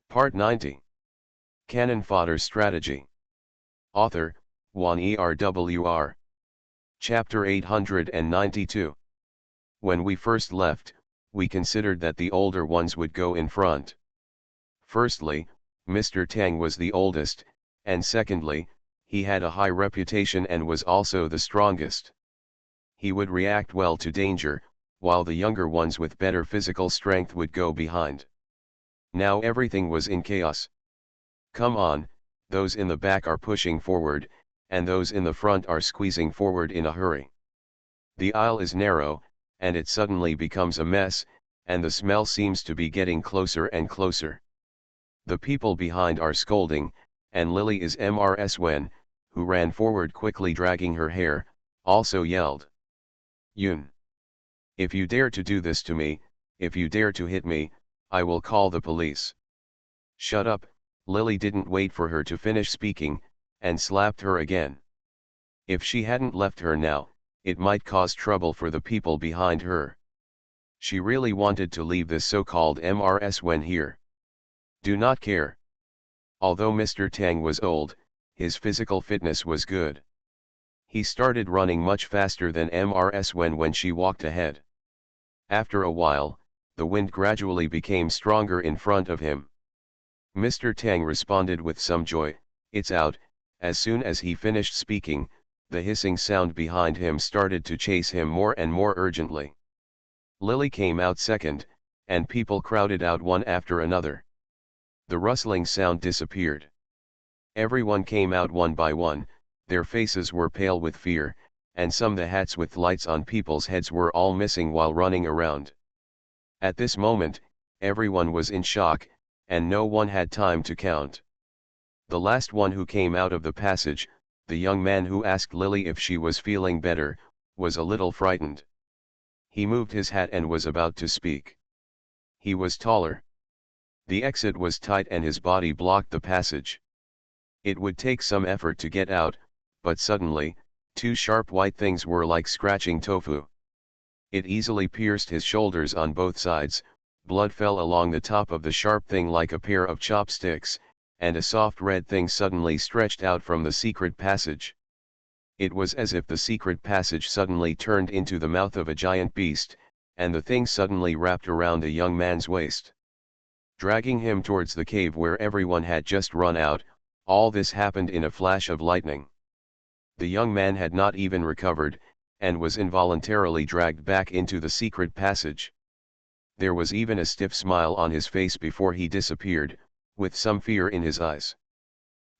Part 90. Cannon Fodder Strategy. Author, Juan ERWR. Chapter 892. When we first left, we considered that the older ones would go in front. Firstly, Mr. Tang was the oldest, and secondly, he had a high reputation and was also the strongest. He would react well to danger, while the younger ones with better physical strength would go behind. Now everything was in chaos. Come on, those in the back are pushing forward, and those in the front are squeezing forward in a hurry. The aisle is narrow, and it suddenly becomes a mess, and the smell seems to be getting closer and closer. The people behind are scolding, and Lily is Mrs. Wen, who ran forward quickly dragging her hair, also yelled. Yun. If you dare to do this to me, if you dare to hit me, I will call the police. Shut up, Lily didn't wait for her to finish speaking, and slapped her again. If she hadn't left her now, it might cause trouble for the people behind her. She really wanted to leave this so-called Mrs. Wen here. Do not care. Although Mr. Tang was old, his physical fitness was good. He started running much faster than Mrs. Wen when she walked ahead. After a while, the wind gradually became stronger in front of him. Mr. Tang responded with some joy, "It's out." As soon as he finished speaking, the hissing sound behind him started to chase him more and more urgently. Lily came out second, and people crowded out one after another. The rustling sound disappeared. Everyone came out one by one, their faces were pale with fear, and some the hats with lights on people's heads were all missing while running around. At this moment, everyone was in shock, and no one had time to count. The last one who came out of the passage, the young man who asked Lily if she was feeling better, was a little frightened. He moved his hat and was about to speak. He was taller. The exit was tight and his body blocked the passage. It would take some effort to get out, but suddenly, two sharp white things were like scratching tofu. It easily pierced his shoulders on both sides, blood fell along the top of the sharp thing like a pair of chopsticks, and a soft red thing suddenly stretched out from the secret passage. It was as if the secret passage suddenly turned into the mouth of a giant beast, and the thing suddenly wrapped around the young man's waist, dragging him towards the cave where everyone had just run out. All this happened in a flash of lightning. The young man had not even recovered, and was involuntarily dragged back into the secret passage. There was even a stiff smile on his face before he disappeared, with some fear in his eyes.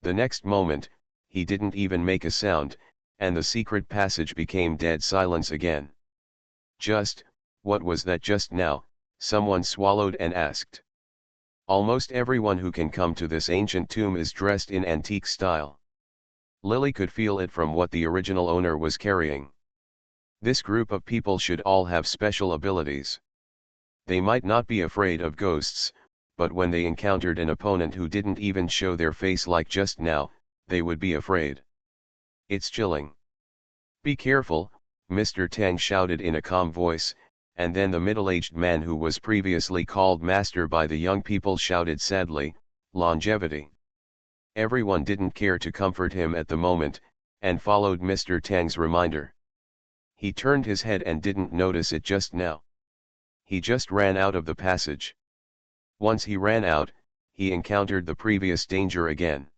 The next moment, he didn't even make a sound, and the secret passage became dead silence again. What was that just now? Someone swallowed and asked. Almost everyone who can come to this ancient tomb is dressed in antique style. Lily could feel it from what the original owner was carrying. This group of people should all have special abilities. They might not be afraid of ghosts, but when they encountered an opponent who didn't even show their face like just now, they would be afraid. It's chilling. Be careful, Mr. Tang shouted in a calm voice, and then the middle-aged man who was previously called master by the young people shouted sadly, "Longevity." Everyone didn't care to comfort him at the moment, and followed Mr. Tang's reminder. He turned his head and didn't notice it just now. He just ran out of the passage. Once he ran out, he encountered the previous danger again.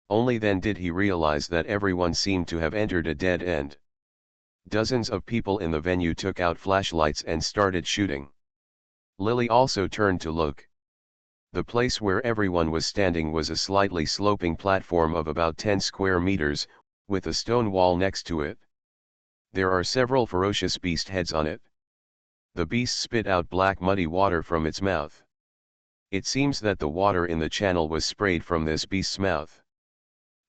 Only then did he realize that everyone seemed to have entered a dead end. Dozens of people in the venue took out flashlights and started shooting. Lily also turned to look. The place where everyone was standing was a slightly sloping platform of about 10 square meters, with a stone wall next to it. There are several ferocious beast heads on it. The beast spit out black muddy water from its mouth. It seems that the water in the channel was sprayed from this beast's mouth.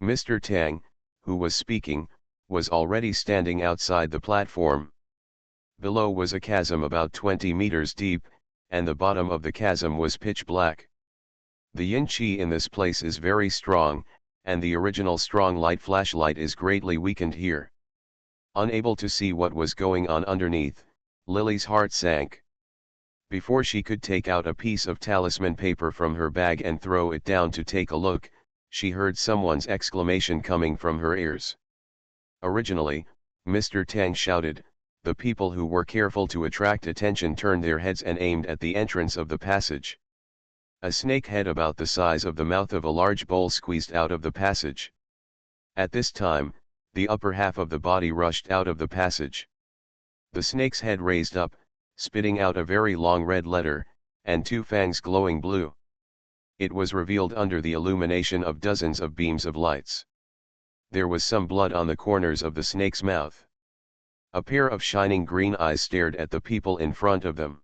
Mr. Tang, who was speaking, was already standing outside the platform. Below was a chasm about 20 meters deep, and the bottom of the chasm was pitch black. The yin qi in this place is very strong, and the original strong light flashlight is greatly weakened here. Unable to see what was going on underneath, Lily's heart sank. Before she could take out a piece of talisman paper from her bag and throw it down to take a look, she heard someone's exclamation coming from her ears. Originally, Mr. Tang shouted. The people who were careful to attract attention turned their heads and aimed at the entrance of the passage. A snake head about the size of the mouth of a large bowl squeezed out of the passage. At this time, the upper half of the body rushed out of the passage. The snake's head raised up, spitting out a very long red letter, and two fangs glowing blue. It was revealed under the illumination of dozens of beams of lights. There was some blood on the corners of the snake's mouth. A pair of shining green eyes stared at the people in front of them.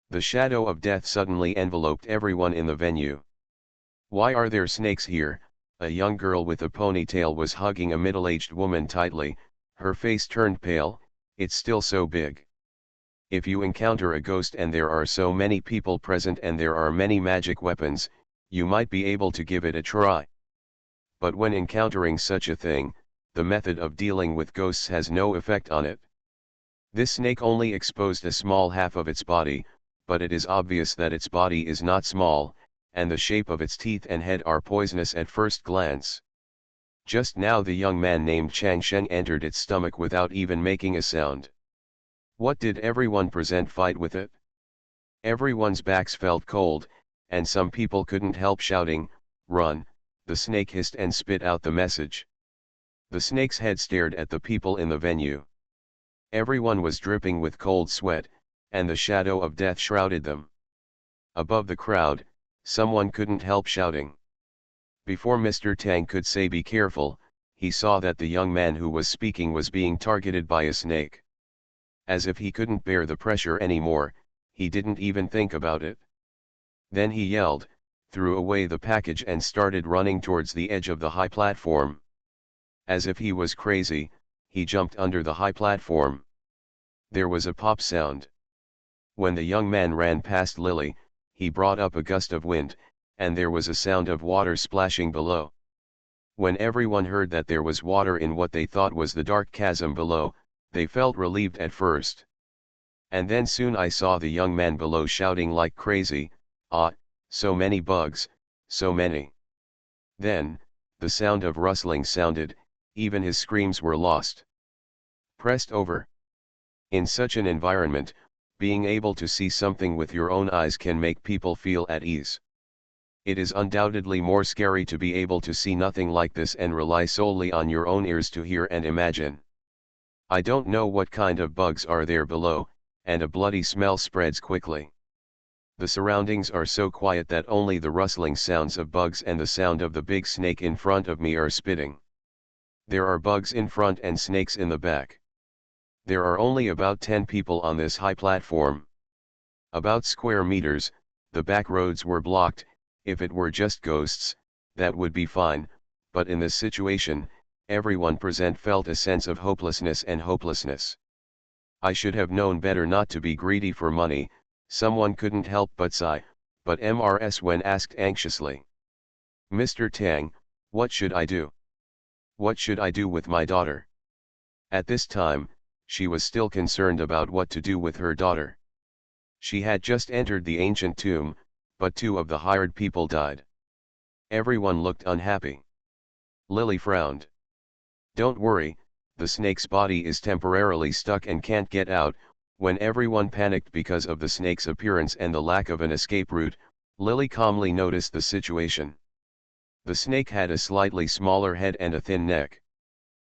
The shadow of death suddenly enveloped everyone in the venue. "Why are there snakes here?" A young girl with a ponytail was hugging a middle-aged woman tightly, her face turned pale. "It's still so big. If you encounter a ghost and there are so many people present and there are many magic weapons, you might be able to give it a try. But when encountering such a thing, the method of dealing with ghosts has no effect on it." This snake only exposed a small half of its body, but it is obvious that its body is not small, and the shape of its teeth and head are poisonous at first glance. Just now the young man named Chang Sheng entered its stomach without even making a sound. What did everyone present fight with it? Everyone's backs felt cold, and some people couldn't help shouting, "Run!" The snake hissed and spit out the message. The snake's head stared at the people in the venue. Everyone was dripping with cold sweat, and the shadow of death shrouded them. Above the crowd, someone couldn't help shouting. Before Mr. Tang could say be careful, he saw that the young man who was speaking was being targeted by a snake. As if he couldn't bear the pressure anymore, he didn't even think about it. Then he yelled, threw away the package and started running towards the edge of the high platform. As if he was crazy, he jumped under the high platform. There was a pop sound. When the young man ran past Lily, he brought up a gust of wind, and there was a sound of water splashing below. When everyone heard that there was water in what they thought was the dark chasm below, they felt relieved at first. And then soon I saw the young man below shouting like crazy, "Ah, so many bugs, so many." Then, the sound of rustling sounded, even his screams were lost. Pressed over. In such an environment, being able to see something with your own eyes can make people feel at ease. It is undoubtedly more scary to be able to see nothing like this and rely solely on your own ears to hear and imagine. I don't know what kind of bugs are there below, and a bloody smell spreads quickly. The surroundings are so quiet that only the rustling sounds of bugs and the sound of the big snake in front of me are spitting. There are bugs in front and snakes in the back. There are only about 10 people on this high platform. About square meters, the back roads were blocked. If it were just ghosts, that would be fine, but in this situation, everyone present felt a sense of hopelessness and hopelessness. I should have known better not to be greedy for money, someone couldn't help but sigh, but Mrs. Wen asked anxiously. "Mr. Tang, what should I do? What should I do with my daughter?" At this time, she was still concerned about what to do with her daughter. She had just entered the ancient tomb, but 2 of the hired people died. Everyone looked unhappy. Lily frowned. "Don't worry, the snake's body is temporarily stuck and can't get out." When everyone panicked because of the snake's appearance and the lack of an escape route, Lily calmly noticed the situation. The snake had a slightly smaller head and a thin neck.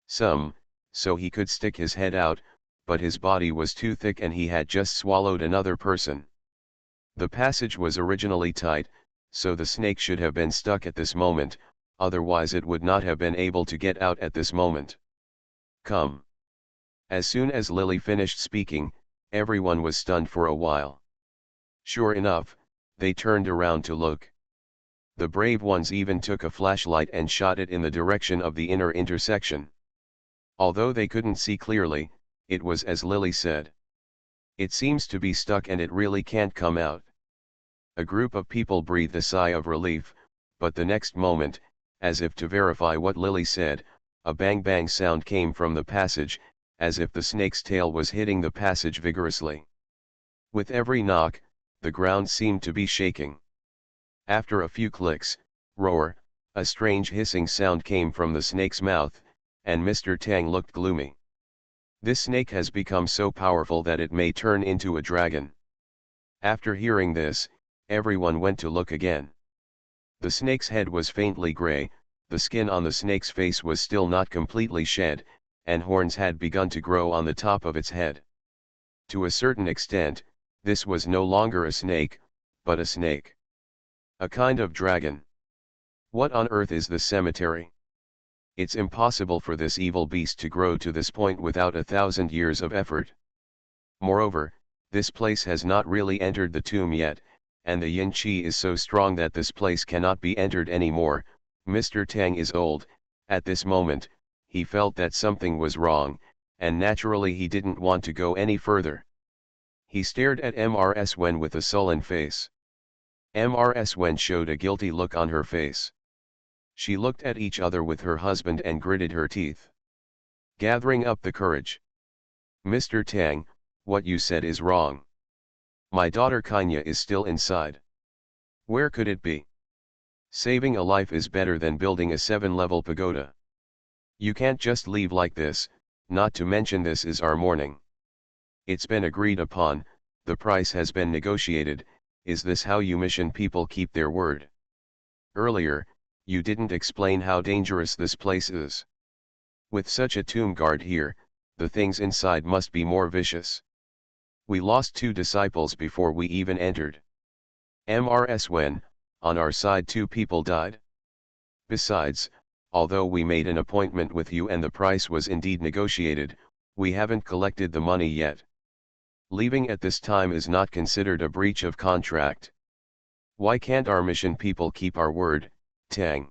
So he could stick his head out, but his body was too thick and he had just swallowed another person. The passage was originally tight, so the snake should have been stuck at this moment, otherwise it would not have been able to get out at this moment. "Come." As soon as Lily finished speaking, everyone was stunned for a while. Sure enough, they turned around to look. The brave ones even took a flashlight and shot it in the direction of the inner intersection. Although they couldn't see clearly, it was as Lily said. "It seems to be stuck and it really can't come out." A group of people breathed a sigh of relief, but the next moment, as if to verify what Lily said, a bang-bang sound came from the passage, as if the snake's tail was hitting the passage vigorously. With every knock, the ground seemed to be shaking. After a few clicks, roar, a strange hissing sound came from the snake's mouth, and Mr. Tang looked gloomy. This snake has become so powerful that it may turn into a dragon. After hearing this, everyone went to look again. The snake's head was faintly gray, the skin on the snake's face was still not completely shed, and horns had begun to grow on the top of its head. To a certain extent, this was no longer a snake, but a snake. A kind of dragon. What on earth is this cemetery? It's impossible for this evil beast to grow to this point without 1,000 years of effort. Moreover, this place has not really entered the tomb yet, and the yin qi is so strong that this place cannot be entered anymore. Mr. Tang is old. At this moment, he felt that something was wrong, and naturally he didn't want to go any further. He stared at Mrs. Wen with a sullen face. Mrs. Wen showed a guilty look on her face. She looked at each other with her husband and gritted her teeth. Gathering up the courage. Mr. Tang, what you said is wrong. My daughter Kanya is still inside. Where could it be? Saving a life is better than building a 7-level pagoda. You can't just leave like this, not to mention this is our morning. It's been agreed upon, the price has been negotiated. Is this how you mission people keep their word? Earlier, you didn't explain how dangerous this place is. With such a tomb guard here, the things inside must be more vicious. We lost 2 disciples before we even entered. Mrs. Wen, on our side 2 people died. Besides, although we made an appointment with you and the price was indeed negotiated, we haven't collected the money yet. Leaving at this time is not considered a breach of contract. Why can't our mission people keep our word, Tang?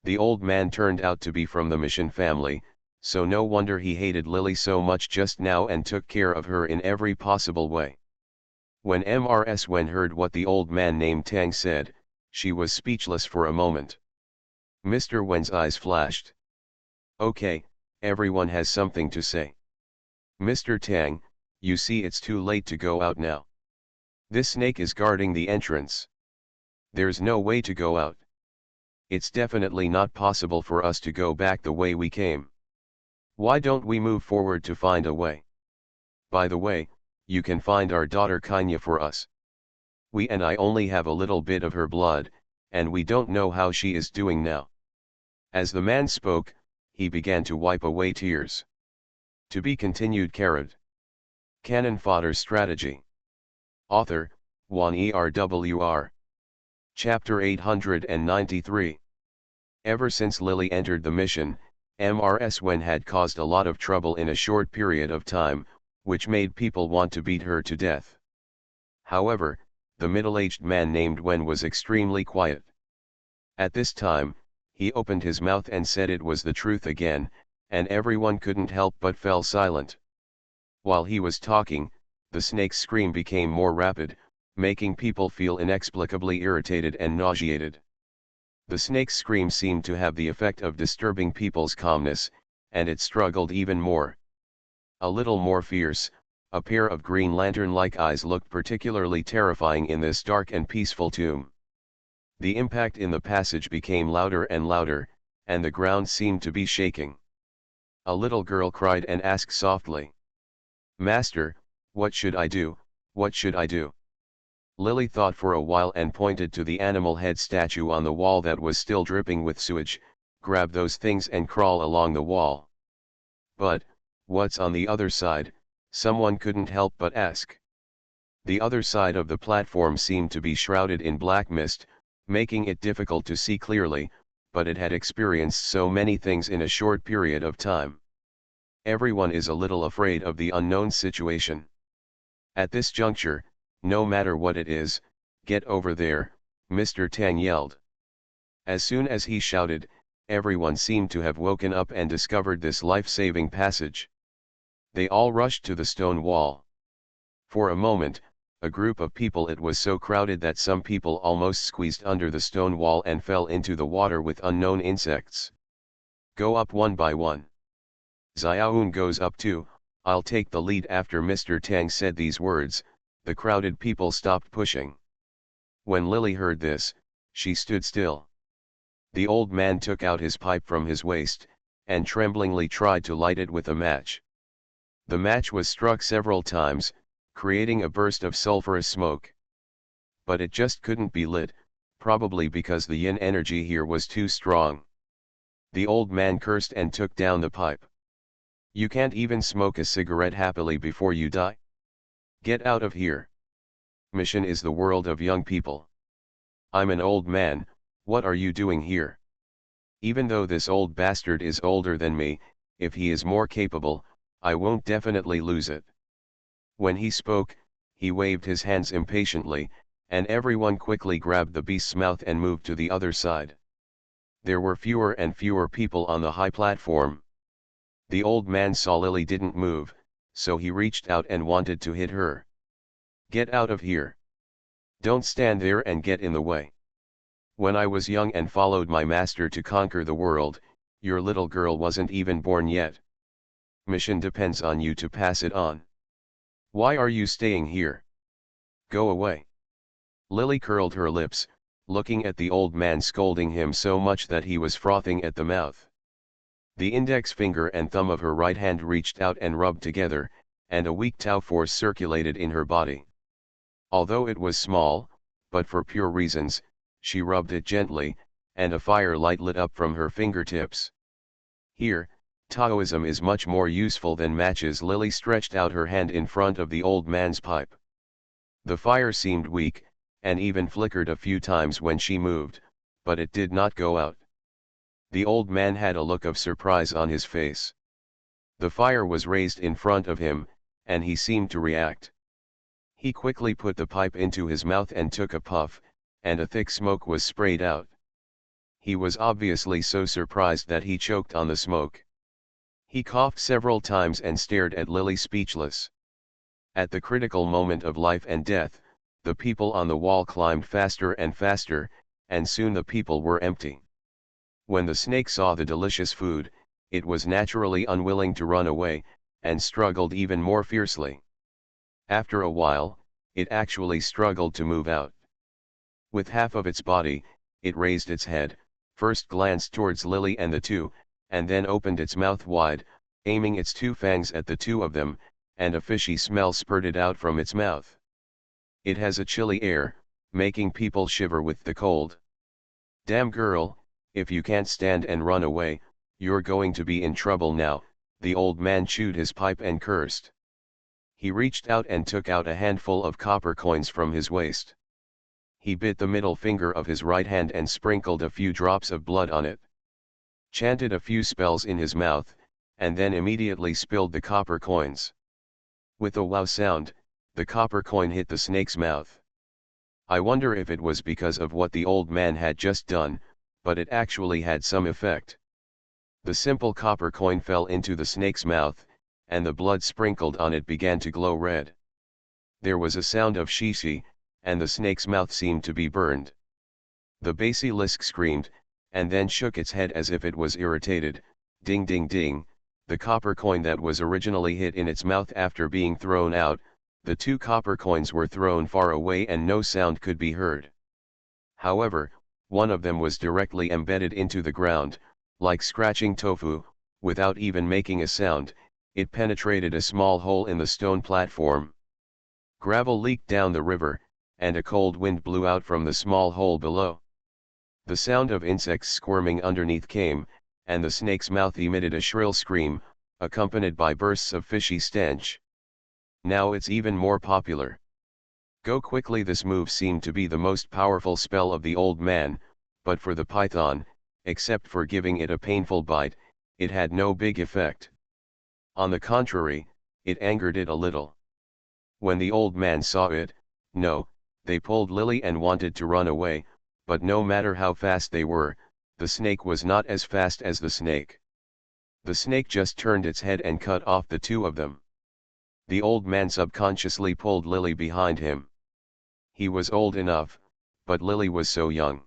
The old man turned out to be from the mission family, so no wonder he hated Lily so much just now and took care of her in every possible way. When Mrs. Wen heard what the old man named Tang said, she was speechless for a moment. Mr. Wen's eyes flashed. Okay, everyone has something to say. Mr. Tang, you see it's too late to go out now. This snake is guarding the entrance. There's no way to go out. It's definitely not possible for us to go back the way we came. Why don't we move forward to find a way? By the way, you can find our daughter Kanya for us. We and I only have a little bit of her blood, and we don't know how she is doing now. As the man spoke, he began to wipe away tears. To be continued. Cannon Fodder Strategy. Author, Juan ERWR. Chapter 893. Ever since Lily entered the mission, Mrs. Wen had caused a lot of trouble in a short period of time, which made people want to beat her to death. However, the middle-aged man named Wen was extremely quiet. At this time, he opened his mouth and said it was the truth again, and everyone couldn't help but fell silent. While he was talking, the snake's scream became more rapid, making people feel inexplicably irritated and nauseated. The snake's scream seemed to have the effect of disturbing people's calmness, and it struggled even more. A little more fierce, a pair of green lantern-like eyes looked particularly terrifying in this dark and peaceful tomb. The impact in the passage became louder and louder, and the ground seemed to be shaking. A little girl cried and asked softly, "Master, what should I do, what should I do?" Lily thought for a while and pointed to the animal head statue on the wall that was still dripping with sewage. "Grab those things and crawl along the wall." "But, what's on the other side?" someone couldn't help but ask. The other side of the platform seemed to be shrouded in black mist, making it difficult to see clearly, but it had experienced so many things in a short period of time. Everyone is a little afraid of the unknown situation. At this juncture, no matter what it is, "Get over there," Mr. Tang yelled. As soon as he shouted, everyone seemed to have woken up and discovered this life-saving passage. They all rushed to the stone wall. For a moment, a group of people, it was so crowded that some people almost squeezed under the stone wall and fell into the water with unknown insects. "Go up one by one. Xiaoun goes up too, I'll take the lead." After Mr. Tang said these words, The crowded people stopped pushing. When Lily heard this, she stood still. The old man took out his pipe from his waist, and tremblingly tried to light it with a match. The match was struck several times, creating a burst of sulfurous smoke. But it just couldn't be lit, probably because the yin energy here was too strong. The old man cursed and took down the pipe. "You can't even smoke a cigarette happily before you die? Get out of here. Mission is the world of young people. I'm an old man, what are you doing here? Even though this old bastard is older than me, if he is more capable, I won't definitely lose it." When he spoke, he waved his hands impatiently, and everyone quickly grabbed the beast's mouth and moved to the other side. There were fewer and fewer people on the high platform. The old man saw Lily didn't move, so he reached out and wanted to hit her. "Get out of here. Don't stand there and get in the way. When I was young and followed my master to conquer the world, your little girl wasn't even born yet. Mission depends on you to pass it on. Why are you staying here? Go away." Lily curled her lips, looking at the old man scolding him so much that he was frothing at the mouth. The index finger and thumb of her right hand reached out and rubbed together, and a weak Tao force circulated in her body. Although it was small, but for pure reasons, she rubbed it gently, and a firelight lit up from her fingertips. Here, Taoism is much more useful than matches. Lily stretched out her hand in front of the old man's pipe. The fire seemed weak, and even flickered a few times when she moved, but it did not go out. The old man had a look of surprise on his face. The fire was raised in front of him, and he seemed to react. He quickly put the pipe into his mouth and took a puff, and a thick smoke was sprayed out. He was obviously so surprised that he choked on the smoke. He coughed several times and stared at Lily speechless. At the critical moment of life and death, the people on the wall climbed faster and faster, and soon the people were empty. When the snake saw the delicious food, it was naturally unwilling to run away, and struggled even more fiercely. After a while, it actually struggled to move out. With half of its body, it raised its head, first glanced towards Lily and the two, and then opened its mouth wide, aiming its two fangs at the two of them, and a fishy smell spurted out from its mouth. It has a chilly air, making people shiver with the cold. "Damn girl, if you can't stand and run away, you're going to be in trouble now," the old man chewed his pipe and cursed. He reached out and took out a handful of copper coins from his waist. He bit the middle finger of his right hand and sprinkled a few drops of blood on it. Chanted a few spells in his mouth, and then immediately spilled the copper coins. With a wow sound, the copper coin hit the snake's mouth. I wonder if it was because of what the old man had just done, but it actually had some effect. The simple copper coin fell into the snake's mouth, and the blood sprinkled on it began to glow red. There was a sound of shishi, and the snake's mouth seemed to be burned. The basilisk screamed, and then shook its head as if it was irritated. Ding ding ding, the copper coin that was originally hit in its mouth after being thrown out, the two copper coins were thrown far away and no sound could be heard. However, one of them was directly embedded into the ground, like scratching tofu, without even making a sound. It penetrated a small hole in the stone platform. Gravel leaked down the river, and a cold wind blew out from the small hole below. The sound of insects squirming underneath came, and the snake's mouth emitted a shrill scream, accompanied by bursts of fishy stench. Now it's even more popular. Go quickly. This move seemed to be the most powerful spell of the old man, but for the python, except for giving it a painful bite, it had no big effect. On the contrary, it angered it a little. When the old man saw it, they pulled Lily and wanted to run away, but no matter how fast they were, the snake was not as fast as the snake. The snake just turned its head and cut off the two of them. The old man subconsciously pulled Lily behind him. He was old enough, but Lily was so young.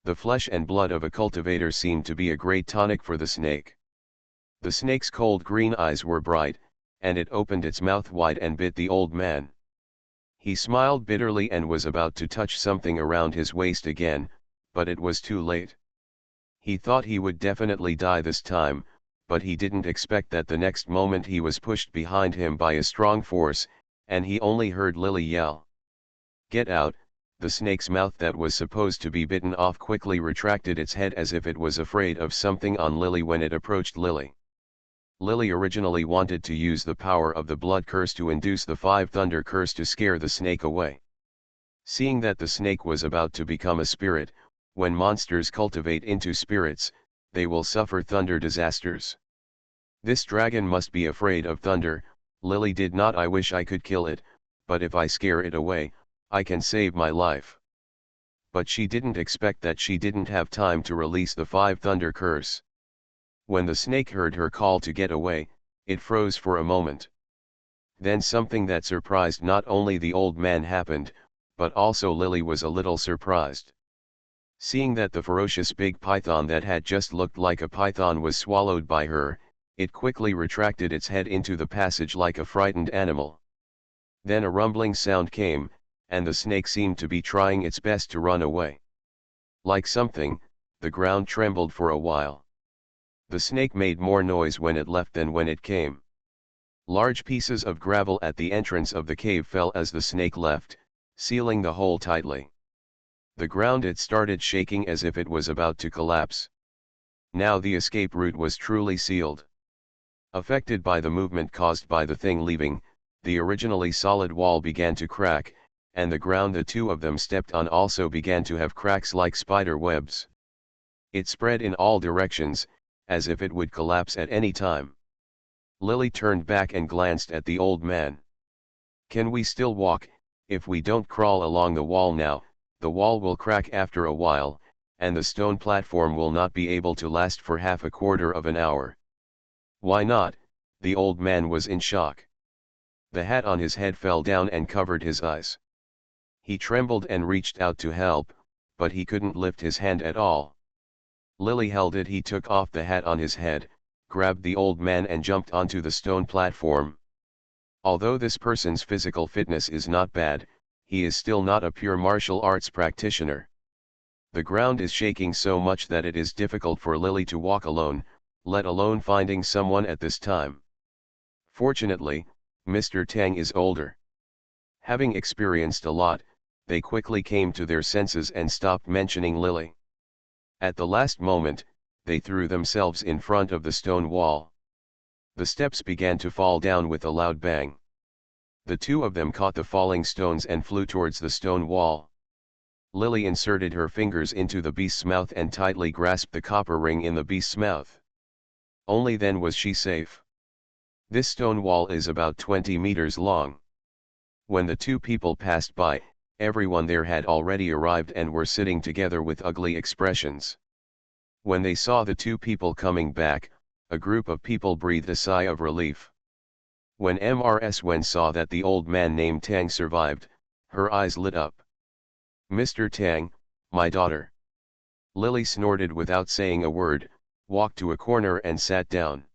The flesh and blood of a cultivator seemed to be a great tonic for the snake. The snake's cold green eyes were bright, and it opened its mouth wide and bit the old man. He smiled bitterly and was about to touch something around his waist again, but it was too late. He thought he would definitely die this time, but he didn't expect that the next moment he was pushed behind him by a strong force, and he only heard Lily yell. "Get out!" The snake's mouth that was supposed to be bitten off quickly retracted its head as if it was afraid of something on Lily when it approached Lily. Lily originally wanted to use the power of the blood curse to induce the 5 thunder curse to scare the snake away. Seeing that the snake was about to become a spirit, when monsters cultivate into spirits, they will suffer thunder disasters. This dragon must be afraid of thunder. Lily did not. "I wish I could kill it, but if I scare it away, I can save my life." But she didn't expect that she didn't have time to release the 5 thunder curse. When the snake heard her call to get away, it froze for a moment. Then something that surprised not only the old man happened, but also Lily was a little surprised. Seeing that the ferocious big python that had just looked like a python was swallowed by her, it quickly retracted its head into the passage like a frightened animal. Then a rumbling sound came, and the snake seemed to be trying its best to run away. Like something, the ground trembled for a while. The snake made more noise when it left than when it came. Large pieces of gravel at the entrance of the cave fell as the snake left, sealing the hole tightly. The ground it started shaking as if it was about to collapse. Now the escape route was truly sealed. Affected by the movement caused by the thing leaving, the originally solid wall began to crack, and the ground the two of them stepped on also began to have cracks like spider webs. It spread in all directions, as if it would collapse at any time. Lily turned back and glanced at the old man. "Can we still walk? If we don't crawl along the wall now, the wall will crack after a while, and the stone platform will not be able to last for half a quarter of an hour." "Why not?" The old man was in shock. The hat on his head fell down and covered his eyes. He trembled and reached out to help, but he couldn't lift his hand at all. Lily held it. He took off the hat on his head, grabbed the old man and jumped onto the stone platform. Although this person's physical fitness is not bad, he is still not a pure martial arts practitioner. The ground is shaking so much that it is difficult for Lily to walk alone, let alone finding someone at this time. Fortunately, Mr. Tang is older. Having experienced a lot, they quickly came to their senses and stopped mentioning Lily. At the last moment, they threw themselves in front of the stone wall. The steps began to fall down with a loud bang. The two of them caught the falling stones and flew towards the stone wall. Lily inserted her fingers into the beast's mouth and tightly grasped the copper ring in the beast's mouth. Only then was she safe. This stone wall is about 20 meters long. When the two people passed by, everyone there had already arrived and were sitting together with ugly expressions. When they saw the two people coming back, a group of people breathed a sigh of relief. When Mrs. Wen saw that the old man named Tang survived, her eyes lit up. "Mr. Tang, my daughter." Lily snorted without saying a word, walked to a corner and sat down.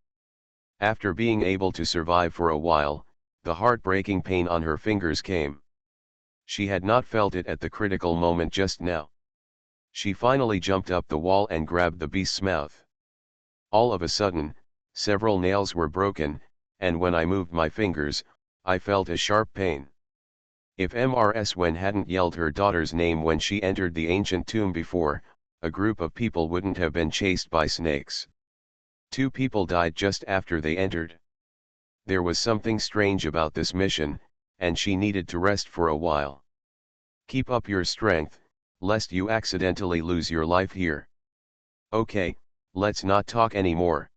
After being able to survive for a while, the heartbreaking pain on her fingers came. She had not felt it at the critical moment just now. She finally jumped up the wall and grabbed the beast's mouth. All of a sudden, several nails were broken, and when I moved my fingers, I felt a sharp pain. If Mrs. Wen hadn't yelled her daughter's name when she entered the ancient tomb before, a group of people wouldn't have been chased by snakes. 2 people died just after they entered. There was something strange about this mission, and she needed to rest for a while. "Keep up your strength, lest you accidentally lose your life here. Okay, let's not talk anymore.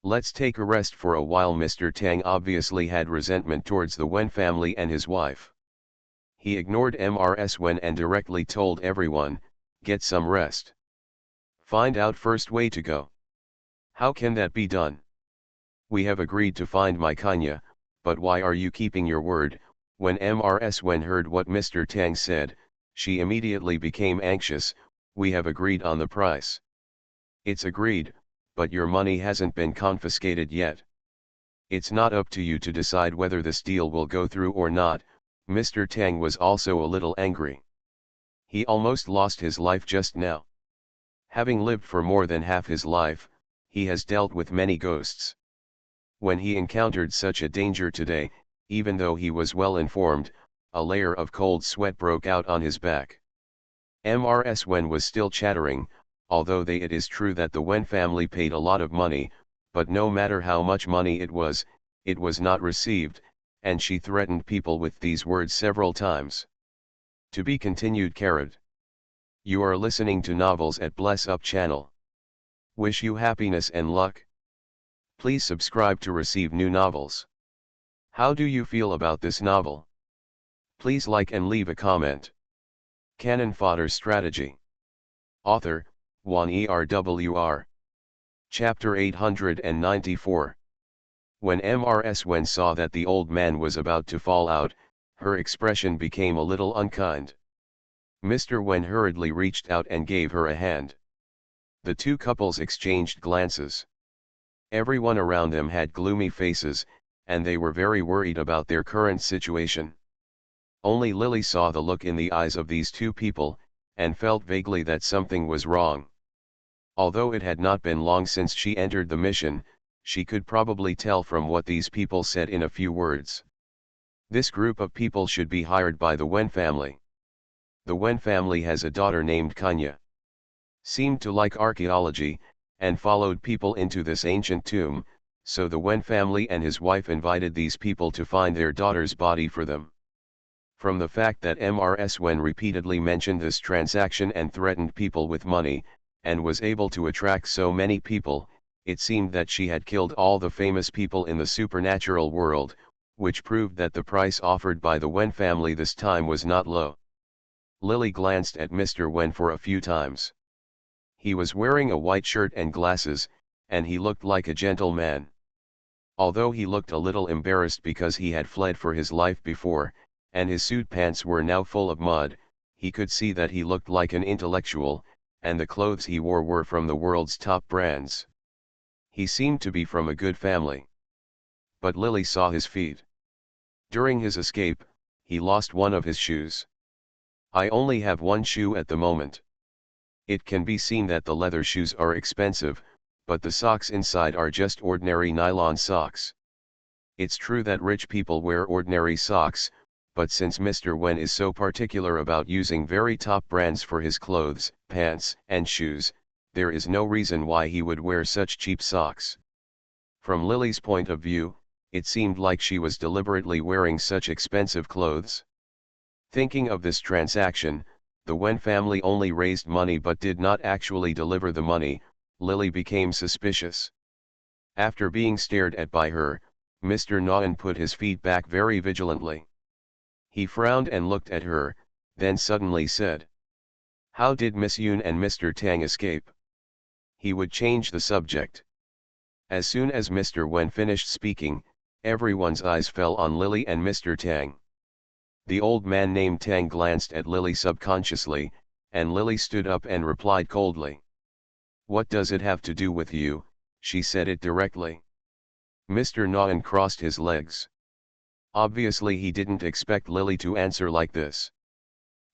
Let's take a rest for a while." Mr. Tang obviously had resentment towards the Wen family and his wife. He ignored Mrs. Wen and directly told everyone, "Get some rest. Find out first way to go." "How can that be done? We have agreed to find my Kanya, but why are you keeping your word?" When Mrs. Wen heard what Mr. Tang said, she immediately became anxious. "We have agreed on the price." "It's agreed, but your money hasn't been confiscated yet. It's not up to you to decide whether this deal will go through or not, Mr. Tang was also a little angry. He almost lost his life just now. Having lived for more than half his life, he has dealt with many ghosts. When he encountered such a danger today, even though he was well informed, a layer of cold sweat broke out on his back. Mrs. Wen was still chattering, although it is true that the Wen family paid a lot of money, but no matter how much money it was not received, and she threatened people with these words several times. To be continued. You are listening to Novels at Bless Up channel. Wish you happiness and luck. Please subscribe to receive new novels. How do you feel about this novel? Please like and leave a comment. Cannon Fodder Strategy. Author, Wan Erwr. Chapter 894. When Mrs. Wen saw that the old man was about to fall out, her expression became a little unkind. Mr. Wen hurriedly reached out and gave her a hand. The two couples exchanged glances. Everyone around them had gloomy faces, and they were very worried about their current situation. Only Lily saw the look in the eyes of these two people, and felt vaguely that something was wrong. Although it had not been long since she entered the mission, she could probably tell from what these people said in a few words. This group of people should be hired by the Wen family. The Wen family has a daughter named Kanya. Seemed to like archaeology, and followed people into this ancient tomb, so the Wen family and his wife invited these people to find their daughter's body for them. From the fact that Mrs. Wen repeatedly mentioned this transaction and threatened people with money, and was able to attract so many people, it seemed that she had killed all the famous people in the supernatural world, which proved that the price offered by the Wen family this time was not low. Lily glanced at Mr. Wen for a few times. He was wearing a white shirt and glasses, and he looked like a gentleman. Although he looked a little embarrassed because he had fled for his life before, and his suit pants were now full of mud, he could see that he looked like an intellectual, and the clothes he wore were from the world's top brands. He seemed to be from a good family. But Lily saw his feet. During his escape, he lost one of his shoes. I only have one shoe at the moment. It can be seen that the leather shoes are expensive, but the socks inside are just ordinary nylon socks. It's true that rich people wear ordinary socks, but since Mr. Wen is so particular about using very top brands for his clothes, pants, and shoes, there is no reason why he would wear such cheap socks. From Lily's point of view, it seemed like she was deliberately wearing such expensive clothes. Thinking of this transaction, the Wen family only raised money but did not actually deliver the money. Lily became suspicious. After being stared at by her, Mr. Nguyen put his feet back very vigilantly. He frowned and looked at her, then suddenly said, "How did Miss Yoon and Mr. Tang escape?" He would change the subject. As soon as Mr. Wen finished speaking, everyone's eyes fell on Lily and Mr. Tang. The old man named Tang glanced at Lily subconsciously, and Lily stood up and replied coldly. "What does it have to do with you?" She said it directly. Mr. Nguyen crossed his legs. Obviously he didn't expect Lily to answer like this.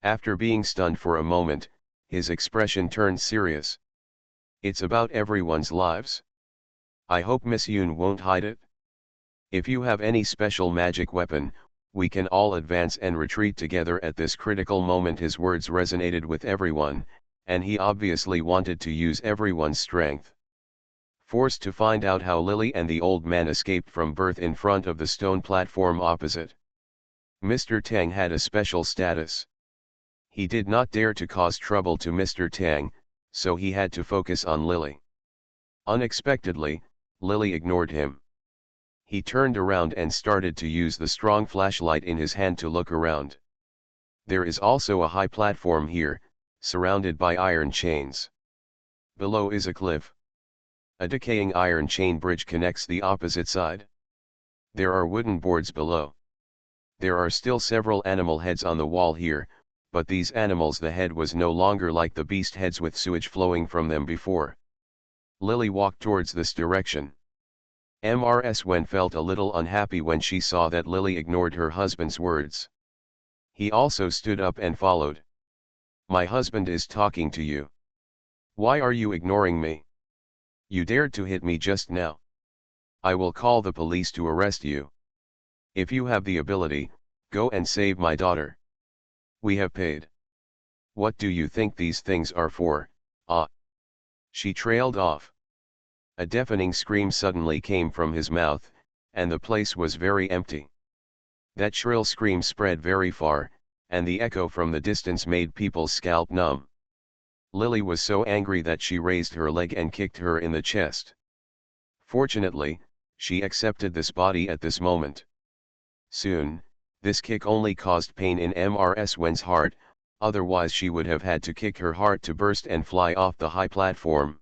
After being stunned for a moment, his expression turned serious. "It's about everyone's lives. I hope Miss Yoon won't hide it. If you have any special magic weapon, we can all advance and retreat together at this critical moment." His words resonated with everyone, and he obviously wanted to use everyone's strength. Forced to find out how Lily and the old man escaped from birth in front of the stone platform opposite. Mr. Tang had a special status. He did not dare to cause trouble to Mr. Tang, so he had to focus on Lily. Unexpectedly, Lily ignored him. He turned around and started to use the strong flashlight in his hand to look around. There is also a high platform here, surrounded by iron chains. Below is a cliff. A decaying iron chain bridge connects the opposite side. There are wooden boards below. There are still several animal heads on the wall here, but these animals, the head was no longer like the beast heads with sewage flowing from them before. Lily walked towards this direction. Mrs. Wen felt a little unhappy when she saw that Lily ignored her husband's words. He also stood up and followed. My husband is talking to you. Why are you ignoring me? You dared to hit me just now. I will call the police to arrest you. If you have the ability, go and save my daughter. We have paid. What do you think these things are for? Ah! She trailed off. A deafening scream suddenly came from his mouth, and the place was very empty. That shrill scream spread very far, and the echo from the distance made people's scalp numb. Lily was so angry that she raised her leg and kicked her in the chest. Fortunately, she accepted this body at this moment. Soon, this kick only caused pain in Mrs. Wen's heart, otherwise she would have had to kick her heart to burst and fly off the high platform.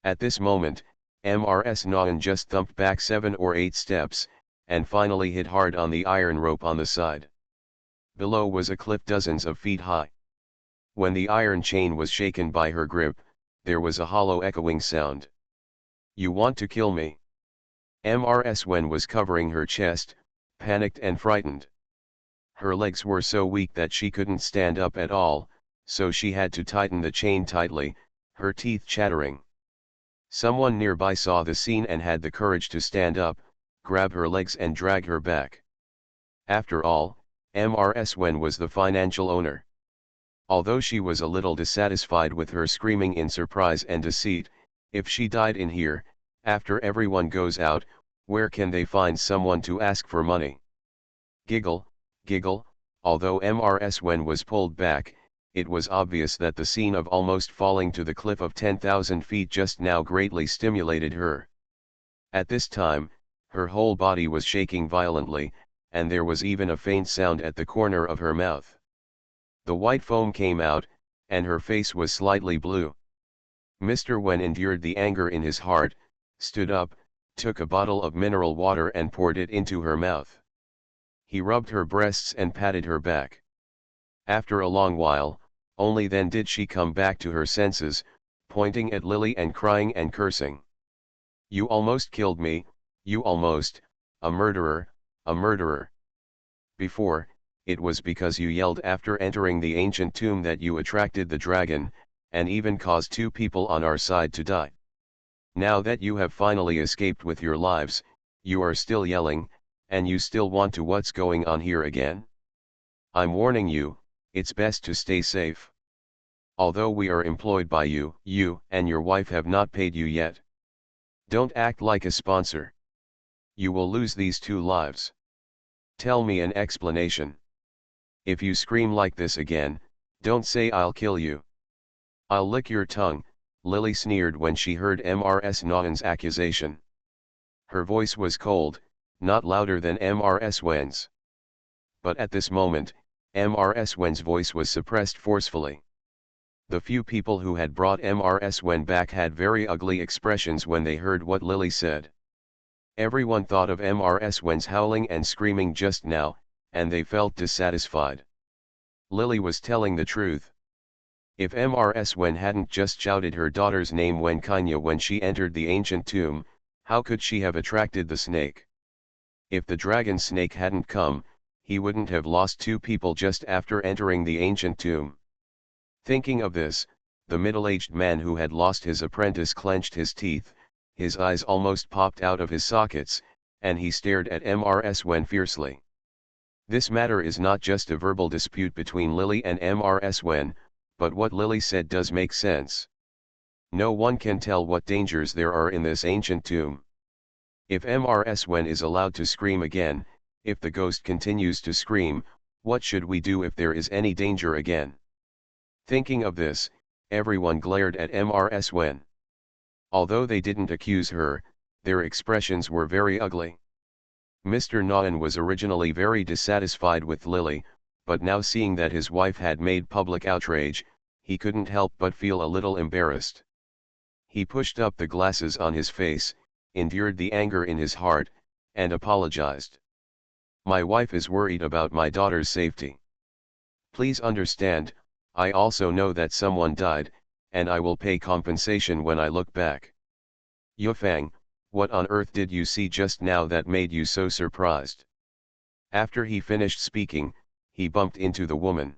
At this moment, Mrs. Nguyen just thumped back 7 or 8 steps, and finally hit hard on the iron rope on the side. Below was a cliff dozens of feet high. When the iron chain was shaken by her grip, there was a hollow echoing sound. You want to kill me? Mrs. Wen was covering her chest, panicked and frightened. Her legs were so weak that she couldn't stand up at all, so she had to tighten the chain tightly, her teeth chattering. Someone nearby saw the scene and had the courage to stand up, grab her legs and drag her back. After all, Mrs. Wen was the financial owner. Although she was a little dissatisfied with her screaming in surprise and deceit, if she died in here, after everyone goes out, where can they find someone to ask for money? Giggle, giggle, although Mrs. Wen was pulled back, it was obvious that the scene of almost falling to the cliff of 10,000 feet just now greatly stimulated her. At this time, her whole body was shaking violently, and there was even a faint sound at the corner of her mouth. The white foam came out, and her face was slightly blue. Mr. Wen endured the anger in his heart, stood up, took a bottle of mineral water and poured it into her mouth. He rubbed her breasts and patted her back. After a long while, only then did she come back to her senses, pointing at Lily and crying and cursing. You almost killed me, you almost, a murderer, a murderer. Before, it was because you yelled after entering the ancient tomb that you attracted the dragon, and even caused 2 people on our side to die. Now that you have finally escaped with your lives, you are still yelling, and you still want to what's going on here again? I'm warning you, it's best to stay safe. Although we are employed by you, you and your wife have not paid you yet. Don't act like a sponsor. You will lose these 2 lives. Tell me an explanation. If you scream like this again, don't say I'll kill you. I'll lick your tongue, Lily sneered when she heard Mrs. Nguyen's accusation. Her voice was cold, not louder than Mrs. Wen's. But at this moment, Mrs. Wen's voice was suppressed forcefully. The few people who had brought Mrs. Wen back had very ugly expressions when they heard what Lily said. Everyone thought of Mrs. Wen's howling and screaming just now, and they felt dissatisfied. Lily was telling the truth. If Mrs. Wen hadn't just shouted her daughter's name Wen Kanya when she entered the ancient tomb, how could she have attracted the snake? If the dragon snake hadn't come, he wouldn't have lost 2 people just after entering the ancient tomb. Thinking of this, the middle-aged man who had lost his apprentice clenched his teeth, his eyes almost popped out of his sockets, and he stared at Mrs. Wen fiercely. This matter is not just a verbal dispute between Lily and Mrs. Wen, but what Lily said does make sense. No one can tell what dangers there are in this ancient tomb. If Mrs. Wen is allowed to scream again, if the ghost continues to scream, what should we do if there is any danger again? Thinking of this, everyone glared at Mrs. Wen. Although they didn't accuse her, their expressions were very ugly. Mr. Nguyen was originally very dissatisfied with Lily, but now seeing that his wife had made public outrage, he couldn't help but feel a little embarrassed. He pushed up the glasses on his face, endured the anger in his heart, and apologized. My wife is worried about my daughter's safety. Please understand, I also know that someone died, and I will pay compensation when I look back. Yufang, what on earth did you see just now that made you so surprised? After he finished speaking, he bumped into the woman.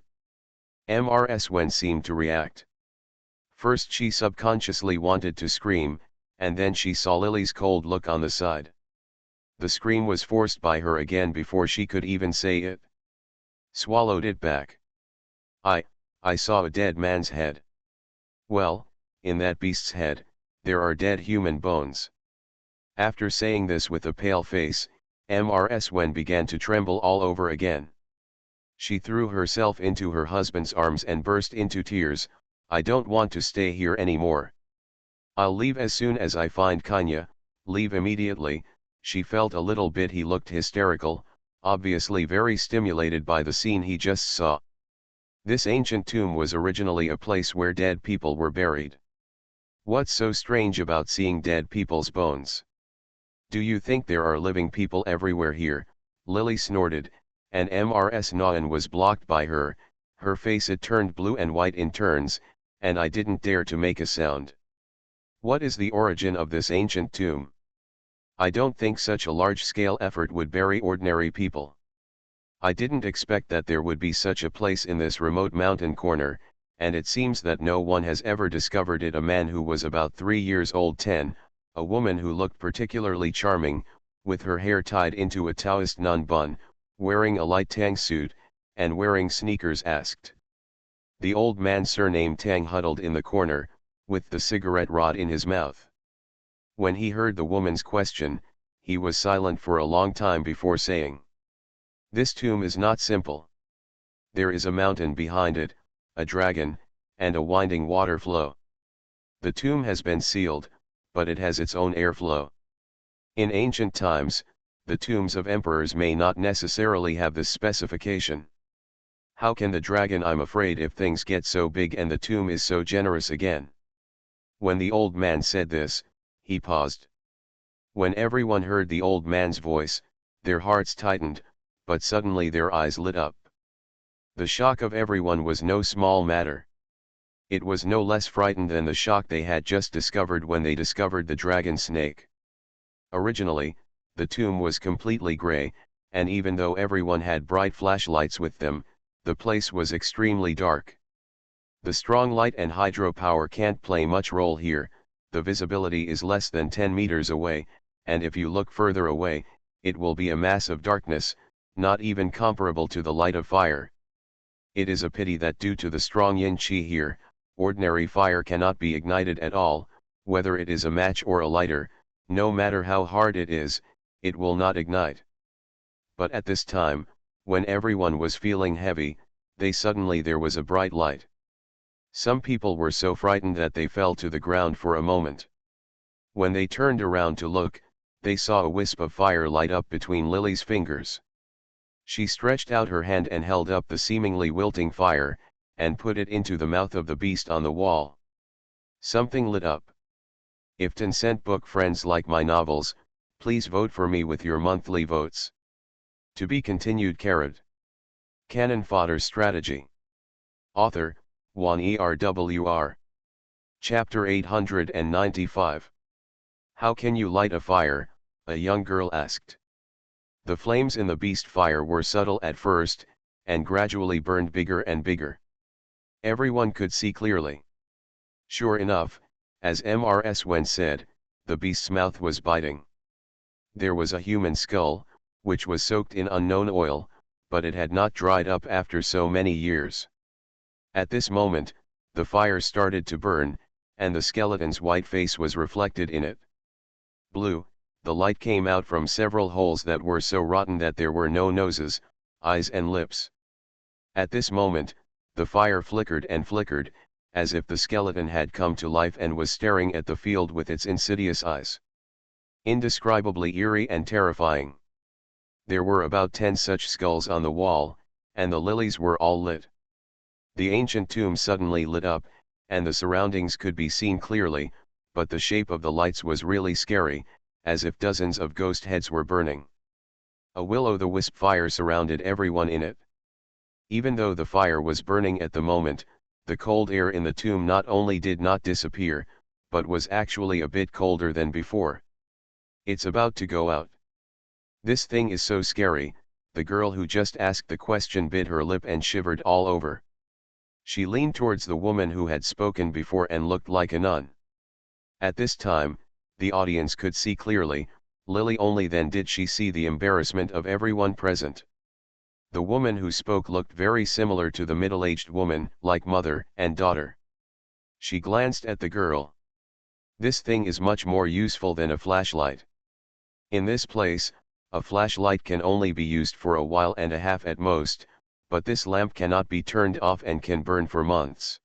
Ms. seemed to react. First she subconsciously wanted to scream, and then she saw Lily's cold look on the side. The scream was forced by her again before she could even say it. Swallowed it back. I saw a dead man's head. Well, in that beast's head, there are dead human bones. After saying this with a pale face, Ms. began to tremble all over again. She threw herself into her husband's arms and burst into tears. I don't want to stay here anymore. I'll leave as soon as I find Kanya, leave immediately. She felt a little bit he looked hysterical, obviously very stimulated by the scene he just saw. This ancient tomb was originally a place where dead people were buried. What's so strange about seeing dead people's bones? Do you think there are living people everywhere here? Lily snorted, and Mrs. Nahan was blocked by her face it turned blue and white in turns, and I didn't dare to make a sound. What is the origin of this ancient tomb? I don't think such a large-scale effort would bury ordinary people. I didn't expect that there would be such a place in this remote mountain corner, and it seems that no one has ever discovered it. A man who was about 3 years old, 10, a woman who looked particularly charming, with her hair tied into a Taoist nun bun, wearing a light tang suit, and wearing sneakers asked. The old man surnamed Tang huddled in the corner, with the cigarette rod in his mouth. When he heard the woman's question, he was silent for a long time before saying, "This tomb is not simple. There is a mountain behind it, a dragon, and a winding water flow. The tomb has been sealed, but it has its own airflow. In ancient times, the tombs of emperors may not necessarily have this specification. How can the dragon? I'm afraid if things get so big and the tomb is so generous again." When the old man said this, he paused. When everyone heard the old man's voice, their hearts tightened, but suddenly their eyes lit up. The shock of everyone was no small matter. It was no less frightened than the shock they had just discovered when they discovered the dragon snake. Originally, the tomb was completely gray, and even though everyone had bright flashlights with them, the place was extremely dark. The strong light and hydropower can't play much role here. The visibility is less than 10 meters away, and if you look further away, it will be a mass of darkness, not even comparable to the light of fire. It is a pity that due to the strong yin qi here, ordinary fire cannot be ignited at all, whether it is a match or a lighter, no matter how hard it is, it will not ignite. But at this time, when everyone was feeling heavy, there was a bright light. Some people were so frightened that they fell to the ground for a moment. When they turned around to look, they saw a wisp of fire light up between Lily's fingers. She stretched out her hand and held up the seemingly wilting fire, and put it into the mouth of the beast on the wall. Something lit up. If 10-cent book friends like my novels, please vote for me with your monthly votes. To be continued. Canon Fodder Strategy. Author, Juan ERWR. Chapter 895. How can you light a fire? A young girl asked. The flames in the beast fire were subtle at first, and gradually burned bigger and bigger. Everyone could see clearly. Sure enough, as Mrs. said, the beast's mouth was biting. There was a human skull, which was soaked in unknown oil, but it had not dried up after so many years. At this moment, the fire started to burn, and the skeleton's white face was reflected in it. Blue, the light came out from several holes that were so rotten that there were no noses, eyes and lips. At this moment, the fire flickered and flickered, as if the skeleton had come to life and was staring at the field with its insidious eyes. Indescribably eerie and terrifying. There were about 10 such skulls on the wall, and the lilies were all lit. The ancient tomb suddenly lit up, and the surroundings could be seen clearly, but the shape of the lights was really scary, as if dozens of ghost heads were burning. A will-o'-the-wisp fire surrounded everyone in it. Even though the fire was burning at the moment, the cold air in the tomb not only did not disappear, but was actually a bit colder than before. It's about to go out. This thing is so scary, the girl who just asked the question bit her lip and shivered all over. She leaned towards the woman who had spoken before and looked like a nun. At this time, the audience could see clearly, Lily only then did she see the embarrassment of everyone present. The woman who spoke looked very similar to the middle-aged woman, like mother and daughter. She glanced at the girl. This thing is much more useful than a flashlight. In this place, a flashlight can only be used for a while and a half at most, but this lamp cannot be turned off and can burn for months.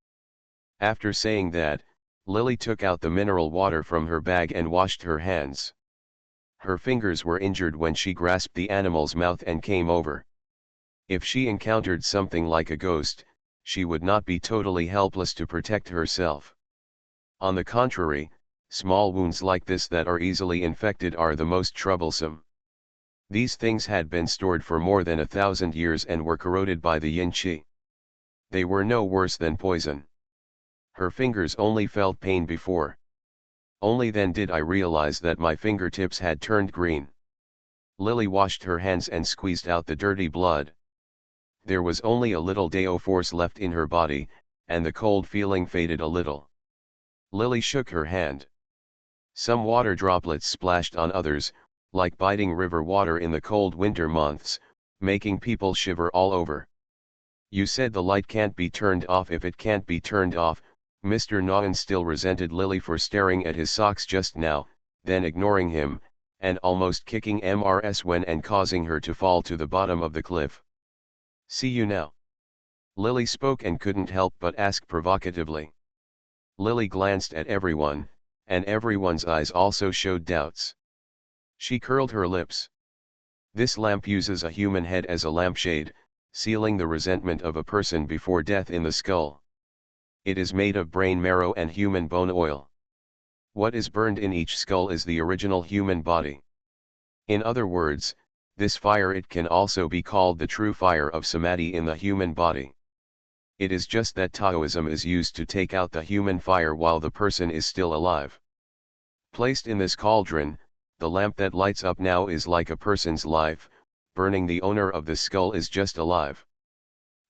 After saying that, Lily took out the mineral water from her bag and washed her hands. Her fingers were injured when she grasped the animal's mouth and came over. If she encountered something like a ghost, she would not be totally helpless to protect herself. On the contrary, small wounds like this that are easily infected are the most troublesome. These things had been stored for more than 1,000 years and were corroded by the yin qi. They were no worse than poison. Her fingers only felt pain before. Only then did I realize that my fingertips had turned green. Lily washed her hands and squeezed out the dirty blood. There was only a little Dao force left in her body, and the cold feeling faded a little. Lily shook her hand. Some water droplets splashed on others, like biting river water in the cold winter months, making people shiver all over. You said the light can't be turned off. If it can't be turned off, Mr. Nawan still resented Lily for staring at his socks just now, then ignoring him, and almost kicking Mrs. and causing her to fall to the bottom of the cliff. See you now. Lily spoke and couldn't help but ask provocatively. Lily glanced at everyone, and everyone's eyes also showed doubts. She curled her lips. This lamp uses a human head as a lampshade, sealing the resentment of a person before death in the skull. It is made of brain marrow and human bone oil. What is burned in each skull is the original human body. In other words, this fire, it can also be called the true fire of samadhi in the human body. It is just that Taoism is used to take out the human fire while the person is still alive. Placed in this cauldron, the lamp that lights up now is like a person's life, burning. The owner of the skull is just alive.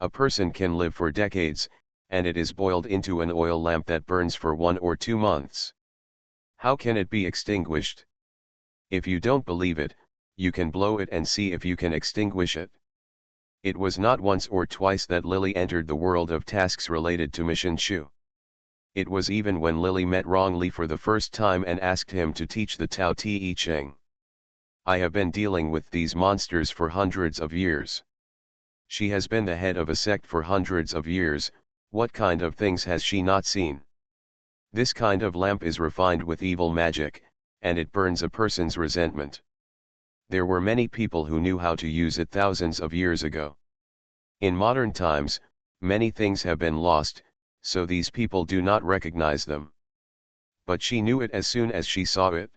A person can live for decades, and it is boiled into an oil lamp that burns for 1 or 2 months. How can it be extinguished? If you don't believe it, you can blow it and see if you can extinguish it. It was not once or twice that Lily entered the world of tasks related to Mission Shu. It was even when Lily met Rong Li for the first time and asked him to teach the Tao Te Ching. I have been dealing with these monsters for hundreds of years. She has been the head of a sect for hundreds of years. What kind of things has she not seen? This kind of lamp is refined with evil magic, and it burns a person's resentment. There were many people who knew how to use it thousands of years ago. In modern times, many things have been lost, so these people do not recognize them. But she knew it as soon as she saw it.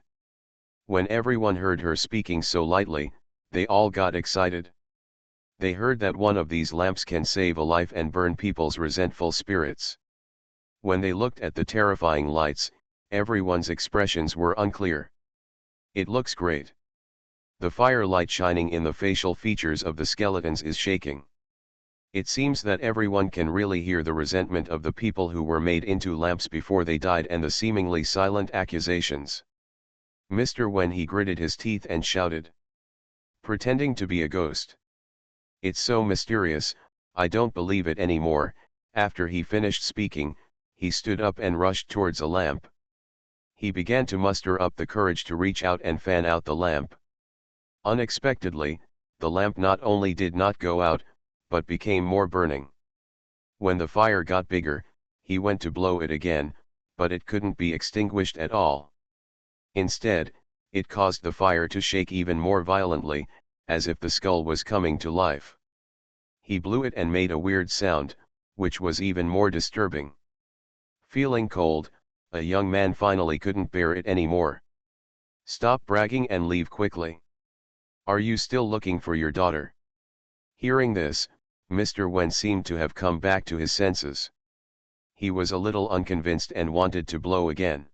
When everyone heard her speaking so lightly, they all got excited. They heard that one of these lamps can save a life and burn people's resentful spirits. When they looked at the terrifying lights, everyone's expressions were unclear. It looks great. The firelight shining in the facial features of the skeletons is shaking. It seems that everyone can really hear the resentment of the people who were made into lamps before they died and the seemingly silent accusations. Mr. Wen, he gritted his teeth and shouted. Pretending to be a ghost. It's so mysterious, I don't believe it anymore. After he finished speaking, he stood up and rushed towards a lamp. He began to muster up the courage to reach out and fan out the lamp. Unexpectedly, the lamp not only did not go out, but became more burning. When the fire got bigger, he went to blow it again, but it couldn't be extinguished at all. Instead, it caused the fire to shake even more violently, as if the skull was coming to life. He blew it and made a weird sound, which was even more disturbing. Feeling cold, a young man finally couldn't bear it anymore. Stop bragging and leave quickly. Are you still looking for your daughter? Hearing this, Mr. Wen seemed to have come back to his senses. He was a little unconvinced and wanted to blow again.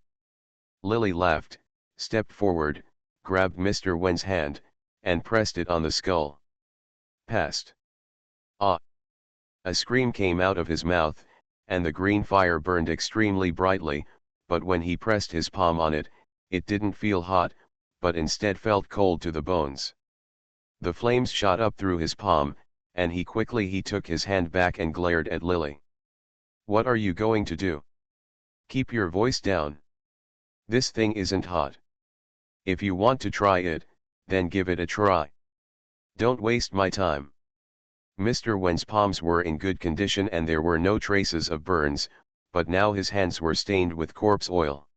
Lily laughed, stepped forward, grabbed Mr. Wen's hand, and pressed it on the skull. Past. Ah! A scream came out of his mouth, and the green fire burned extremely brightly, but when he pressed his palm on it, it didn't feel hot, but instead felt cold to the bones. The flames shot up through his palm, and he took his hand back and glared at Lily. What are you going to do? Keep your voice down. This thing isn't hot. If you want to try it, then give it a try. Don't waste my time. Mr. Wen's palms were in good condition and there were no traces of burns, but now his hands were stained with corpse oil.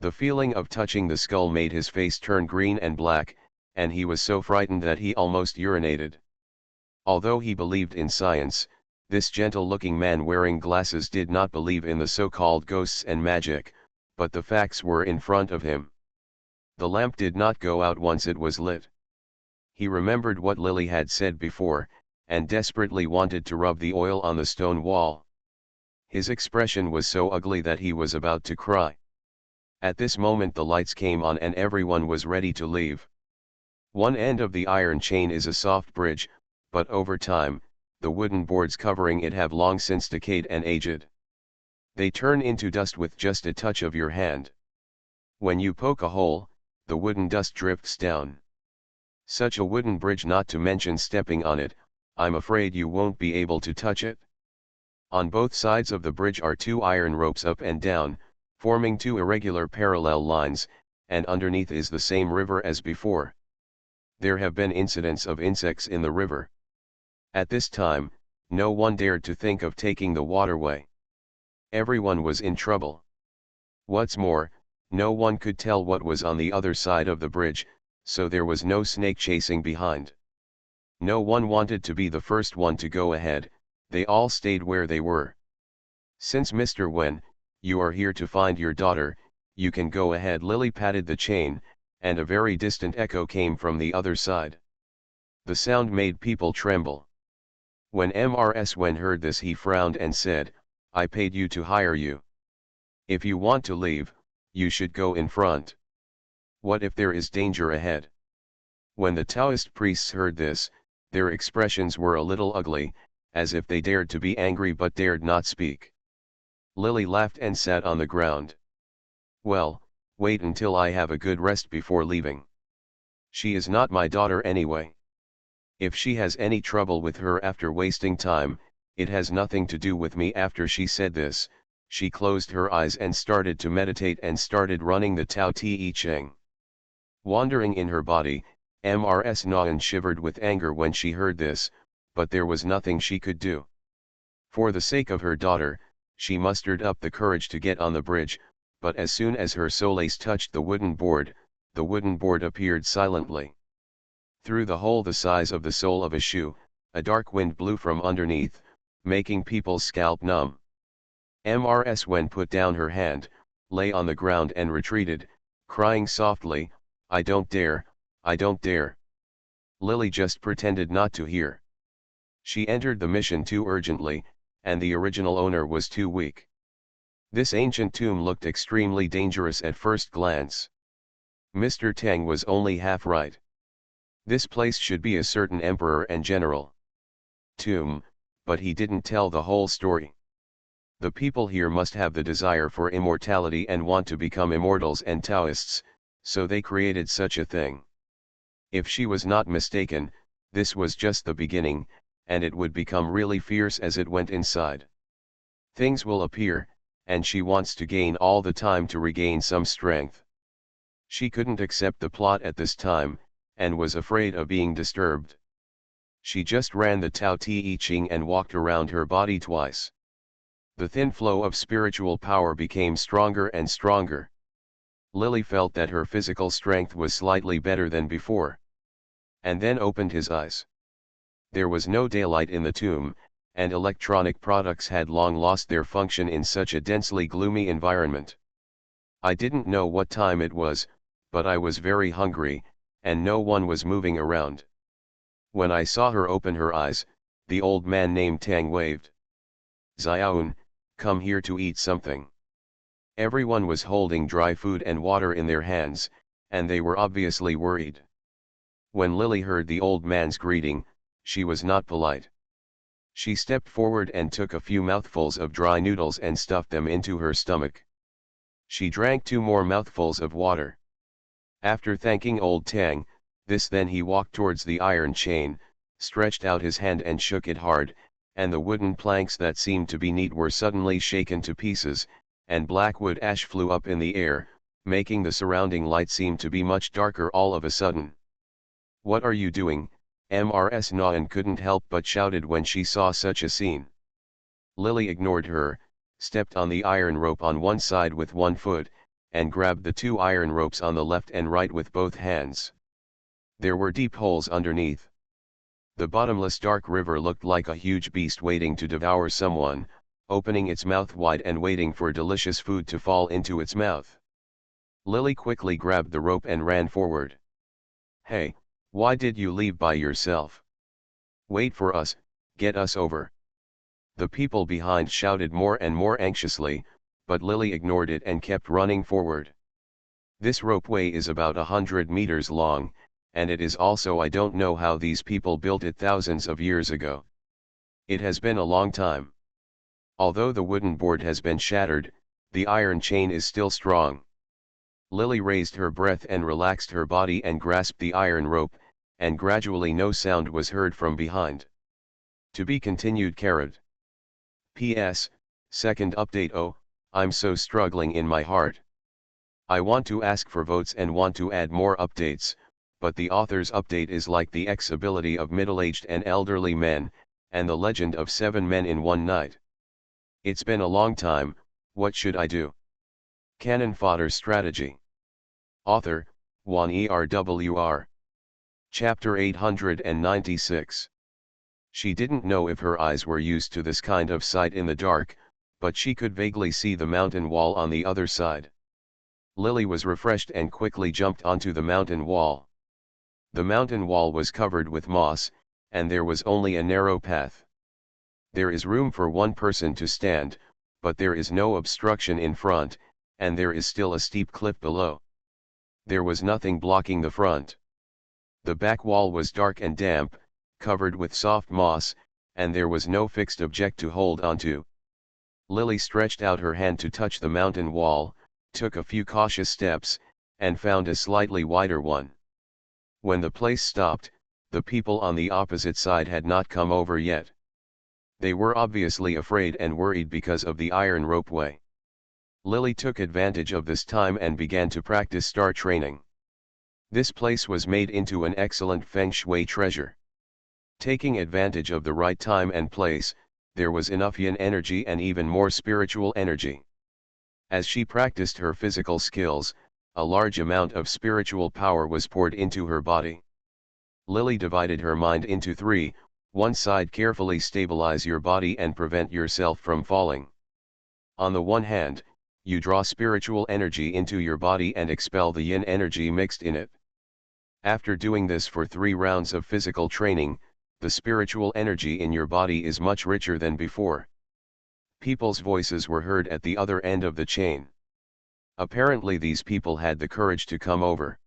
The feeling of touching the skull made his face turn green and black, and he was so frightened that he almost urinated. Although he believed in science, this gentle-looking man wearing glasses did not believe in the so-called ghosts and magic, but the facts were in front of him. The lamp did not go out once it was lit. He remembered what Lily had said before, and desperately wanted to rub the oil on the stone wall. His expression was so ugly that he was about to cry. At this moment the lights came on and everyone was ready to leave. One end of the iron chain is a soft bridge, but over time, the wooden boards covering it have long since decayed and aged. They turn into dust with just a touch of your hand. When you poke a hole, the wooden dust drifts down. Such a wooden bridge, not to mention stepping on it, I'm afraid you won't be able to touch it. On both sides of the bridge are two iron ropes up and down, forming two irregular parallel lines, and underneath is the same river as before. There have been incidents of insects in the river. At this time, no one dared to think of taking the waterway. Everyone was in trouble. What's more, no one could tell what was on the other side of the bridge, so there was no snake chasing behind. No one wanted to be the first one to go ahead, they all stayed where they were. Since Mr. Wen, you are here to find your daughter, you can go ahead. Lily patted the chain, and a very distant echo came from the other side. The sound made people tremble. When Mrs. Wen heard this, he frowned and said, I paid you to hire you. If you want to leave, you should go in front. What if there is danger ahead? When the Taoist priests heard this, their expressions were a little ugly, as if they dared to be angry but dared not speak. Lily laughed and sat on the ground. Well, wait until I have a good rest before leaving. She is not my daughter anyway. If she has any trouble with her after wasting time, it has nothing to do with me. After she said this, she closed her eyes and started to meditate and started running the Tao Te Ching. Wandering in her body, Mrs. Nguyen shivered with anger when she heard this, but there was nothing she could do. For the sake of her daughter, she mustered up the courage to get on the bridge, but as soon as her solace touched the wooden board appeared silently. Through the hole the size of the sole of a shoe, a dark wind blew from underneath, making people's scalp numb. Mrs. Wen put down her hand, lay on the ground and retreated, crying softly, I don't dare, I don't dare. Lily just pretended not to hear. She entered the mission too urgently, and the original owner was too weak. This ancient tomb looked extremely dangerous at first glance. Mr. Tang was only half right. This place should be a certain emperor and general tomb, but he didn't tell the whole story. The people here must have the desire for immortality and want to become immortals and Taoists, so they created such a thing. If she was not mistaken, this was just the beginning, and it would become really fierce as it went inside. Things will appear, and she wants to gain all the time to regain some strength. She couldn't accept the plot at this time, and was afraid of being disturbed. She just ran the Tao Te Ching and walked around her body twice. The thin flow of spiritual power became stronger and stronger. Lily felt that her physical strength was slightly better than before. And then opened his eyes. There was no daylight in the tomb, and electronic products had long lost their function in such a densely gloomy environment. I didn't know what time it was, but I was very hungry, and no one was moving around. When I saw her open her eyes, the old man named Tang waved. Xiaoun, come here to eat something. Everyone was holding dry food and water in their hands, and they were obviously worried. When Lily heard the old man's greeting, She was not polite. She stepped forward and took a few mouthfuls of dry noodles and stuffed them into her stomach. She drank 2 more mouthfuls of water. After thanking Old Tang, then he walked towards the iron chain, stretched out his hand and shook it hard, and the wooden planks that seemed to be neat were suddenly shaken to pieces, and black wood ash flew up in the air, making the surrounding light seem to be much darker all of a sudden. "What are you doing?" Mrs. Nahan couldn't help but shouted when she saw such a scene. Lily ignored her, stepped on the iron rope on one side with one foot, and grabbed the 2 iron ropes on the left and right with both hands. There were deep holes underneath. The bottomless dark river looked like a huge beast waiting to devour someone, opening its mouth wide and waiting for delicious food to fall into its mouth. Lily quickly grabbed the rope and ran forward. "Hey, why did you leave by yourself? Wait for us, get us over." The people behind shouted more and more anxiously, but Lily ignored it and kept running forward. This ropeway is about 100 meters long, and it is also I don't know how these people built it thousands of years ago. It has been a long time. Although the wooden board has been shattered, the iron chain is still strong. Lily raised her breath and relaxed her body and grasped the iron rope, and gradually no sound was heard from behind. To be continued. P.S. Second update. Oh, I'm so struggling in my heart. I want to ask for votes and want to add more updates, but the author's update is like the X-ability of middle-aged and elderly men, and the legend of 7 men in one night. It's been a long time, what should I do? Cannon Fodder Strategy. Author, Juan ERWR. Chapter 896. She didn't know if her eyes were used to this kind of sight in the dark, but she could vaguely see the mountain wall on the other side. Lily was refreshed and quickly jumped onto the mountain wall. The mountain wall was covered with moss, and there was only a narrow path. There is room for one person to stand, but there is no obstruction in front, and there is still a steep cliff below. There was nothing blocking the front. The back wall was dark and damp, covered with soft moss, and there was no fixed object to hold onto. Lily stretched out her hand to touch the mountain wall, took a few cautious steps, and found a slightly wider one. When the place stopped, the people on the opposite side had not come over yet. They were obviously afraid and worried because of the iron ropeway. Lily took advantage of this time and began to practice star training. This place was made into an excellent feng shui treasure. Taking advantage of the right time and place, there was enough yin energy and even more spiritual energy. As she practiced her physical skills, a large amount of spiritual power was poured into her body. Lily divided her mind into 3, one side carefully stabilize your body and prevent yourself from falling. On the one hand, you draw spiritual energy into your body and expel the yin energy mixed in it. After doing this for 3 rounds of physical training, the spiritual energy in your body is much richer than before. People's voices were heard at the other end of the chain. Apparently these people had the courage to come over.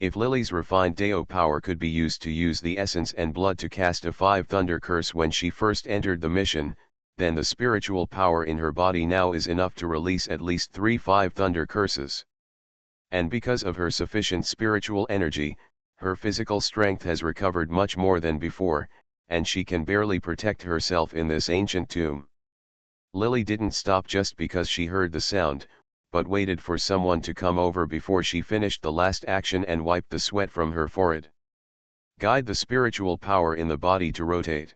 If Lily's refined Deo power could be used to use the essence and blood to cast a 5 thunder curse when she first entered the mission, then the spiritual power in her body now is enough to release at least 3 5 thunder curses. And because of her sufficient spiritual energy, her physical strength has recovered much more than before, and she can barely protect herself in this ancient tomb. Lily didn't stop just because she heard the sound, but waited for someone to come over before she finished the last action and wiped the sweat from her forehead. Guide the spiritual power in the body to rotate.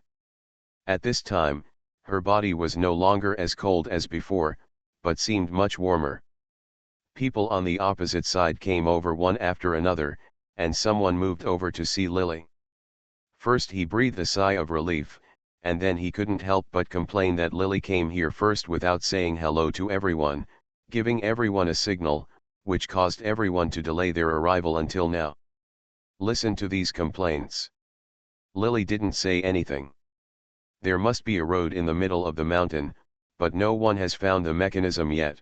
At this time, her body was no longer as cold as before, but seemed much warmer. People on the opposite side came over one after another, and someone moved over to see Lily. First he breathed a sigh of relief, and then he couldn't help but complain that Lily came here first without saying hello to everyone, giving everyone a signal, which caused everyone to delay their arrival until now. Listen to these complaints. Lily didn't say anything. There must be a road in the middle of the mountain, but no one has found the mechanism yet.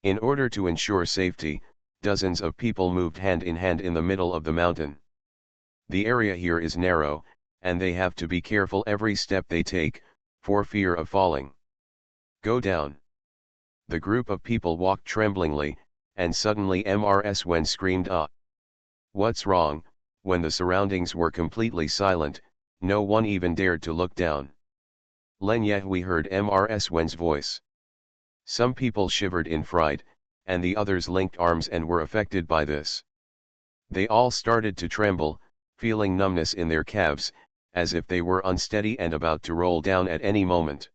In order to ensure safety, dozens of people moved hand in hand in the middle of the mountain. The area here is narrow, and they have to be careful every step they take, for fear of falling. Go down. The group of people walked tremblingly, and suddenly Mrs. Wen screamed, "Ah! What's wrong?" When the surroundings were completely silent, no one even dared to look down. Yet we heard Mrs. Wen's voice. Some people shivered in fright, and the others linked arms and were affected by this. They all started to tremble, feeling numbness in their calves, as if they were unsteady and about to roll down at any moment.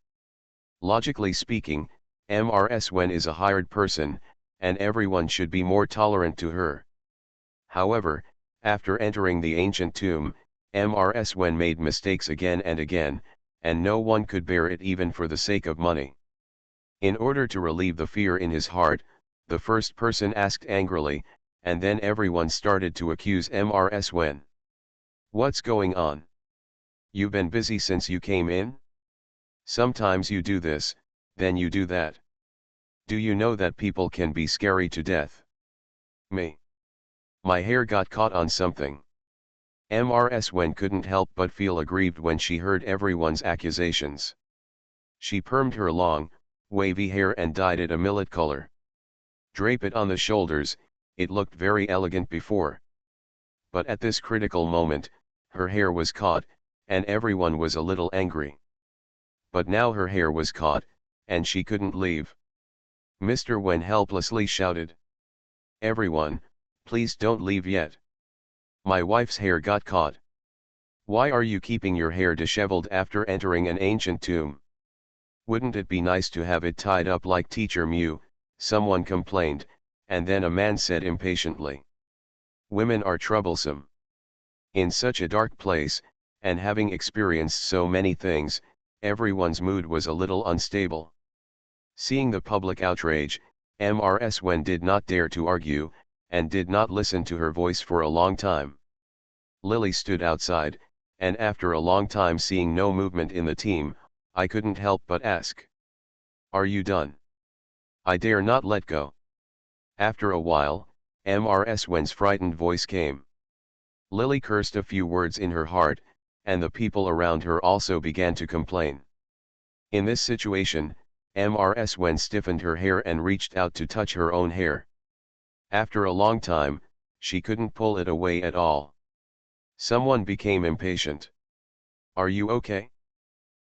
Logically speaking, Mrs. Wen is a hired person, and everyone should be more tolerant to her. However, after entering the ancient tomb, Mrs. Wen made mistakes again and again, and no one could bear it even for the sake of money. In order to relieve the fear in his heart, the first person asked angrily, and then everyone started to accuse Mrs. Wen. "What's going on? You've been busy since you came in? Sometimes you do this, then you do that. Do you know that people can be scary to death? Me. My hair got caught on something." Mrs. Wen couldn't help but feel aggrieved when she heard everyone's accusations. She permed her long, wavy hair and dyed it a millet color. Drape it on the shoulders, it looked very elegant before. But at this critical moment, her hair was caught, and everyone was a little angry. But now her hair was caught, and she couldn't leave. Mr. Wen helplessly shouted, "Everyone, please don't leave yet. My wife's hair got caught. Why are you keeping your hair disheveled after entering an ancient tomb? Wouldn't it be nice to have it tied up like Teacher Mew?" someone complained, and then a man said impatiently, "Women are troublesome." In such a dark place, and having experienced so many things, everyone's mood was a little unstable. Seeing the public outrage, Mrs. Wen did not dare to argue, and did not listen to her voice for a long time. Lily stood outside, and after a long time seeing no movement in the team, I couldn't help but ask, "Are you done?" I dare not let go. After a while, Mrs. Wen's frightened voice came. Lily cursed a few words in her heart, and the people around her also began to complain. In this situation, Mrs. Wen stiffened her hair and reached out to touch her own hair. After a long time, she couldn't pull it away at all. Someone became impatient. "Are you okay?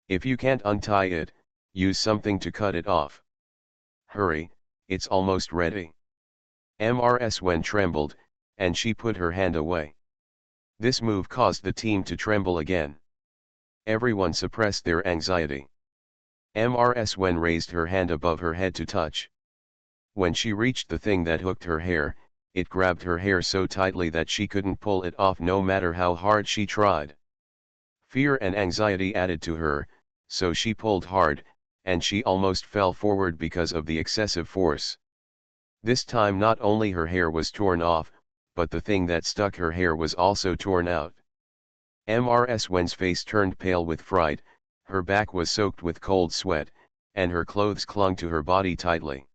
If you can't untie it, use something to cut it off. Hurry, it's almost ready." Mrs. Wen trembled, and she put her hand away. This move caused the team to tremble again. Everyone suppressed their anxiety. Mrs. Wen raised her hand above her head to touch. When she reached the thing that hooked her hair, it grabbed her hair so tightly that she couldn't pull it off no matter how hard she tried. Fear and anxiety added to her, so she pulled hard, and she almost fell forward because of the excessive force. This time not only her hair was torn off, but the thing that stuck her hair was also torn out. Mrs. Wen's face turned pale with fright, her back was soaked with cold sweat, and her clothes clung to her body tightly.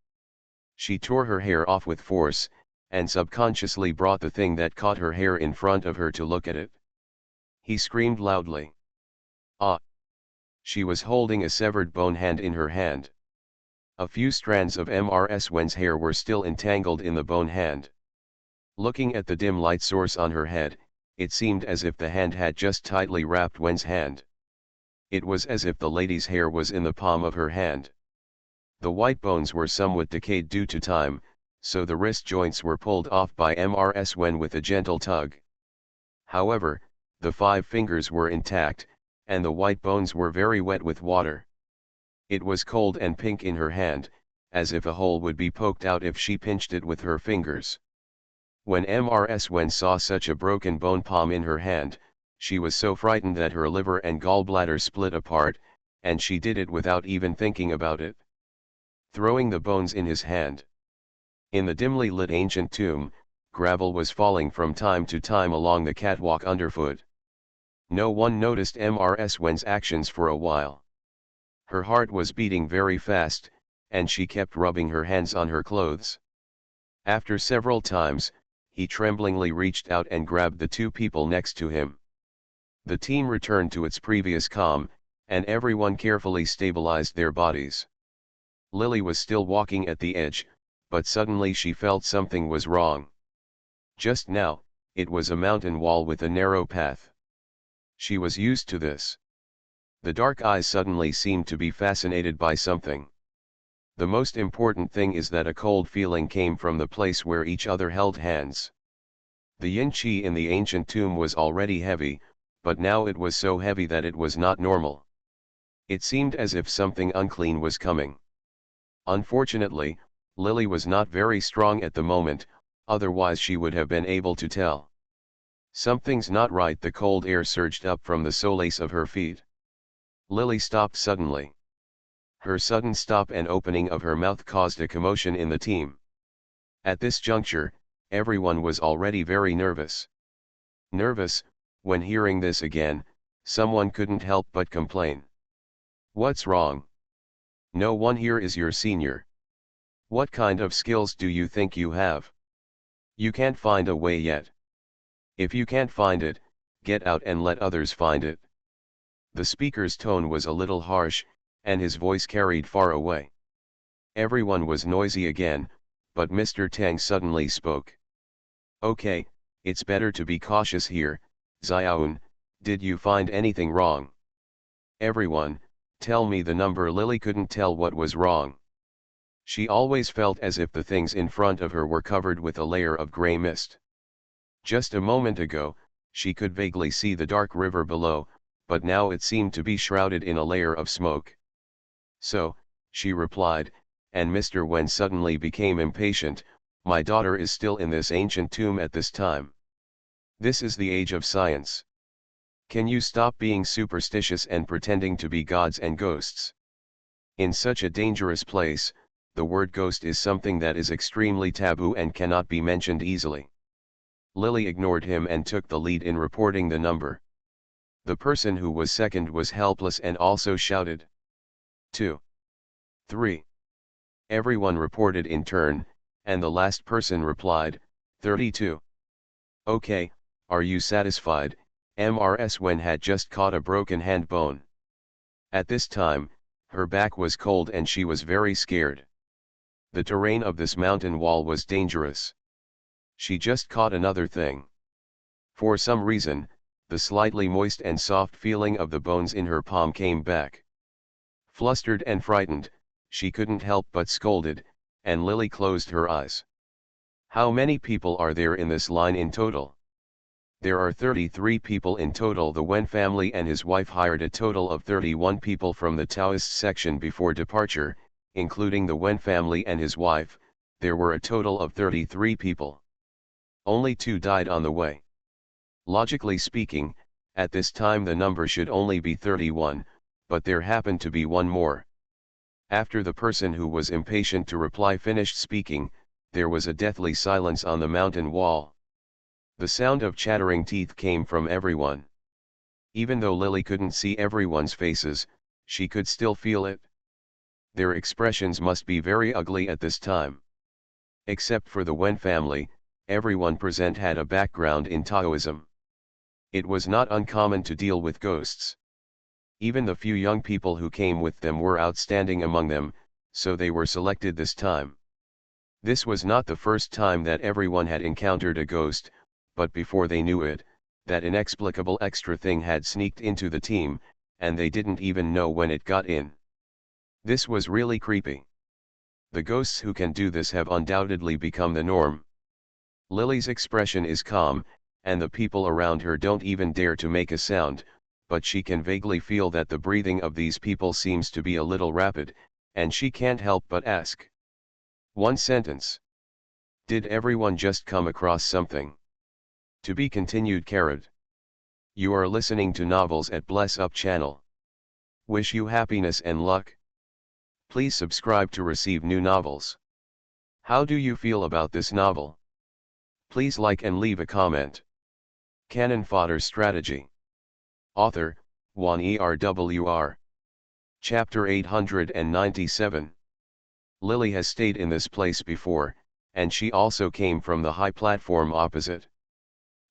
She tore her hair off with force, and subconsciously brought the thing that caught her hair in front of her to look at it. He screamed loudly. "Ah!" She was holding a severed bone hand in her hand. A few strands of Mrs. Wen's hair were still entangled in the bone hand. Looking at the dim light source on her head, it seemed as if the hand had just tightly wrapped Wen's hand. It was as if the lady's hair was in the palm of her hand. The white bones were somewhat decayed due to time, so the wrist joints were pulled off by Mrs. Wen with a gentle tug. However, the 5 fingers were intact, and the white bones were very wet with water. It was cold and pink in her hand, as if a hole would be poked out if she pinched it with her fingers. When Mrs. Wen saw such a broken bone palm in her hand, she was so frightened that her liver and gallbladder split apart, and she did it without even thinking about it. Throwing the bones in his hand. In the dimly lit ancient tomb, gravel was falling from time to time along the catwalk underfoot. No one noticed Mrs. Wen's actions for a while. Her heart was beating very fast, and she kept rubbing her hands on her clothes. After several times, he tremblingly reached out and grabbed the 2 people next to him. The team returned to its previous calm, and everyone carefully stabilized their bodies. Lily was still walking at the edge, but suddenly she felt something was wrong. Just now, it was a mountain wall with a narrow path. She was used to this. The dark eyes suddenly seemed to be fascinated by something. The most important thing is that a cold feeling came from the place where each other held hands. The yin qi in the ancient tomb was already heavy, but now it was so heavy that it was not normal. It seemed as if something unclean was coming. Unfortunately, Lily was not very strong at the moment, otherwise she would have been able to tell. Something's not right. The cold air surged up from the soles of her feet. Lily stopped suddenly. Her sudden stop and opening of her mouth caused a commotion in the team. At this juncture, everyone was already very nervous. Nervous, when hearing this again, someone couldn't help but complain. What's wrong? No one here is your senior. What kind of skills do you think you have? You can't find a way yet. If you can't find it, get out and let others find it. The speaker's tone was a little harsh, and his voice carried far away. Everyone was noisy again, but Mr. Tang suddenly spoke. Okay, it's better to be cautious here. Xiaoun, did you find anything wrong? Everyone, tell me the number. Lily couldn't tell what was wrong. She always felt as if the things in front of her were covered with a layer of gray mist. Just a moment ago, she could vaguely see the dark river below, but now it seemed to be shrouded in a layer of smoke. So, she replied, and Mr. Wen suddenly became impatient. My daughter is still in this ancient tomb at this time. This is the age of science. Can you stop being superstitious and pretending to be gods and ghosts? In such a dangerous place, the word ghost is something that is extremely taboo and cannot be mentioned easily. Lily ignored him and took the lead in reporting the number. The person who was second was helpless and also shouted. 2. 3. Everyone reported in turn, and the last person replied, 32. Okay, are you satisfied? Mrs. Wen had just caught a broken hand bone. At this time, her back was cold and she was very scared. The terrain of this mountain wall was dangerous. She just caught another thing. For some reason, the slightly moist and soft feeling of the bones in her palm came back. Flustered and frightened, she couldn't help but scolded, and Lily closed her eyes. How many people are there in this line in total? There are 33 people in total. The Wen family and his wife hired a total of 31 people from the Taoist section before departure, including the Wen family and his wife. There were a total of 33 people. Only 2 died on the way. Logically speaking, at this time the number should only be 31, but there happened to be one more. After the person who was impatient to reply finished speaking, there was a deathly silence on the mountain wall. The sound of chattering teeth came from everyone. Even though Lily couldn't see everyone's faces, she could still feel it. Their expressions must be very ugly at this time. Except for the Wen family, everyone present had a background in Taoism. It was not uncommon to deal with ghosts. Even the few young people who came with them were outstanding among them, so they were selected this time. This was not the first time that everyone had encountered a ghost, but before they knew it, that inexplicable extra thing had sneaked into the team, and they didn't even know when it got in. This was really creepy. The ghosts who can do this have undoubtedly become the norm. Lily's expression is calm, and the people around her don't even dare to make a sound, but she can vaguely feel that the breathing of these people seems to be a little rapid, and she can't help but ask. One sentence. Did everyone just come across something? To be continued. You are listening to Novels at Bless Up channel. Wish you happiness and luck. Please subscribe to receive new novels. How do you feel about this novel? Please like and leave a comment. Cannon Fodder Strategy. Author, Wan Erwr. Chapter 897. Lily has stayed in this place before, and she also came from the high platform opposite.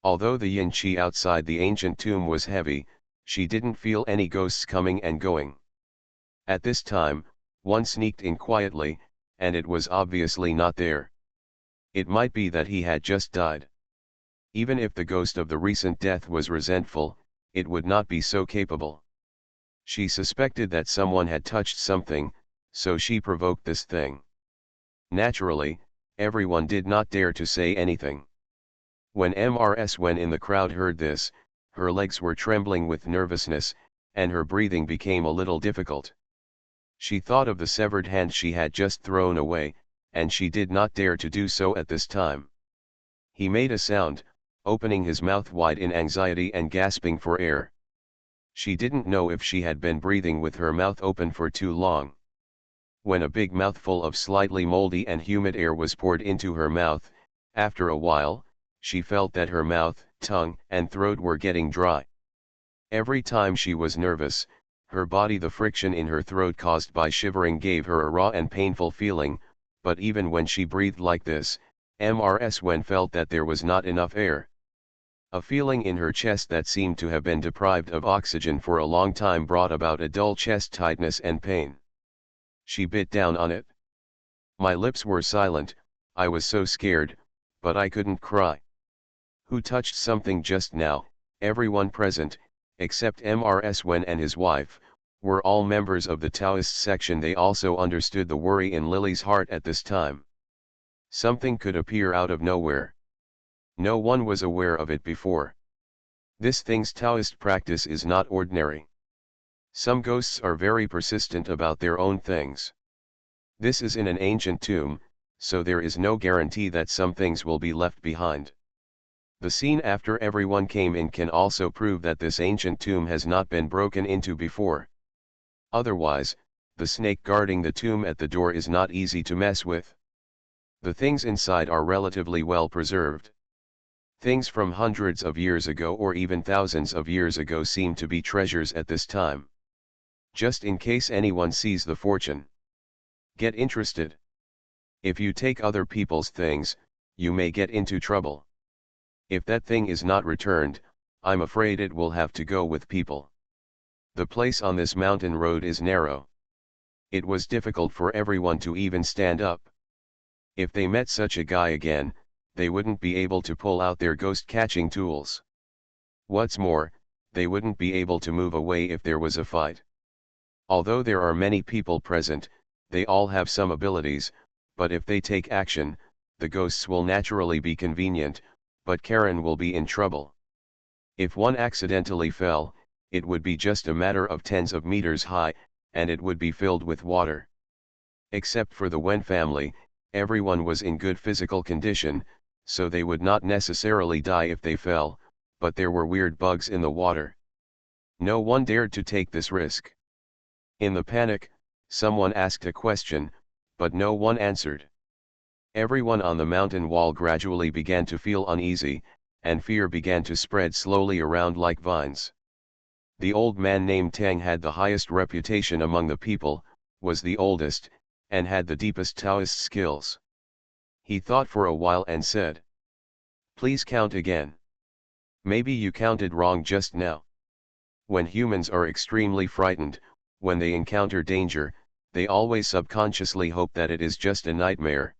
Although the yin qi outside the ancient tomb was heavy, she didn't feel any ghosts coming and going. At this time, one sneaked in quietly, and it was obviously not there. It might be that he had just died. Even if the ghost of the recent death was resentful, it would not be so capable. She suspected that someone had touched something, so she provoked this thing. Naturally, everyone did not dare to say anything. When Mrs. Wen in the crowd heard this, her legs were trembling with nervousness, and her breathing became a little difficult. She thought of the severed hand she had just thrown away, and she did not dare to do so at this time. He made a sound, opening his mouth wide in anxiety and gasping for air. She didn't know if she had been breathing with her mouth open for too long. When a big mouthful of slightly moldy and humid air was poured into her mouth, after a while, she felt that her mouth, tongue, and throat were getting dry. Every time she was nervous, the friction in her throat caused by shivering gave her a raw and painful feeling, but even when she breathed like this, Mrs. Wen felt that there was not enough air. A feeling in her chest that seemed to have been deprived of oxygen for a long time brought about a dull chest tightness and pain. She bit down on it. My lips were silent, I was so scared, but I couldn't cry. Who touched something just now? Everyone present, except Mrs. Wen and his wife, were all members of the Taoist section. They also understood the worry in Lily's heart at this time. Something could appear out of nowhere. No one was aware of it before. This thing's Taoist practice is not ordinary. Some ghosts are very persistent about their own things. This is in an ancient tomb, so there is no guarantee that some things will be left behind. The scene after everyone came in can also prove that this ancient tomb has not been broken into before. Otherwise, the snake guarding the tomb at the door is not easy to mess with. The things inside are relatively well preserved. Things from hundreds of years ago or even thousands of years ago seem to be treasures at this time. Just in case anyone sees the fortune. Get interested. If you take other people's things, you may get into trouble. If that thing is not returned, I'm afraid it will have to go with people. The place on this mountain road is narrow. It was difficult for everyone to even stand up. If they met such a guy again, they wouldn't be able to pull out their ghost-catching tools. What's more, they wouldn't be able to move away if there was a fight. Although there are many people present, they all have some abilities, but if they take action, the ghosts will naturally be convenient, but Karen will be in trouble. If one accidentally fell, it would be just a matter of tens of meters high, and it would be filled with water. Except for the Wen family, everyone was in good physical condition, so they would not necessarily die if they fell, but there were weird bugs in the water. No one dared to take this risk. In the panic, someone asked a question, but no one answered. Everyone on the mountain wall gradually began to feel uneasy, and fear began to spread slowly around like vines. The old man named Tang had the highest reputation among the people, was the oldest, and had the deepest Taoist skills. He thought for a while and said, "Please count again. Maybe you counted wrong just now." When humans are extremely frightened, when they encounter danger, they always subconsciously hope that it is just a nightmare.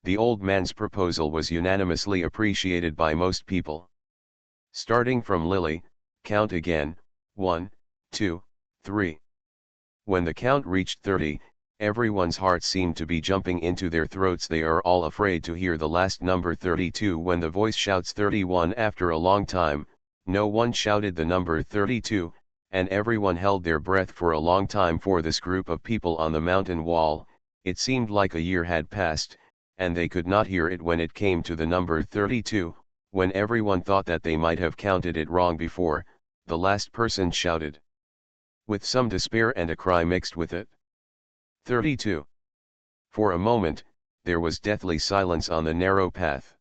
The old man's proposal was unanimously appreciated by most people. Starting from Lily, count again, 1, 2, 3. When the count reached 30, everyone's heart seemed to be jumping into their throats. They are all afraid to hear the last number 32. When the voice shouts 31 after a long time, no one shouted the number 32, and everyone held their breath for a long time. For this group of people on the mountain wall, it seemed like a year had passed, and they could not hear it when it came to the number 32. When everyone thought that they might have counted it wrong before, the last person shouted, with some despair and a cry mixed with it, 32. For a moment, there was deathly silence on the narrow path.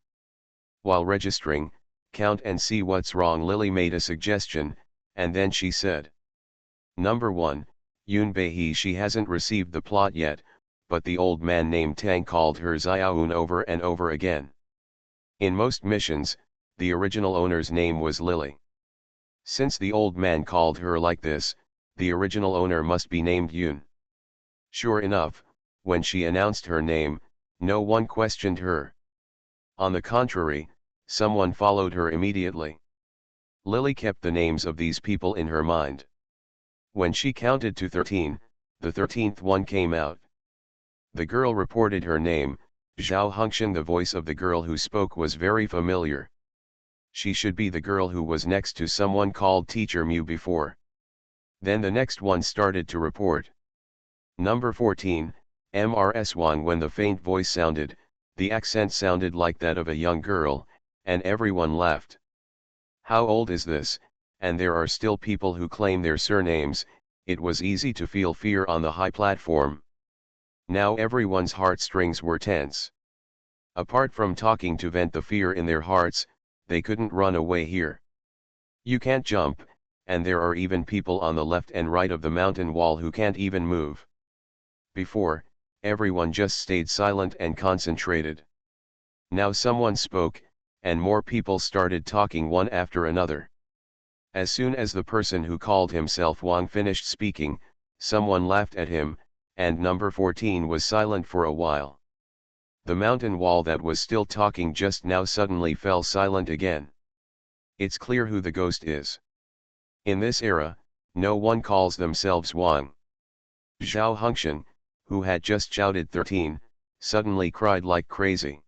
While registering, "Count and see what's wrong," Lily made a suggestion, and then she said, "Number 1, Yunbei. She hasn't received the plot yet," but the old man named Tang called her Xiaoun over and over again. In most missions, The original owner's name was Lily. Since the old man called her like this, the original owner must be named Yoon. Sure enough, when she announced her name, no one questioned her. On the contrary, someone followed her immediately. Lily kept the names of these people in her mind. When she counted to 13, the 13th one came out. The girl reported her name, Zhao Hongxian. The voice of the girl who spoke was very familiar. She should be the girl who was next to someone called Teacher Mu before. Then the next one started to report. Number 14, Mrs. Wang. When the faint voice sounded, the accent sounded like that of a young girl, and everyone laughed. How old is this? And there are still people who claim their surnames. It was easy to feel fear on the high platform. Now everyone's heartstrings were tense. Apart from talking to vent the fear in their hearts, they couldn't run away here. You can't jump, and there are even people on the left and right of the mountain wall who can't even move. Before, everyone just stayed silent and concentrated. Now someone spoke, and more people started talking one after another. As soon as the person who called himself Wang finished speaking, someone laughed at him, and number 14 was silent for a while. The mountain wall that was still talking just now suddenly fell silent again. It's clear who the ghost is. In this era, no one calls themselves Wang. Zhao Hongxian, who had just shouted 13, suddenly cried like crazy.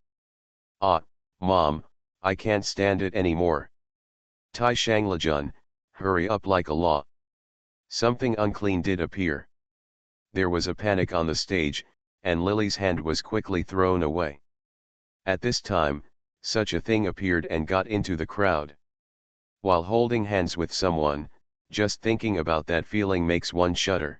Ah, Mom, I can't stand it anymore. Tai Shanglajun, hurry up like a law. Something unclean did appear. There was a panic on the stage, and Lily's hand was quickly thrown away. At this time, such a thing appeared and got into the crowd. While holding hands with someone, just thinking about that feeling makes one shudder.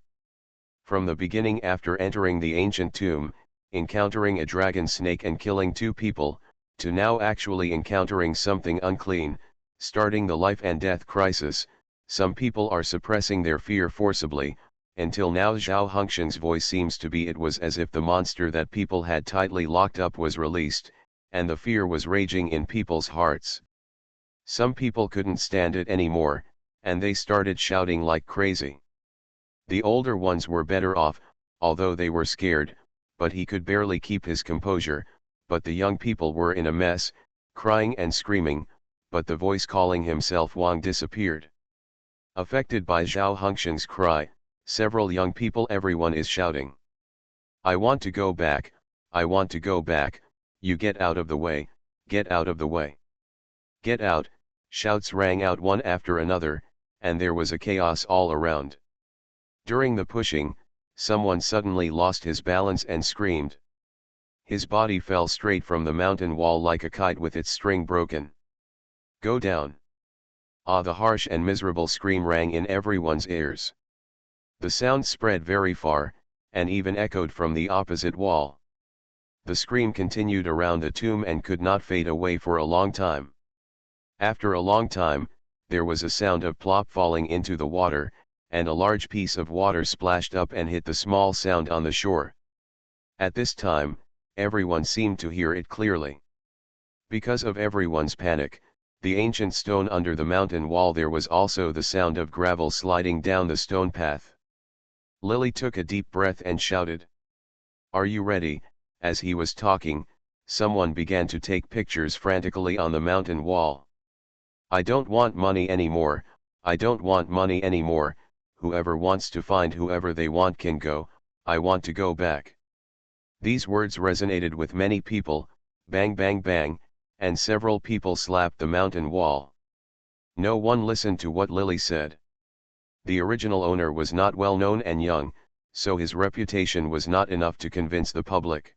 From the beginning, after entering the ancient tomb, encountering a dragon snake and killing 2 people, to now actually encountering something unclean, starting the life and death crisis, some people are suppressing their fear forcibly, until now Zhao Hongxian's voice seems to be it was as if the monster that people had tightly locked up was released, and the fear was raging in people's hearts. Some people couldn't stand it anymore, and they started shouting like crazy. The older ones were better off, although they were scared, but he could barely keep his composure, but the young people were in a mess, crying and screaming, but the voice calling himself Wang disappeared. Affected by Zhao Hongxian's cry, several young people, everyone is shouting. I want to go back, I want to go back, you get out of the way, get out of the way. Get out, shouts rang out one after another, and there was a chaos all around. During the pushing, someone suddenly lost his balance and screamed. His body fell straight from the mountain wall like a kite with its string broken. Go down. Ah, the harsh and miserable scream rang in everyone's ears. The sound spread very far, and even echoed from the opposite wall. The scream continued around the tomb and could not fade away for a long time. After a long time, there was a sound of plop falling into the water, and a large piece of water splashed up and hit the small sound on the shore. At this time, everyone seemed to hear it clearly. Because of everyone's panic, the ancient stone under the mountain wall, there was also the sound of gravel sliding down the stone path. Lily took a deep breath and shouted, "Are you ready?" As he was talking, someone began to take pictures frantically on the mountain wall. I don't want money anymore, I don't want money anymore, whoever wants to find whoever they want can go, I want to go back. These words resonated with many people, bang bang bang, and several people slapped the mountain wall. No one listened to what Lily said. The original owner was not well known and young, so his reputation was not enough to convince the public.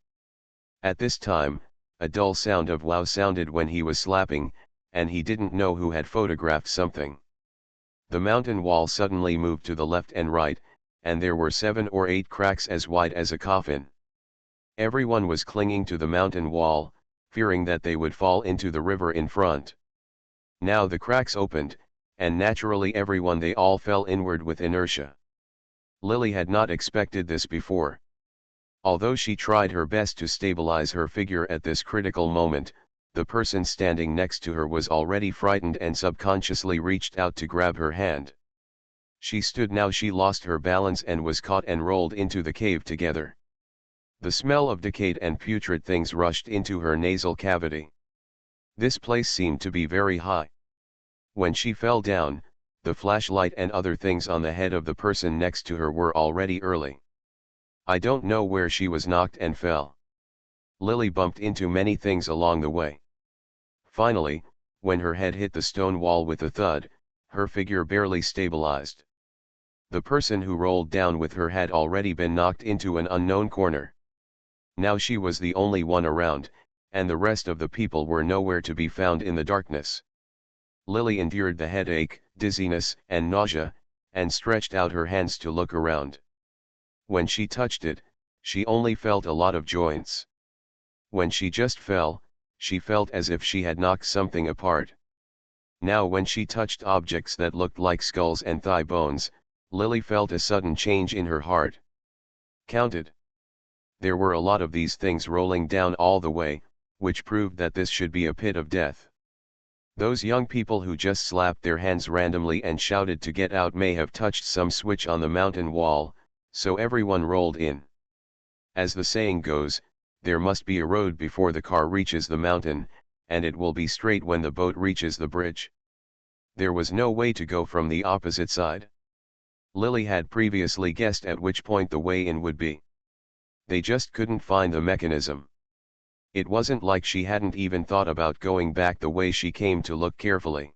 At this time, a dull sound of wow sounded when he was slapping, and he didn't know who had photographed something. The mountain wall suddenly moved to the left and right, and there were 7 or 8 cracks as wide as a coffin. Everyone was clinging to the mountain wall, fearing that they would fall into the river in front. Now the cracks opened, and naturally everyone they all fell inward with inertia. Lily had not expected this before. Although she tried her best to stabilize her figure at this critical moment, the person standing next to her was already frightened and subconsciously reached out to grab her hand. She stood now, she lost her balance and was caught and rolled into the cave together. The smell of decayed and putrid things rushed into her nasal cavity. This place seemed to be very high. When she fell down, the flashlight and other things on the head of the person next to her were already early. I don't know where she was knocked and fell. Lily bumped into many things along the way. Finally, when her head hit the stone wall with a thud, her figure barely stabilized. The person who rolled down with her had already been knocked into an unknown corner. Now she was the only one around, and the rest of the people were nowhere to be found in the darkness. Lily endured the headache, dizziness, and nausea, and stretched out her hands to look around. When she touched it, she only felt a lot of joints. When she just fell, she felt as if she had knocked something apart. Now when she touched objects that looked like skulls and thigh bones, Lily felt a sudden change in her heart. Counted. There were a lot of these things rolling down all the way, which proved that this should be a pit of death. Those young people who just slapped their hands randomly and shouted to get out may have touched some switch on the mountain wall, so everyone rolled in. As the saying goes, there must be a road before the car reaches the mountain, and it will be straight when the boat reaches the bridge. There was no way to go from the opposite side. Lily had previously guessed at which point the way in would be. They just couldn't find the mechanism. It wasn't like she hadn't even thought about going back the way she came to look carefully.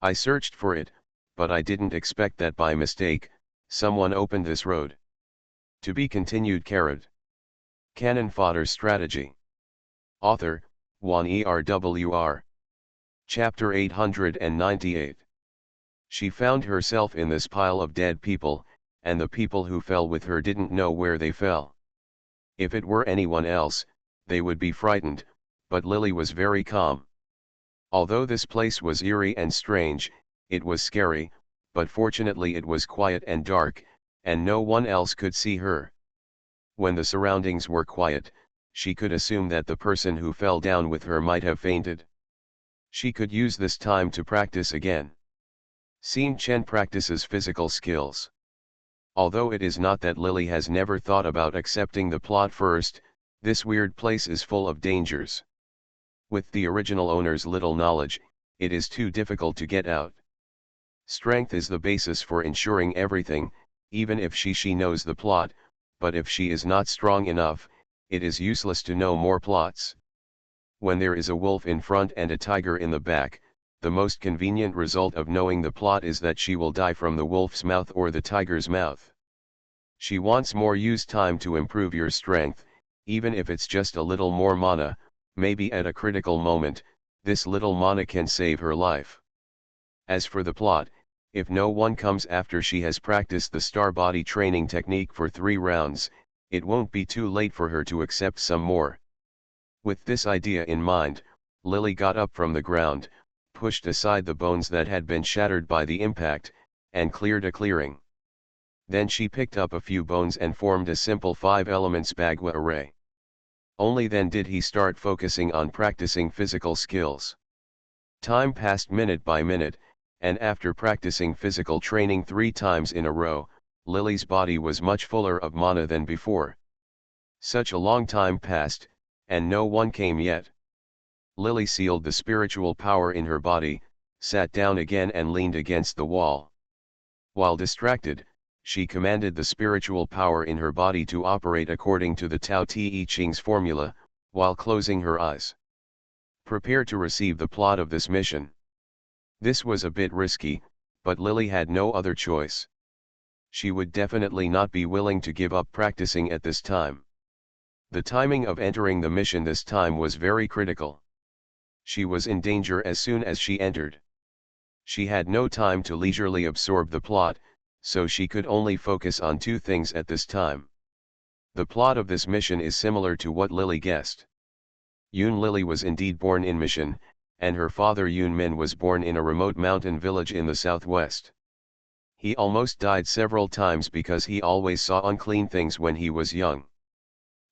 I searched for it, but I didn't expect that by mistake, someone opened this road. To be continued. Cannon Fodder Strategy. Author, Juan ERWR. Chapter 898. She found herself in this pile of dead people, and the people who fell with her didn't know where they fell. If it were anyone else, they would be frightened, but Lily was very calm. Although this place was eerie and strange, it was scary, but fortunately it was quiet and dark, and no one else could see her. When the surroundings were quiet, she could assume that the person who fell down with her might have fainted. She could use this time to practice again. Scene Chen practices physical skills. Although it is not that Lily has never thought about accepting the plot first, this weird place is full of dangers. With the original owner's little knowledge, it is too difficult to get out. Strength is the basis for ensuring everything, even if she knows the plot, but if she is not strong enough, it is useless to know more plots. When there is a wolf in front and a tiger in the back, the most convenient result of knowing the plot is that she will die from the wolf's mouth or the tiger's mouth. She wants more. Use time to improve your strength, even if it's just a little more mana. Maybe at a critical moment, this little mana can save her life. As for the plot, if no one comes after she has practiced the star body training technique for 3 rounds, it won't be too late for her to accept some more. With this idea in mind, Lily got up from the ground, pushed aside the bones that had been shattered by the impact, and cleared a clearing. Then she picked up a few bones and formed a simple 5 elements Bagua array. Only then did he start focusing on practicing physical skills. Time passed minute by minute, and after practicing physical training 3 times in a row, Lily's body was much fuller of mana than before. Such a long time passed, and no one came yet. Lily sealed the spiritual power in her body, sat down again and leaned against the wall. While distracted, she commanded the spiritual power in her body to operate according to the Tao Te Ching's formula, while closing her eyes. Prepare to receive the plot of this mission. This was a bit risky, but Lily had no other choice. She would definitely not be willing to give up practicing at this time. The timing of entering the mission this time was very critical. She was in danger as soon as she entered. She had no time to leisurely absorb the plot, so she could only focus on 2 things at this time. The plot of this mission is similar to what Lily guessed. Yoon Lily was indeed born in Mission, and her father Yoon Min was born in a remote mountain village in the southwest. He almost died several times because he always saw unclean things when he was young.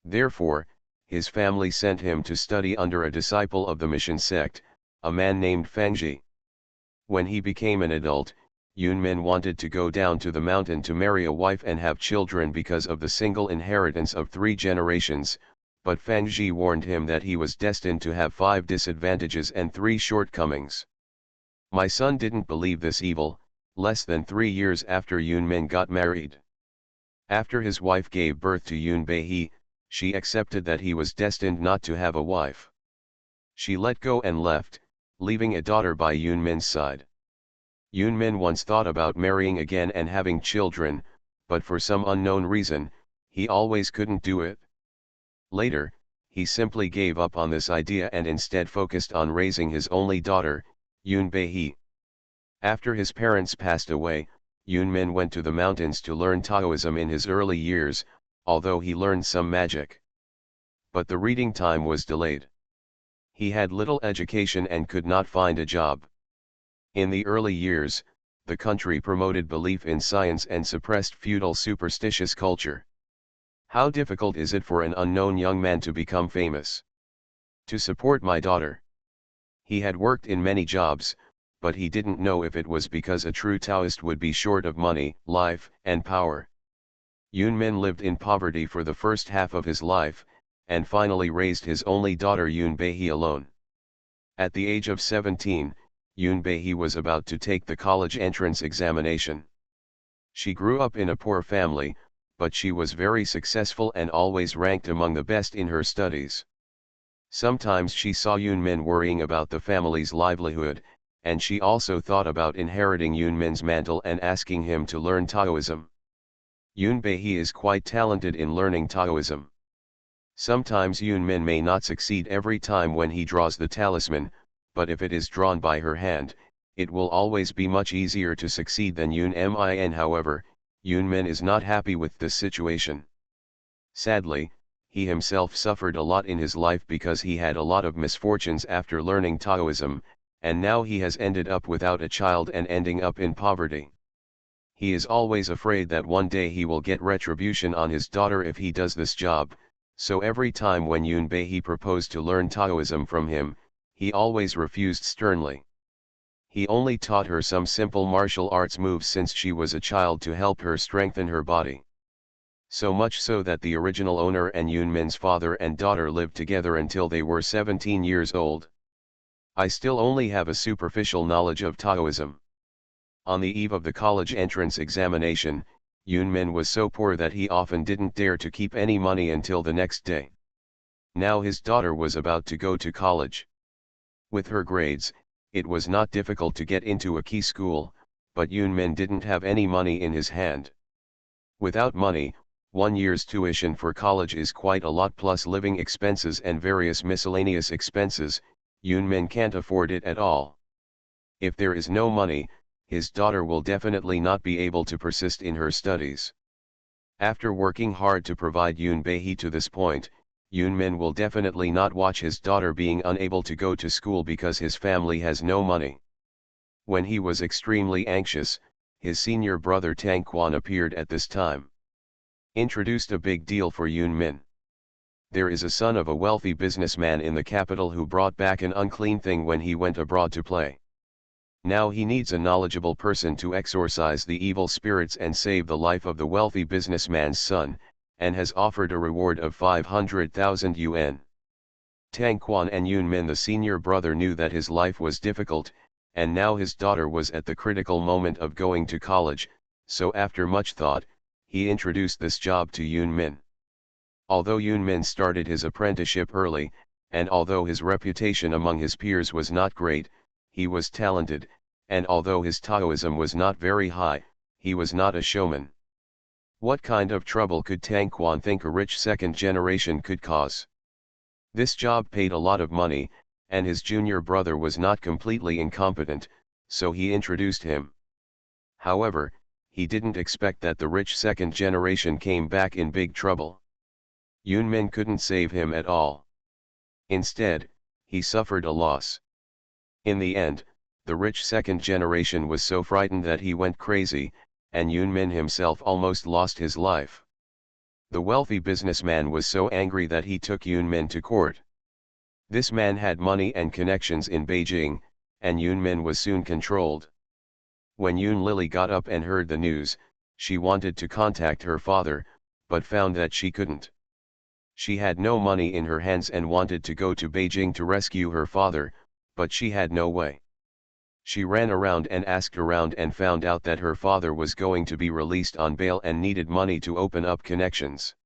Therefore, his family sent him to study under a disciple of the mission sect, a man named Fengji. When he became an adult, Yunmin wanted to go down to the mountain to marry a wife and have children because of the single inheritance of 3 generations, but Fengji warned him that he was destined to have 5 disadvantages and 3 shortcomings. My son didn't believe this evil. Less than 3 years after Yunmin got married. After his wife gave birth to Yunbei, she accepted that he was destined not to have a wife. She let go and left, leaving a daughter by Yunmin's side. Yunmin once thought about marrying again and having children, but for some unknown reason, he always couldn't do it. Later, he simply gave up on this idea and instead focused on raising his only daughter, Yunbei. After his parents passed away, Yunmin went to the mountains to learn Taoism in his early years, although he learned some magic. But the reading time was delayed. He had little education and could not find a job. In the early years, the country promoted belief in science and suppressed feudal superstitious culture. How difficult is it for an unknown young man to become famous? To support my daughter. He had worked in many jobs, but he didn't know if it was because a true Taoist would be short of money, life, and power. Yunmin lived in poverty for the first half of his life, and finally raised his only daughter Yunbei alone. At the age of 17, Yunbei was about to take the college entrance examination. She grew up in a poor family, but she was very successful and always ranked among the best in her studies. Sometimes she saw Yunmin worrying about the family's livelihood, and she also thought about inheriting Yunmin's mantle and asking him to learn Taoism. Yunbei is quite talented in learning Taoism. Sometimes Yunmin may not succeed every time when he draws the talisman, but if it is drawn by her hand, it will always be much easier to succeed than Yunmin. However, Yunmin is not happy with this situation. Sadly, he himself suffered a lot in his life because he had a lot of misfortunes after learning Taoism, and now he has ended up without a child and ending up in poverty. He is always afraid that one day he will get retribution on his daughter if he does this job, so every time when Yunbei proposed to learn Taoism from him, he always refused sternly. He only taught her some simple martial arts moves since she was a child to help her strengthen her body. So much so that the original owner and Yunmin's father and daughter lived together until they were 17 years old. I still only have a superficial knowledge of Taoism. On the eve of the college entrance examination, Yunmin was so poor that he often didn't dare to keep any money until the next day. Now his daughter was about to go to college. With her grades, it was not difficult to get into a key school, but Yunmin didn't have any money in his hand. Without money, 1 year's tuition for college is quite a lot plus living expenses and various miscellaneous expenses. Yunmin can't afford it at all. If there is no money, his daughter will definitely not be able to persist in her studies. After working hard to provide Yunbei to this point, Yunmin will definitely not watch his daughter being unable to go to school because his family has no money. When he was extremely anxious, his senior brother Tang Quan appeared at this time. Introduced a big deal for Yunmin. There is a son of a wealthy businessman in the capital who brought back an unclean thing when he went abroad to play. Now he needs a knowledgeable person to exorcise the evil spirits and save the life of the wealthy businessman's son, and has offered a reward of 500,000 yuan. Tang Quan and Yunmin, the senior brother, knew that his life was difficult, and now his daughter was at the critical moment of going to college, so after much thought, he introduced this job to Yunmin. Although Yunmin started his apprenticeship early, and although his reputation among his peers was not great, he was talented, and although his Taoism was not very high, he was not a showman. What kind of trouble could Tang Quan think a rich second generation could cause? This job paid a lot of money, and his junior brother was not completely incompetent, so he introduced him. However, he didn't expect that the rich second generation came back in big trouble. Yunmin couldn't save him at all. Instead, he suffered a loss. In the end, the rich second generation was so frightened that he went crazy, and Yunmin himself almost lost his life. The wealthy businessman was so angry that he took Yun Min to court. This man had money and connections in Beijing, and Yun Min was soon controlled. When Yun Lily got up and heard the news, she wanted to contact her father, but found that she couldn't. She had no money in her hands and wanted to go to Beijing to rescue her father, but she had no way. She ran around and asked around and found out that her father was going to be released on bail and needed money to open up connections.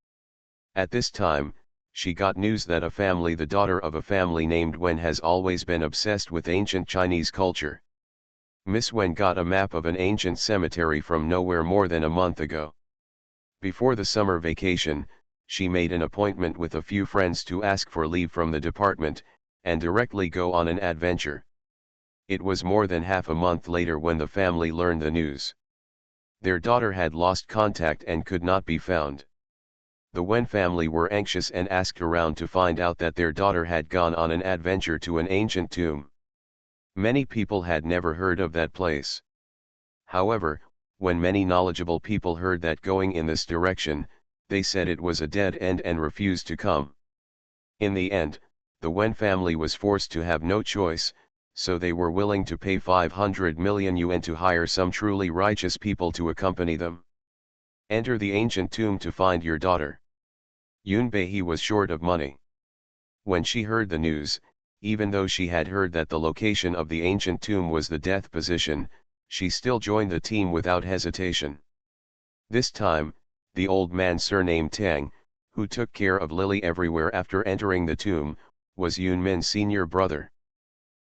At this time, she got news that the daughter of a family named Wen, has always been obsessed with ancient Chinese culture. Miss Wen got a map of an ancient cemetery from nowhere more than a month ago. Before the summer vacation, she made an appointment with a few friends to ask for leave from the department, and directly go on an adventure. It was more than half a month later when the family learned the news. Their daughter had lost contact and could not be found. The Wen family were anxious and asked around to find out that their daughter had gone on an adventure to an ancient tomb. Many people had never heard of that place. However, when many knowledgeable people heard that going in this direction, they said it was a dead end and refused to come. In the end, the Wen family was forced to have no choice, so they were willing to pay 500 million yuan to hire some truly righteous people to accompany them. Enter the ancient tomb to find your daughter. Yun Bei was short of money. When she heard the news, even though she had heard that the location of the ancient tomb was the death position, she still joined the team without hesitation. This time, the old man surnamed Tang, who took care of Lily everywhere after entering the tomb, was Yun Min's senior brother.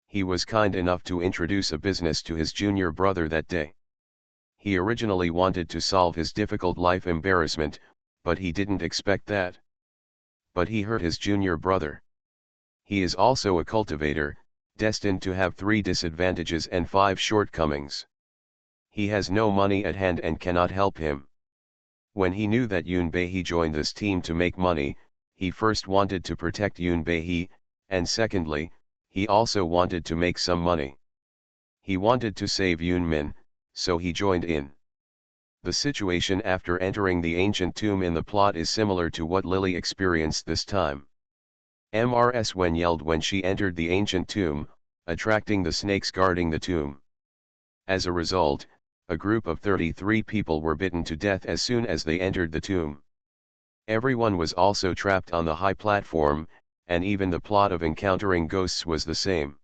He was kind enough to introduce a business to his junior brother that day. He originally wanted to solve his difficult life embarrassment, but he didn't expect that. But he hurt his junior brother. He is also a cultivator, destined to have 3 disadvantages and 5 shortcomings. He has no money at hand and cannot help him. When he knew that Yun Bei joined this team to make money, he first wanted to protect Yun Bei, and secondly, he also wanted to make some money. He wanted to save Yun Min, so he joined in. The situation after entering the ancient tomb in the plot is similar to what Lily experienced this time. Ms. Wen yelled when she entered the ancient tomb, attracting the snakes guarding the tomb. As a result, a group of 33 people were bitten to death as soon as they entered the tomb. Everyone was also trapped on the high platform, and even the plot of encountering ghosts was the same.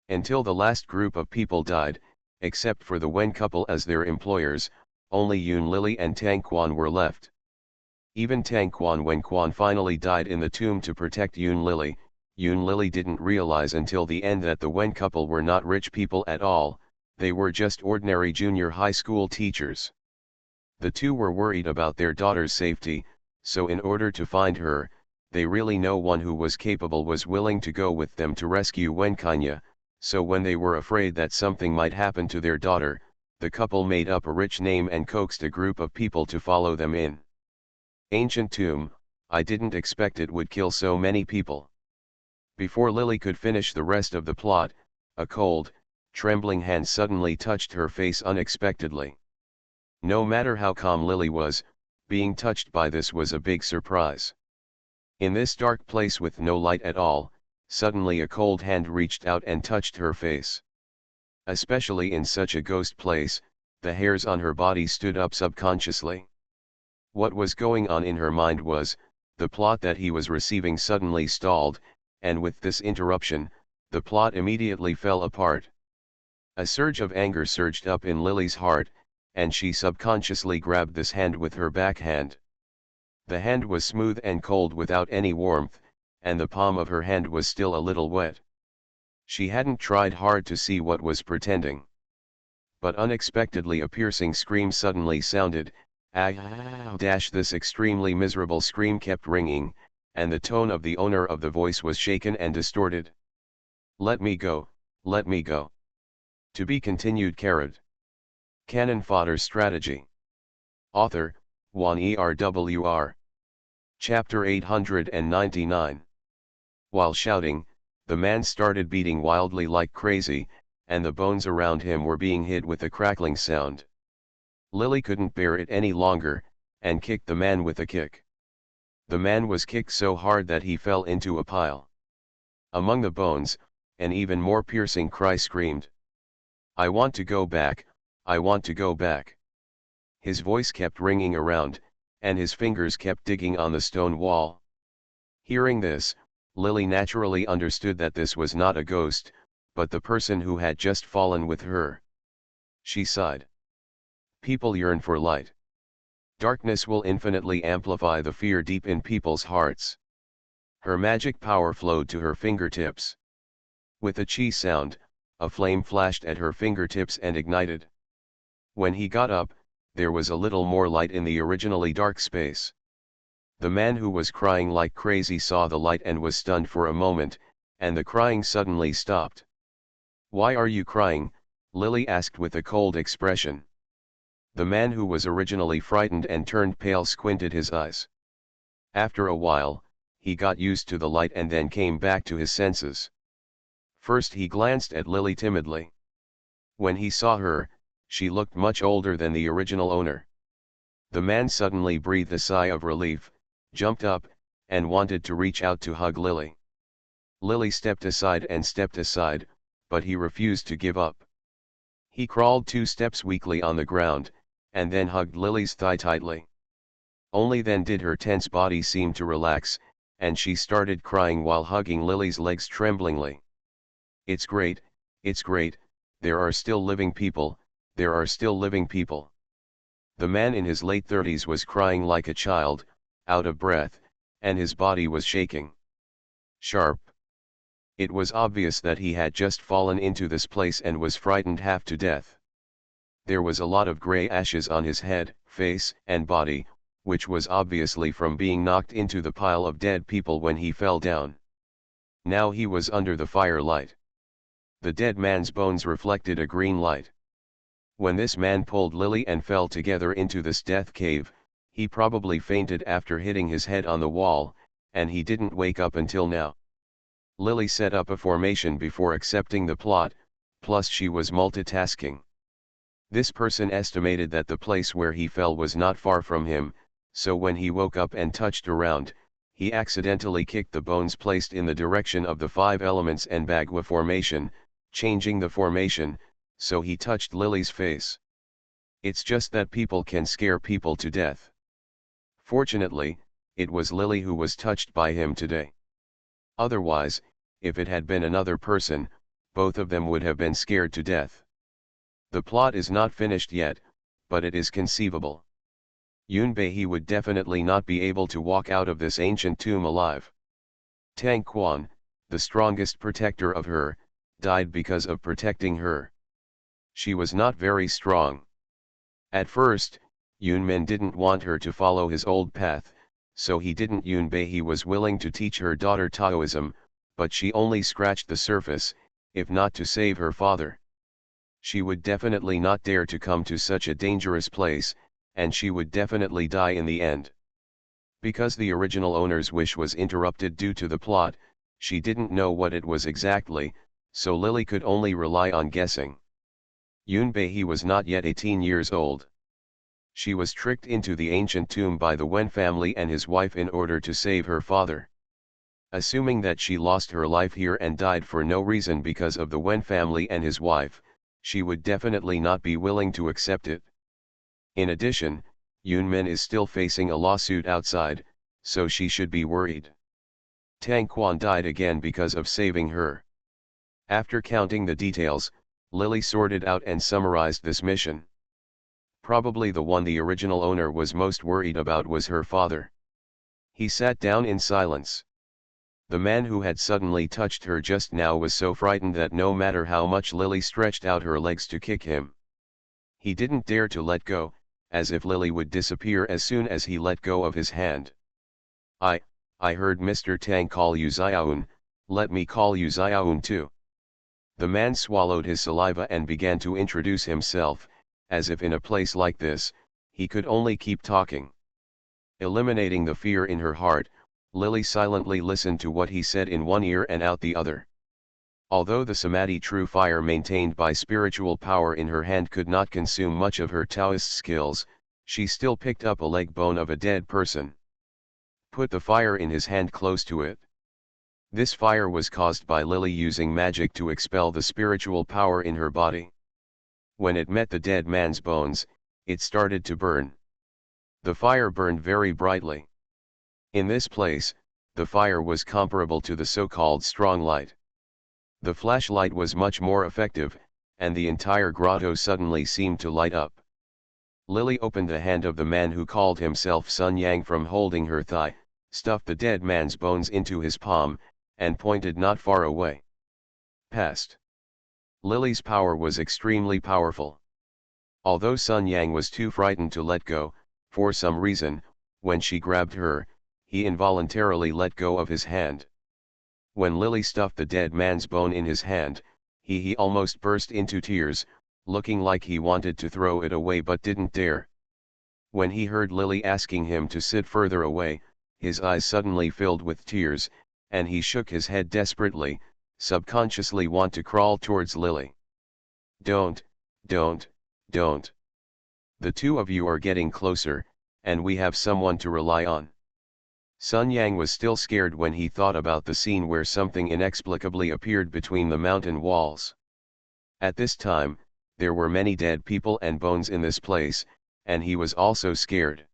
Until the last group of people died, except for the Wen couple as their employers, only Yun Lily and Tang Quan were left. Even Tang Quan, when Quan finally died in the tomb to protect Yun Lily didn't realize until the end that the Wen couple were not rich people at all, they were just ordinary junior high school teachers. The two were worried about their daughter's safety, so in order to find her, they really no one who was capable was willing to go with them to rescue Wen Kanya, so when they were afraid that something might happen to their daughter, the couple made up a rich name and coaxed a group of people to follow them in. Ancient tomb, I didn't expect it would kill so many people. Before Lily could finish the rest of the plot, a cold, trembling hand suddenly touched her face unexpectedly. No matter how calm Lily was, being touched by this was a big surprise. In this dark place with no light at all, suddenly a cold hand reached out and touched her face. Especially in such a ghost place, the hairs on her body stood up subconsciously. What was going on in her mind was, the plot that he was receiving suddenly stalled, and with this interruption, the plot immediately fell apart. A surge of anger surged up in Lily's heart, and she subconsciously grabbed this hand with her backhand. The hand was smooth and cold without any warmth, and the palm of her hand was still a little wet. She hadn't tried hard to see what was pretending. But unexpectedly a piercing scream suddenly sounded. This extremely miserable scream kept ringing, and the tone of the owner of the voice was shaken and distorted. Let me go, let me go. To be continued. Canon Fodder Strategy. Author, Wan Erwr. Chapter 899. While shouting, the man started beating wildly like crazy, and the bones around him were being hit with a crackling sound. Lily couldn't bear it any longer, and kicked the man with a kick. The man was kicked so hard that he fell into a pile. Among the bones, an even more piercing cry screamed. "I want to go back, I want to go back." His voice kept ringing around, and his fingers kept digging on the stone wall. Hearing this, Lily naturally understood that this was not a ghost, but the person who had just fallen with her. She sighed. People yearn for light. Darkness will infinitely amplify the fear deep in people's hearts. Her magic power flowed to her fingertips. With a chi sound, a flame flashed at her fingertips and ignited. When he got up, there was a little more light in the originally dark space. The man who was crying like crazy saw the light and was stunned for a moment, and the crying suddenly stopped. "Why are you crying?" Lily asked with a cold expression. The man who was originally frightened and turned pale squinted his eyes. After a while, he got used to the light and then came back to his senses. First he glanced at Lily timidly. When he saw her, she looked much older than the original owner. The man suddenly breathed a sigh of relief, jumped up, and wanted to reach out to hug Lily. Lily stepped aside, but he refused to give up. He crawled 2 steps weakly on the ground, and then hugged Lily's thigh tightly. Only then did her tense body seem to relax, and she started crying while hugging Lily's legs tremblingly. It's great, there are still living people, there are still living people." The man in his late 30s was crying like a child, out of breath, and his body was shaking. Sharp. It was obvious that he had just fallen into this place and was frightened half to death. There was a lot of gray ashes on his head, face, and body, which was obviously from being knocked into the pile of dead people when he fell down. Now he was under the firelight. The dead man's bones reflected a green light. When this man pulled Lily and fell together into this death cave, he probably fainted after hitting his head on the wall, and he didn't wake up until now. Lily set up a formation before accepting the plot, plus she was multitasking. This person estimated that the place where he fell was not far from him, so when he woke up and touched around, he accidentally kicked the bones placed in the direction of the 5 elements and Bagua formation, changing the formation, so he touched Lily's face. It's just that people can scare people to death. Fortunately, it was Lily who was touched by him today. Otherwise, if it had been another person, both of them would have been scared to death. The plot is not finished yet, but it is conceivable. Yunbei would definitely not be able to walk out of this ancient tomb alive. Tang Quan, the strongest protector of her, died because of protecting her. She was not very strong. At first, Yunmen didn't want her to follow his old path, so he didn't. Yunbei was willing to teach her daughter Taoism, but she only scratched the surface, if not to save her father. She would definitely not dare to come to such a dangerous place, and she would definitely die in the end. Because the original owner's wish was interrupted due to the plot, she didn't know what it was exactly, so Lily could only rely on guessing. Yunbei was not yet 18 years old. She was tricked into the ancient tomb by the Wen family and his wife in order to save her father. Assuming that she lost her life here and died for no reason because of the Wen family and his wife, she would definitely not be willing to accept it. In addition, Yunmen is still facing a lawsuit outside, so she should be worried. Tang Quan died again because of saving her. After counting the details, Lily sorted out and summarized this mission. Probably the one the original owner was most worried about was her father. He sat down in silence. The man who had suddenly touched her just now was so frightened that no matter how much Lily stretched out her legs to kick him, he didn't dare to let go, as if Lily would disappear as soon as he let go of his hand. I heard Mr. Tang call you Xiaoun, let me call you Xiaoun too." The man swallowed his saliva and began to introduce himself, as if in a place like this, he could only keep talking. Eliminating the fear in her heart, Lily silently listened to what he said in one ear and out the other. Although the samadhi true fire maintained by spiritual power in her hand could not consume much of her Taoist skills, she still picked up a leg bone of a dead person. put the fire in his hand close to it. This fire was caused by Lily using magic to expel the spiritual power in her body. When it met the dead man's bones, it started to burn. The fire burned very brightly. In this place, the fire was comparable to the so-called strong light. The flashlight was much more effective, and the entire grotto suddenly seemed to light up. Lily opened the hand of the man who called himself Sun Yang from holding her thigh, stuffed the dead man's bones into his palm, and pointed not far away. Past. Lily's power was extremely powerful. Although Sun Yang was too frightened to let go, for some reason, when she grabbed her, he involuntarily let go of his hand. When Lily stuffed the dead man's bone in his hand, he almost burst into tears, looking like he wanted to throw it away but didn't dare. When he heard Lily asking him to sit further away, his eyes suddenly filled with tears, and he shook his head desperately, subconsciously want to crawl towards Lily. Don't. The two of you are getting closer, and we have someone to rely on. Sun Yang was still scared when he thought about the scene where something inexplicably appeared between the mountain walls. At this time, there were many dead people and bones in this place, and he was also scared.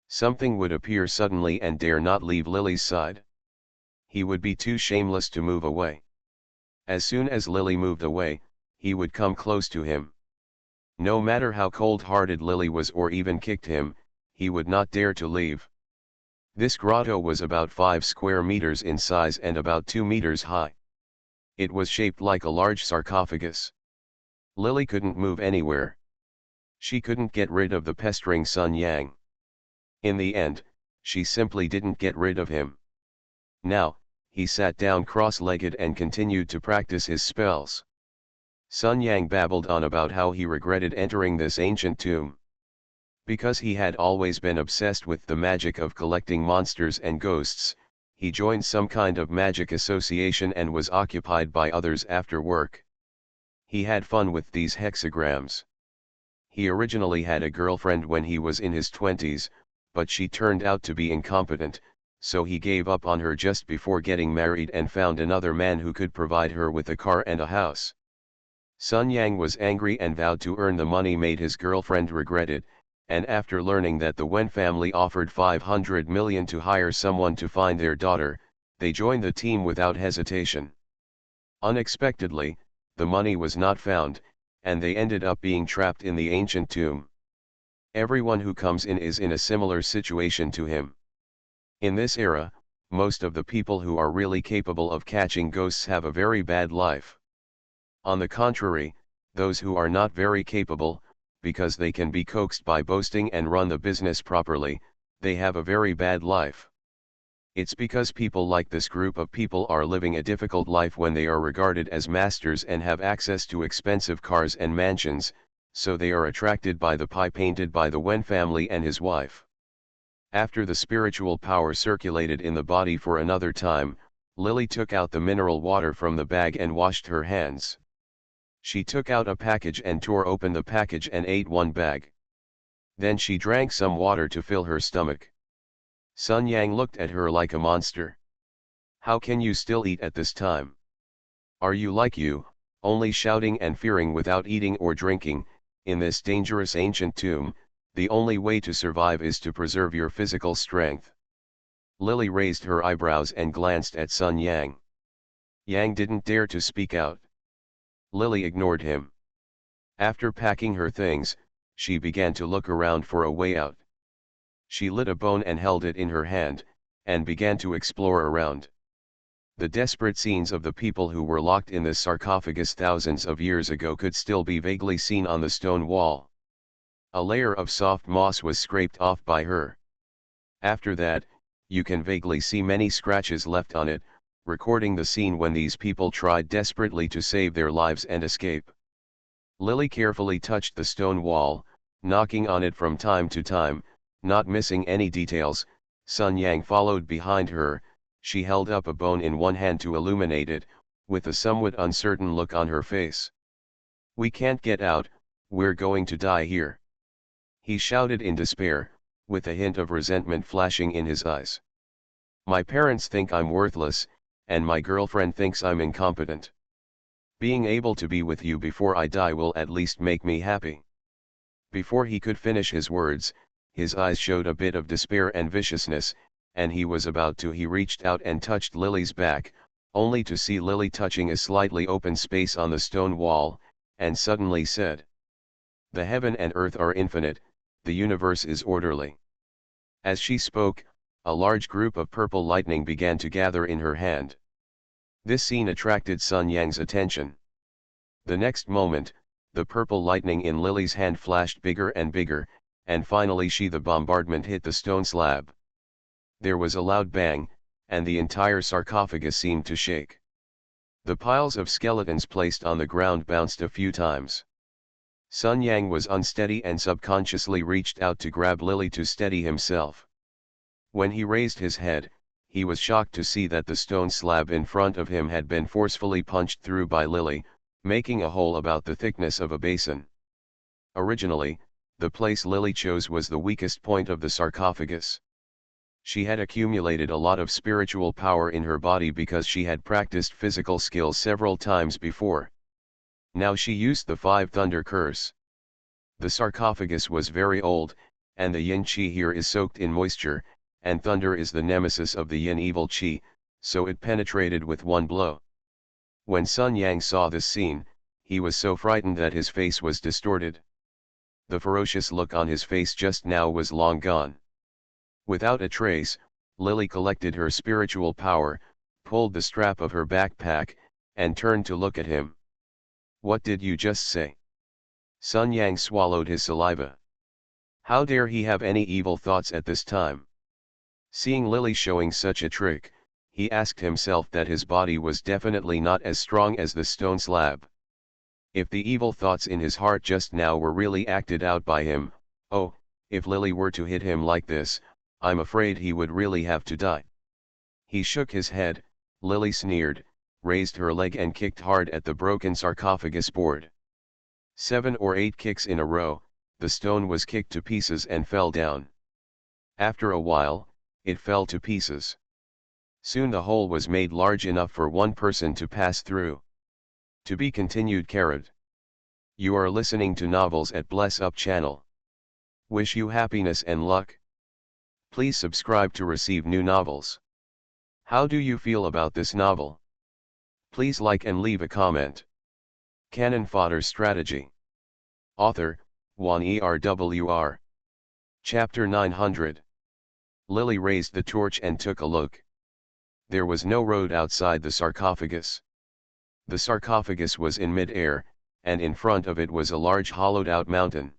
Something would appear suddenly and dare not leave Lily's side. He would be too shameless to move away. As soon as Lily moved away, he would come close to him. No matter how cold-hearted Lily was or even kicked him, he would not dare to leave. This grotto was about 5 square meters in size and about 2 meters high. It was shaped like a large sarcophagus. Lily couldn't move anywhere. She couldn't get rid of the pestering Sun Yang. In the end, she simply didn't get rid of him. Now, he sat down cross-legged and continued to practice his spells. Sun Yang babbled on about how he regretted entering this ancient tomb. Because he had always been obsessed with the magic of collecting monsters and ghosts, he joined some kind of magic association and was occupied by others after work. He had fun with these hexagrams. He originally had a girlfriend when he was in his 20s, but she turned out to be incompetent, so he gave up on her just before getting married and found another man who could provide her with a car and a house. Sun Yang was angry and vowed to earn the money made his girlfriend regret it, and after learning that the Wen family offered 500 million to hire someone to find their daughter, they joined the team without hesitation. Unexpectedly, the money was not found, and they ended up being trapped in the ancient tomb. Everyone who comes in is in a similar situation to him. In this era, most of the people who are really capable of catching ghosts have a very bad life. On the contrary, those who are not very capable, because they can be coaxed by boasting and run the business properly, they have a very bad life. It's because people like this group of people are living a difficult life when they are regarded as masters and have access to expensive cars and mansions, so they are attracted by the pie painted by the Wen family and his wife. After the spiritual power circulated in the body for another time, Lily took out the mineral water from the bag and washed her hands. She took out a package and tore open the package and ate one bag. Then she drank some water to fill her stomach. Sun Yang looked at her like a monster. How can you still eat at this time? Are you like you, only shouting and fearing without eating or drinking? In this dangerous ancient tomb, the only way to survive is to preserve your physical strength. Lily raised her eyebrows and glanced at Sun Yang. Yang didn't dare to speak out. Lily ignored him. After packing her things, she began to look around for a way out. She lit a bone and held it in her hand, and began to explore around. The desperate scenes of the people who were locked in this sarcophagus thousands of years ago could still be vaguely seen on the stone wall. A layer of soft moss was scraped off by her. After that, you can vaguely see many scratches left on it, recording the scene when these people tried desperately to save their lives and escape. Lily carefully touched the stone wall, knocking on it from time to time, not missing any details. Sun Yang followed behind her. She held up a bone in one hand to illuminate it, with a somewhat uncertain look on her face. "We can't get out, we're going to die here," he shouted in despair, with a hint of resentment flashing in his eyes. My parents think I'm worthless, and my girlfriend thinks I'm incompetent. Being able to be with you before I die will at least make me happy." Before he could finish his words, his eyes showed a bit of despair and viciousness, and he was about to. He reached out and touched Lily's back, only to see Lily touching a slightly open space on the stone wall, and suddenly said, "The heaven and earth are infinite, the universe is orderly." As she spoke, a large group of purple lightning began to gather in her hand. This scene attracted Sun Yang's attention. The next moment, the purple lightning in Lily's hand flashed bigger and bigger, and finally the bombardment hit the stone slab. There was a loud bang, and the entire sarcophagus seemed to shake. The piles of skeletons placed on the ground bounced a few times. Sun Yang was unsteady and subconsciously reached out to grab Lily to steady himself. When he raised his head, he was shocked to see that the stone slab in front of him had been forcefully punched through by Lily, making a hole about the thickness of a basin. Originally, the place Lily chose was the weakest point of the sarcophagus. She had accumulated a lot of spiritual power in her body because she had practiced physical skills several times before. Now she used the 5 thunder curse. The sarcophagus was very old, and the yin qi here is soaked in moisture, and thunder is the nemesis of the yin evil qi, so it penetrated with one blow. When Sun Yang saw this scene, he was so frightened that his face was distorted. The ferocious look on his face just now was long gone. Without a trace, Lily collected her spiritual power, pulled the strap of her backpack, and turned to look at him. "What did you just say?" Sun Yang swallowed his saliva. How dare he have any evil thoughts at this time? Seeing Lily showing such a trick, he asked himself that his body was definitely not as strong as the stone slab. If the evil thoughts in his heart just now were really acted out by him, oh, if Lily were to hit him like this, I'm afraid he would really have to die. He shook his head. Lily sneered, raised her leg and kicked hard at the broken sarcophagus board. 7 or 8 kicks in a row, the stone was kicked to pieces and fell down. After a while, it fell to pieces. Soon the hole was made large enough for one person to pass through. To be continued. You are listening to novels at Bless Up channel. Wish you happiness and luck. Please subscribe to receive new novels. How do you feel about this novel? Please like and leave a comment. Cannon Fodder Strategy. Author, Juan Erwr. Chapter 900. Lily raised the torch and took a look. There was no road outside the sarcophagus. The sarcophagus was in mid-air, and in front of it was a large hollowed-out mountain.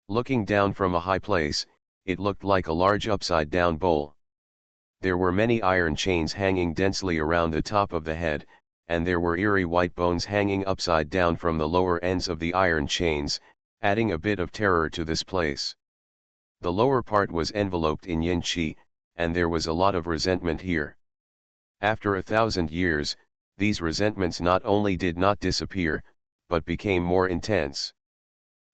Looking down from a high place, it looked like a large upside-down bowl. There were many iron chains hanging densely around the top of the head, and there were eerie white bones hanging upside down from the lower ends of the iron chains, adding a bit of terror to this place. The lower part was enveloped in yin qi, and there was a lot of resentment here. After 1,000 years, these resentments not only did not disappear, but became more intense.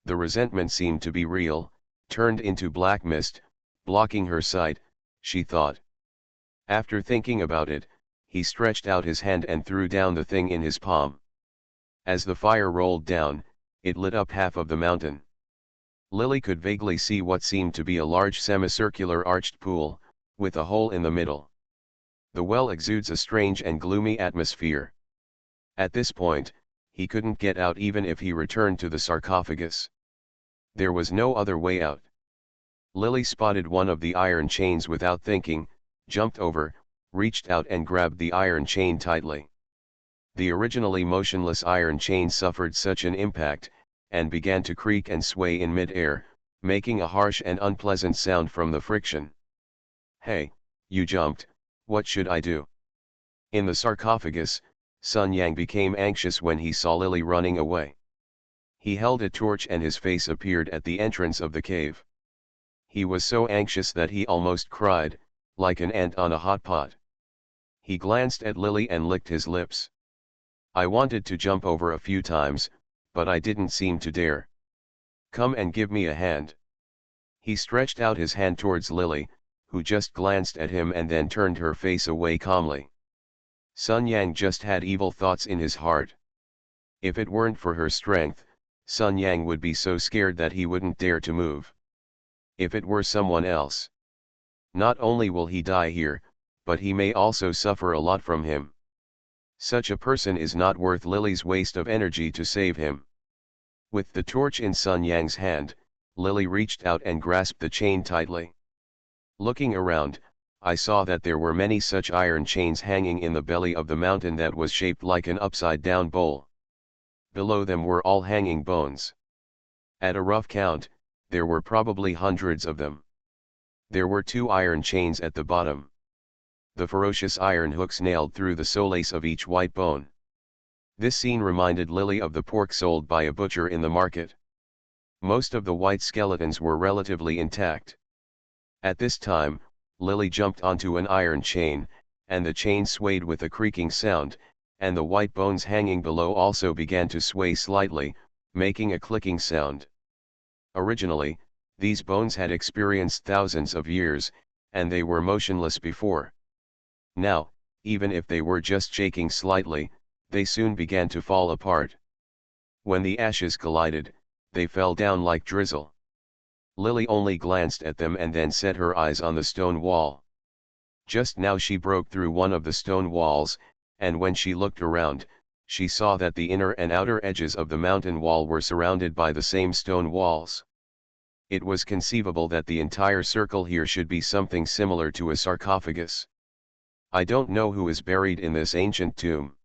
The resentment seemed to be real, turned into black mist, blocking her sight, she thought. After thinking about it, he stretched out his hand and threw down the thing in his palm. As the fire rolled down, it lit up half of the mountain. Lily could vaguely see what seemed to be a large semicircular arched pool, with a hole in the middle. The well exudes a strange and gloomy atmosphere. At this point, he couldn't get out even if he returned to the sarcophagus. There was no other way out. Lily spotted one of the iron chains without thinking, jumped over, reached out and grabbed the iron chain tightly. The originally motionless iron chain suffered such an impact, and began to creak and sway in mid-air, making a harsh and unpleasant sound from the friction. "Hey, you jumped, what should I do?" In the sarcophagus, Sun Yang became anxious when he saw Lily running away. He held a torch and his face appeared at the entrance of the cave. He was so anxious that he almost cried, like an ant on a hot pot. He glanced at Lily and licked his lips. "I wanted to jump over a few times, but I didn't seem to dare. Come and give me a hand." He stretched out his hand towards Lily, who just glanced at him and then turned her face away calmly. Sun Yang just had evil thoughts in his heart. If it weren't for her strength, Sun Yang would be so scared that he wouldn't dare to move. If it were someone else, not only will he die here, but he may also suffer a lot from him. Such a person is not worth Lily's waste of energy to save him. With the torch in Sun Yang's hand, Lily reached out and grasped the chain tightly. Looking around, I saw that there were many such iron chains hanging in the belly of the mountain that was shaped like an upside-down bowl. Below them were all hanging bones. At a rough count, there were probably hundreds of them. There were 2 iron chains at the bottom. The ferocious iron hooks nailed through the solace of each white bone. This scene reminded Lily of the pork sold by a butcher in the market. Most of the white skeletons were relatively intact. At this time, Lily jumped onto an iron chain, and the chain swayed with a creaking sound, and the white bones hanging below also began to sway slightly, making a clicking sound. Originally, these bones had experienced thousands of years, and they were motionless before. Now, even if they were just shaking slightly, they soon began to fall apart. When the ashes collided, they fell down like drizzle. Lily only glanced at them and then set her eyes on the stone wall. Just now she broke through one of the stone walls, and when she looked around, she saw that the inner and outer edges of the mountain wall were surrounded by the same stone walls. It was conceivable that the entire circle here should be something similar to a sarcophagus. I don't know who is buried in this ancient tomb.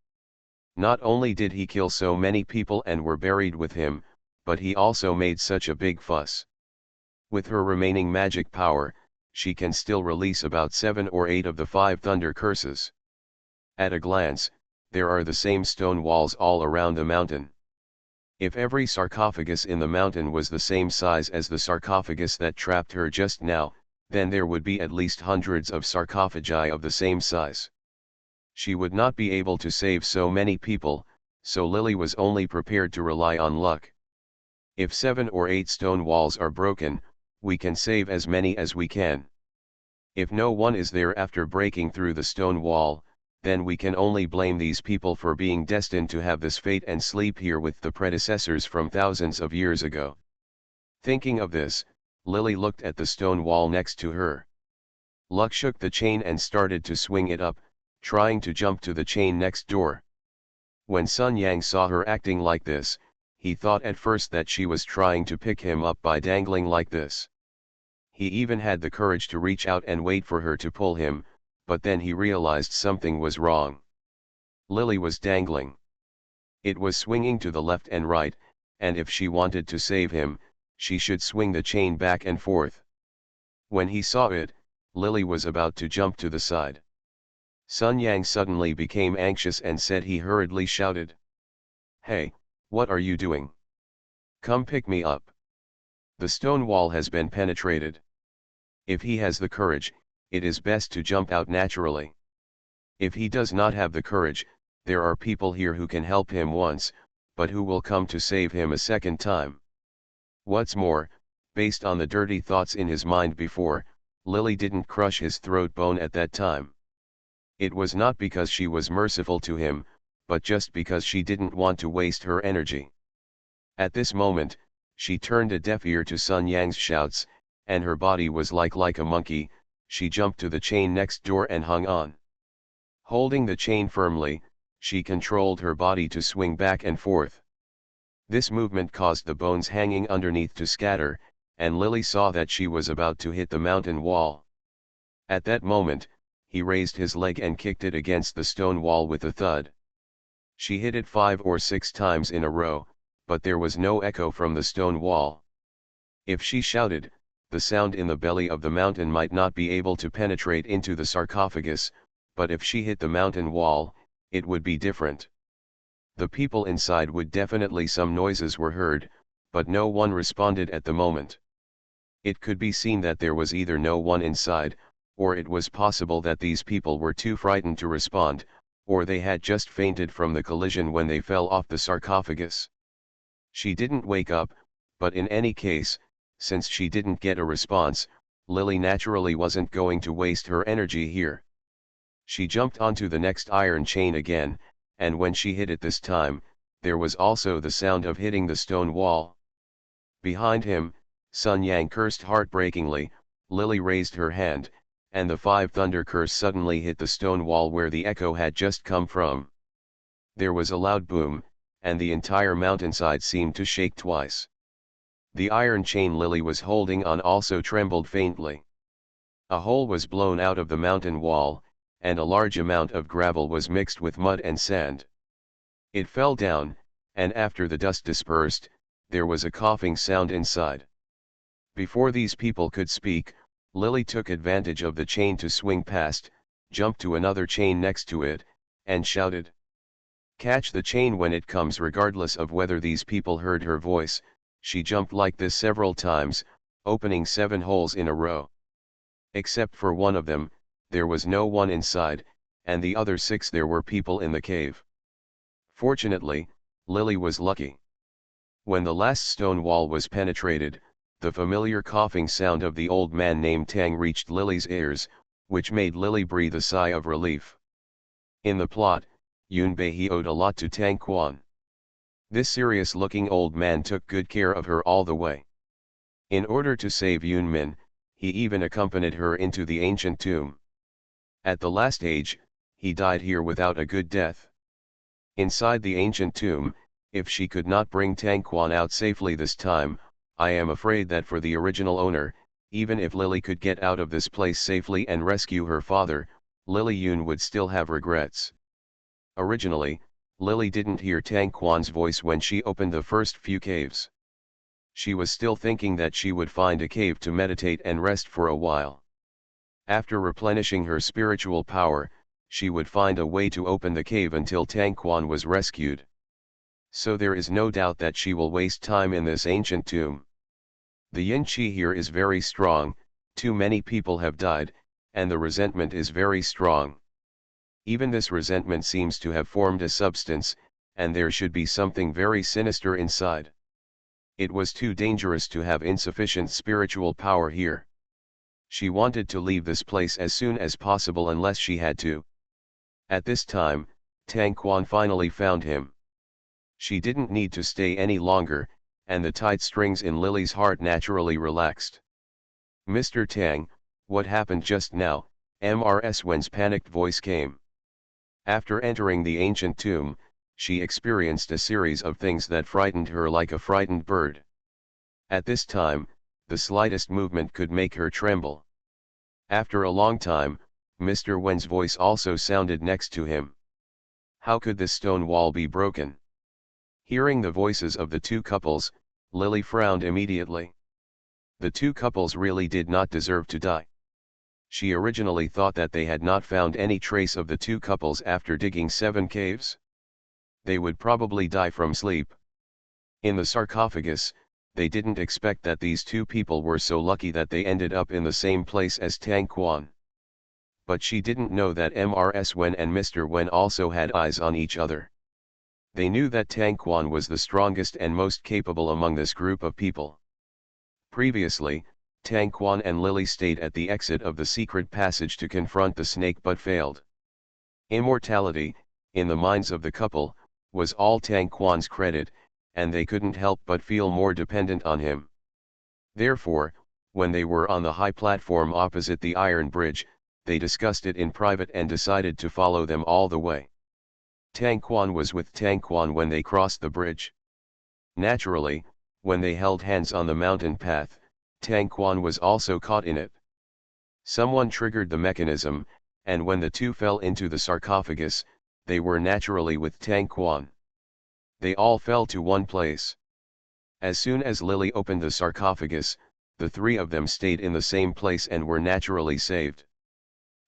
Not only did he kill so many people and were buried with him, but he also made such a big fuss. With her remaining magic power, she can still release about 7 or 8 of the 5 thunder curses. At a glance, there are the same stone walls all around the mountain. If every sarcophagus in the mountain was the same size as the sarcophagus that trapped her just now, then there would be at least hundreds of sarcophagi of the same size. She would not be able to save so many people, so Lily was only prepared to rely on luck. If 7 or 8 stone walls are broken, we can save as many as we can. If no one is there after breaking through the stone wall, then we can only blame these people for being destined to have this fate and sleep here with the predecessors from thousands of years ago. Thinking of this, Lily looked at the stone wall next to her. Luck shook the chain and started to swing it up, trying to jump to the chain next door. When Sun Yang saw her acting like this, he thought at first that she was trying to pick him up by dangling like this. He even had the courage to reach out and wait for her to pull him, but then he realized something was wrong. Lily was dangling. It was swinging to the left and right, and if she wanted to save him, she should swing the chain back and forth. When he saw it, Lily was about to jump to the side. Sun Yang suddenly became anxious and said he hurriedly shouted. "Hey, what are you doing? Come pick me up. The stone wall has been penetrated." If he has the courage, it is best to jump out naturally. If he does not have the courage, there are people here who can help him once, but who will come to save him a second time. What's more, based on the dirty thoughts in his mind before, Lily didn't crush his throat bone at that time. It was not because she was merciful to him, but just because she didn't want to waste her energy. At this moment, she turned a deaf ear to Sun Yang's shouts, and her body was like a monkey. She jumped to the chain next door and hung on. Holding the chain firmly, she controlled her body to swing back and forth. This movement caused the bones hanging underneath to scatter, and Lily saw that she was about to hit the mountain wall. At that moment, he raised his leg and kicked it against the stone wall with a thud. She hit it 5 or 6 times in a row, but there was no echo from the stone wall. If she shouted, the sound in the belly of the mountain might not be able to penetrate into the sarcophagus, but if she hit the mountain wall, it would be different. The people inside would definitely. Some noises were heard, but no one responded at the moment. It could be seen that there was either no one inside, or it was possible that these people were too frightened to respond, or they had just fainted from the collision when they fell off the sarcophagus. She didn't wake up, but in any case, since she didn't get a response, Lily naturally wasn't going to waste her energy here. She jumped onto the next iron chain again, and when she hit it this time, there was also the sound of hitting the stone wall. Behind him, Sun Yang cursed heartbreakingly. Lily raised her hand, and the 5 thunder curse suddenly hit the stone wall where the echo had just come from. There was a loud boom, and the entire mountainside seemed to shake twice. The iron chain Lily was holding on also trembled faintly. A hole was blown out of the mountain wall, and a large amount of gravel was mixed with mud and sand. It fell down, and after the dust dispersed, there was a coughing sound inside. Before these people could speak, Lily took advantage of the chain to swing past, jumped to another chain next to it, and shouted, "Catch the chain when it comes!" Regardless of whether these people heard her voice, she jumped like this several times, opening 7 holes in a row. Except for one of them, there was no one inside, and the other 6 there were people in the cave. Fortunately, Lily was lucky. When the last stone wall was penetrated, the familiar coughing sound of the old man named Tang reached Lily's ears, which made Lily breathe a sigh of relief. In the plot, Yun Bei owed a lot to Tang Quan. This serious-looking old man took good care of her all the way. In order to save Yun Min, he even accompanied her into the ancient tomb. At the last age, he died here without a good death. Inside the ancient tomb, if she could not bring Tang Quan out safely this time, I am afraid that for the original owner, even if Lily could get out of this place safely and rescue her father, Lily Yun would still have regrets. Originally, Lily didn't hear Tang Quan's voice when she opened the first few caves. She was still thinking that she would find a cave to meditate and rest for a while. After replenishing her spiritual power, she would find a way to open the cave until Tang Quan was rescued. So there is no doubt that she will waste time in this ancient tomb. The yin qi here is very strong, too many people have died, and the resentment is very strong. Even this resentment seems to have formed a substance, and there should be something very sinister inside. It was too dangerous to have insufficient spiritual power here. She wanted to leave this place as soon as possible unless she had to. At this time, Tang Quan finally found him. She didn't need to stay any longer, and the tight strings in Lily's heart naturally relaxed. "Mr. Tang, what happened just now?" Mrs. Wen's panicked voice came. After entering the ancient tomb, she experienced a series of things that frightened her like a frightened bird. At this time, the slightest movement could make her tremble. After a long time, Mr. Wen's voice also sounded next to him. How could this stone wall be broken? Hearing the voices of the 2 couples, Lily frowned immediately. The 2 couples really did not deserve to die. She originally thought that they had not found any trace of the 2 couples after digging 7 caves. They would probably die from sleep. In the sarcophagus, they didn't expect that these 2 people were so lucky that they ended up in the same place as Tang Quan. But she didn't know that Mrs. Wen and Mr. Wen also had eyes on each other. They knew that Tang Quan was the strongest and most capable among this group of people. Previously, Tang Quan and Lily stayed at the exit of the secret passage to confront the snake but failed. Immortality, in the minds of the couple, was all Tang Quan's credit, and they couldn't help but feel more dependent on him. Therefore, when they were on the high platform opposite the iron bridge, they discussed it in private and decided to follow them all the way. Tang Quan was with Tang Quan when they crossed the bridge. Naturally, when they held hands on the mountain path, Tang Quan was also caught in it. Someone triggered the mechanism, and when the 2 fell into the sarcophagus, they were naturally with Tang Quan. They all fell to one place. As soon as Lily opened the sarcophagus, the 3 of them stayed in the same place and were naturally saved.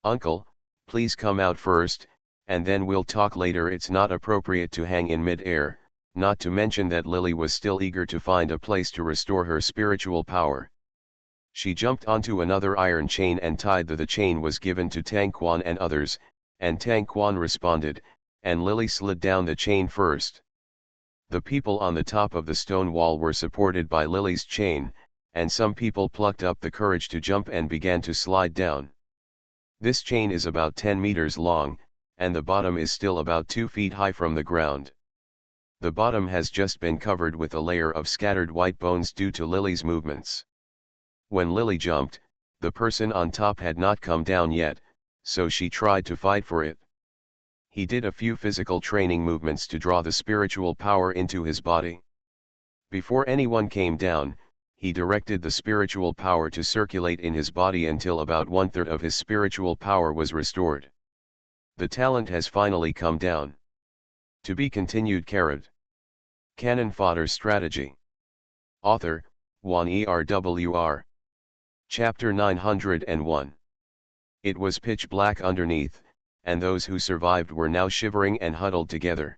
"Uncle, please come out first, and then we'll talk later." It's not appropriate to hang in mid-air, not to mention that Lily was still eager to find a place to restore her spiritual power. She jumped onto another iron chain and tied the chain was given to Tang Quan and others, and Tang Quan responded, and Lily slid down the chain first. The people on the top of the stone wall were supported by Lily's chain, and some people plucked up the courage to jump and began to slide down. This chain is about 10 meters long, and the bottom is still about 2 feet high from the ground. The bottom has just been covered with a layer of scattered white bones due to Lily's movements. When Lily jumped, the person on top had not come down yet, so she tried to fight for it. He did a few physical training movements to draw the spiritual power into his body. Before anyone came down, he directed the spiritual power to circulate in his body until about 1/3 of his spiritual power was restored. The talent has finally come down. To be continued. Cannon Fodder Strategy. Author, Juan ERWR. Chapter 901. It was pitch black underneath, and those who survived were now shivering and huddled together.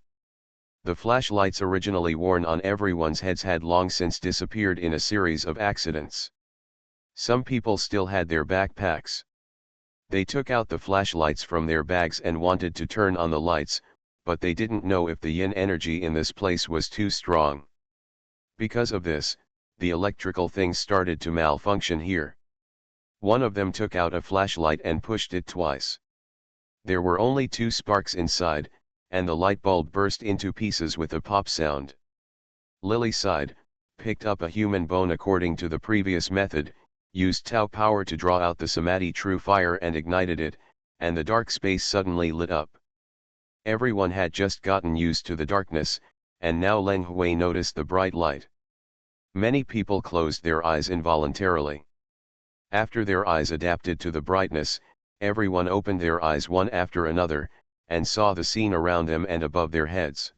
The flashlights originally worn on everyone's heads had long since disappeared in a series of accidents. Some people still had their backpacks. They took out the flashlights from their bags and wanted to turn on the lights, but they didn't know if the yin energy in this place was too strong. Because of this, the electrical things started to malfunction here. One of them took out a flashlight and pushed it twice. There were only 2 sparks inside, and the light bulb burst into pieces with a pop sound. Lily sighed, picked up a human bone according to the previous method, used Tau power to draw out the Samadhi true fire and ignited it, and the dark space suddenly lit up. Everyone had just gotten used to the darkness, and now Leng Hui noticed the bright light. Many people closed their eyes involuntarily. After their eyes adapted to the brightness, everyone opened their eyes one after another, and saw the scene around them and above their heads.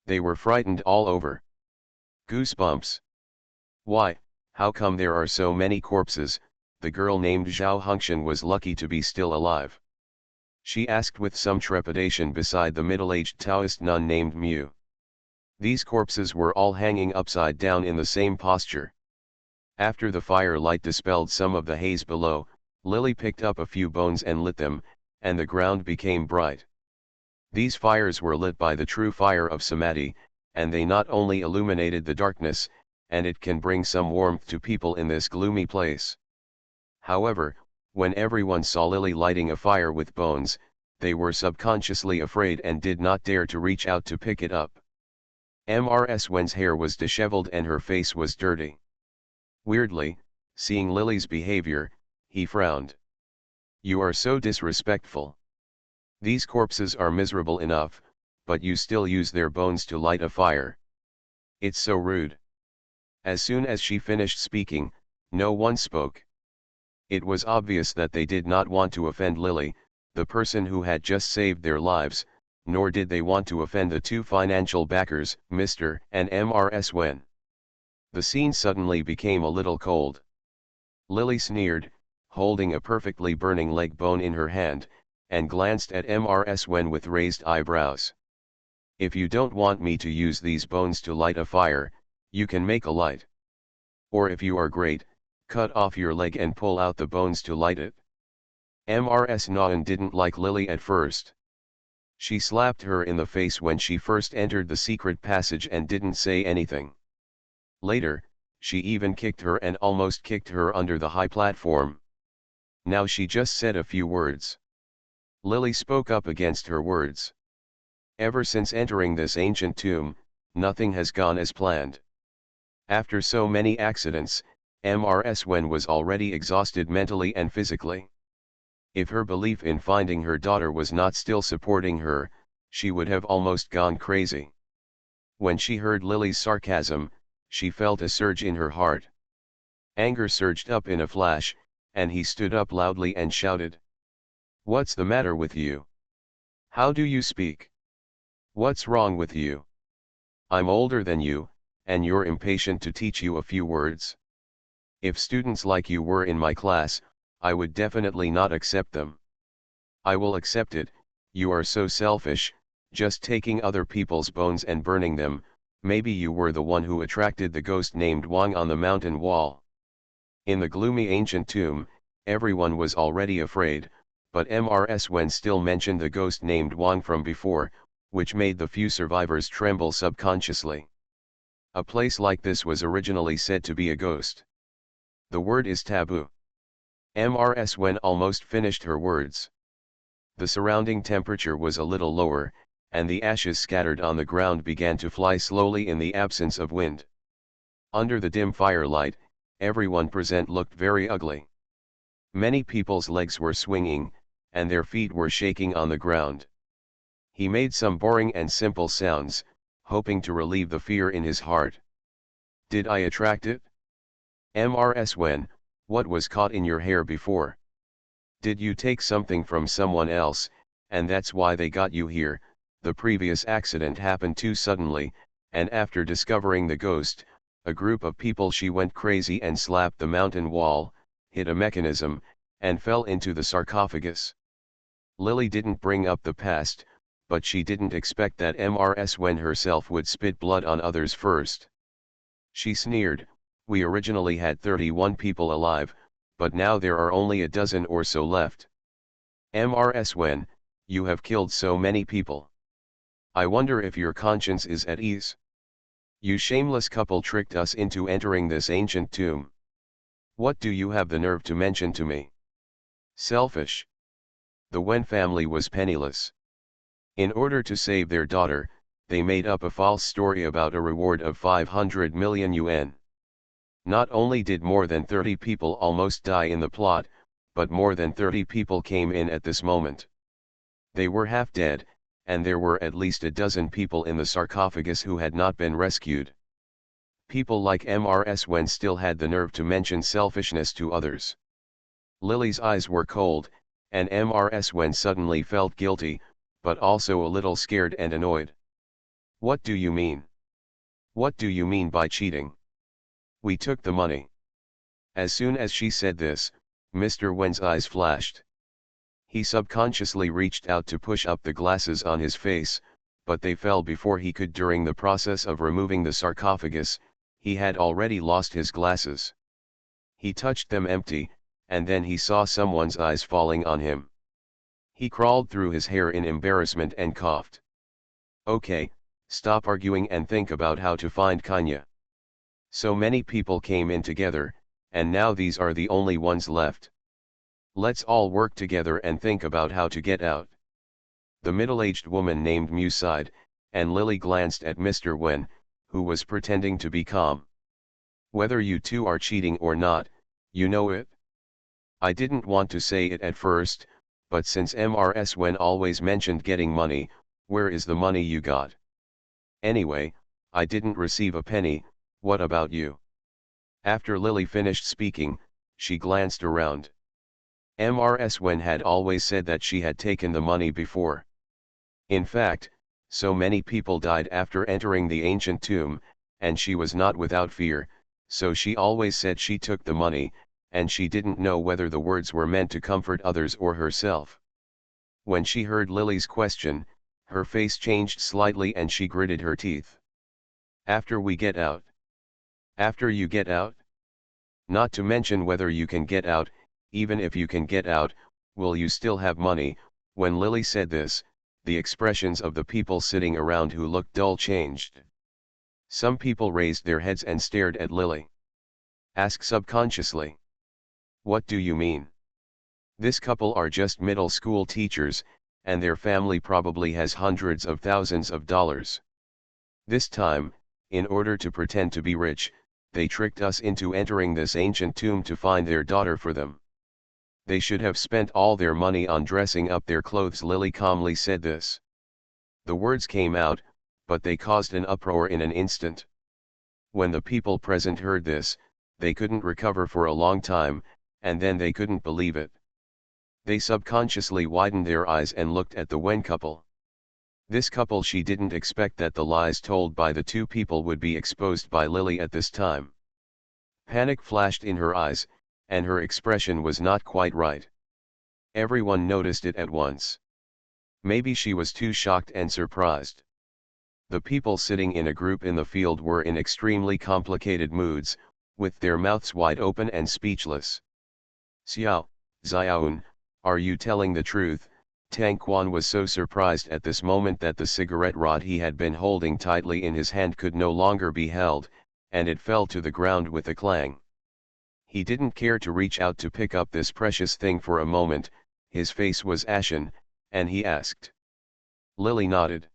They were frightened all over. Goosebumps. Why, how come there are so many corpses? The girl named Zhao Hongxian was lucky to be still alive. She asked with some trepidation beside the middle-aged Taoist nun named Mu. These corpses were all hanging upside down in the same posture. After the firelight dispelled some of the haze below, Lily picked up a few bones and lit them, and the ground became bright. These fires were lit by the true fire of Samadhi, and they not only illuminated the darkness, and it can bring some warmth to people in this gloomy place. However, when everyone saw Lily lighting a fire with bones, they were subconsciously afraid and did not dare to reach out to pick it up. Mrs. Wen's hair was disheveled and her face was dirty. Weirdly, seeing Lily's behavior, he frowned. "You are so disrespectful. These corpses are miserable enough, but you still use their bones to light a fire. It's so rude." As soon as she finished speaking, no one spoke. It was obvious that they did not want to offend Lily, the person who had just saved their lives, nor did they want to offend the 2 financial backers, Mr. and Mrs. Wen. The scene suddenly became a little cold. Lily sneered, holding a perfectly burning leg bone in her hand, and glanced at Mrs. Wen with raised eyebrows. "If you don't want me to use these bones to light a fire, you can make a light. Or if you are great, cut off your leg and pull out the bones to light it." Mrs. Nahan didn't like Lily at first. She slapped her in the face when she first entered the secret passage and didn't say anything. Later, she even kicked her and almost kicked her under the high platform. Now she just said a few words. Lily spoke up against her words. "Ever since entering this ancient tomb, nothing has gone as planned. After so many accidents, Mrs. Wen was already exhausted mentally and physically. If her belief in finding her daughter was not still supporting her, she would have almost gone crazy." When she heard Lily's sarcasm, she felt a surge in her heart. Anger surged up in a flash, and he stood up loudly and shouted, "What's the matter with you? How do you speak? What's wrong with you? I'm older than you, and you're impatient to teach you a few words. If students like you were in my class, I would definitely not accept them. I will accept it. You are so selfish, just taking other people's bones and burning them. Maybe you were the one who attracted the ghost named Wang on the mountain wall." In the gloomy ancient tomb, everyone was already afraid, but Mrs. Wen still mentioned the ghost named Wang from before, which made the few survivors tremble subconsciously. A place like this was originally said to be a ghost. The word is taboo. Mrs. Wen almost finished her words. The surrounding temperature was a little lower, and the ashes scattered on the ground began to fly slowly in the absence of wind. Under the dim firelight, everyone present looked very ugly. Many people's legs were swinging, and their feet were shaking on the ground. He made some boring and simple sounds, hoping to relieve the fear in his heart. Did I attract it? Mrs. Wen, what was caught in your hair before? Did you take something from someone else, and that's why they got you here? The previous accident happened too suddenly, and after discovering the ghost, a group of people she went crazy and slapped the mountain wall, hit a mechanism, and fell into the sarcophagus. Lily didn't bring up the past, but she didn't expect that Mrs. Wen herself would spit blood on others first. She sneered, we originally had 31 people alive, but now there are only a dozen or so left. Mrs. Wen, you have killed so many people. I wonder if your conscience is at ease. You shameless couple tricked us into entering this ancient tomb. What do you have the nerve to mention to me? Selfish. The Wen family was penniless. In order to save their daughter, they made up a false story about a reward of 500 million yuan. Not only did more than 30 people almost die in the plot, but more than 30 people came in at this moment. They were half dead, and there were at least a dozen people in the sarcophagus who had not been rescued. People like Mrs. Wen still had the nerve to mention selfishness to others. Lily's eyes were cold, and Mrs. Wen suddenly felt guilty, but also a little scared and annoyed. What do you mean? What do you mean by cheating? We took the money. As soon as she said this, Mr. Wen's eyes flashed. He subconsciously reached out to push up the glasses on his face, but they fell before he could. During the process of removing the sarcophagus, he had already lost his glasses. He touched them empty, and then he saw someone's eyes falling on him. He crawled through his hair in embarrassment and coughed. Okay, stop arguing and think about how to find Kanya. So many people came in together, and now these are the only ones left. Let's all work together and think about how to get out. The middle-aged woman named Mu sighed, and Lily glanced at Mr. Wen, who was pretending to be calm. Whether you two are cheating or not, you know it. I didn't want to say it at first, but since Mrs. Wen always mentioned getting money, where is the money you got? Anyway, I didn't receive a penny, what about you? After Lily finished speaking, she glanced around. Mrs. Wen had always said that she had taken the money before. In fact, so many people died after entering the ancient tomb, and she was not without fear, so she always said she took the money, and she didn't know whether the words were meant to comfort others or herself. When she heard Lily's question, her face changed slightly and she gritted her teeth. After we get out. After you get out? Not to mention whether you can get out, even if you can get out, will you still have money? When Lily said this, the expressions of the people sitting around who looked dull changed. Some people raised their heads and stared at Lily. Ask subconsciously. What do you mean? This couple are just middle school teachers, and their family probably has hundreds of thousands of dollars. This time, in order to pretend to be rich, they tricked us into entering this ancient tomb to find their daughter for them. They should have spent all their money on dressing up their clothes. Lily calmly said this. The words came out, but they caused an uproar in an instant. When the people present heard this, they couldn't recover for a long time, and then they couldn't believe it. They subconsciously widened their eyes and looked at the Wen couple. This couple, she didn't expect that the lies told by the two people would be exposed by Lily at this time. Panic flashed in her eyes, and her expression was not quite right. Everyone noticed it at once. Maybe she was too shocked and surprised. The people sitting in a group in the field were in extremely complicated moods, with their mouths wide open and speechless. Xiao, Xiaoun, are you telling the truth? Tang Quan was so surprised at this moment that the cigarette rod he had been holding tightly in his hand could no longer be held, and it fell to the ground with a clang. He didn't care to reach out to pick up this precious thing for a moment, his face was ashen, and he asked. Lily nodded.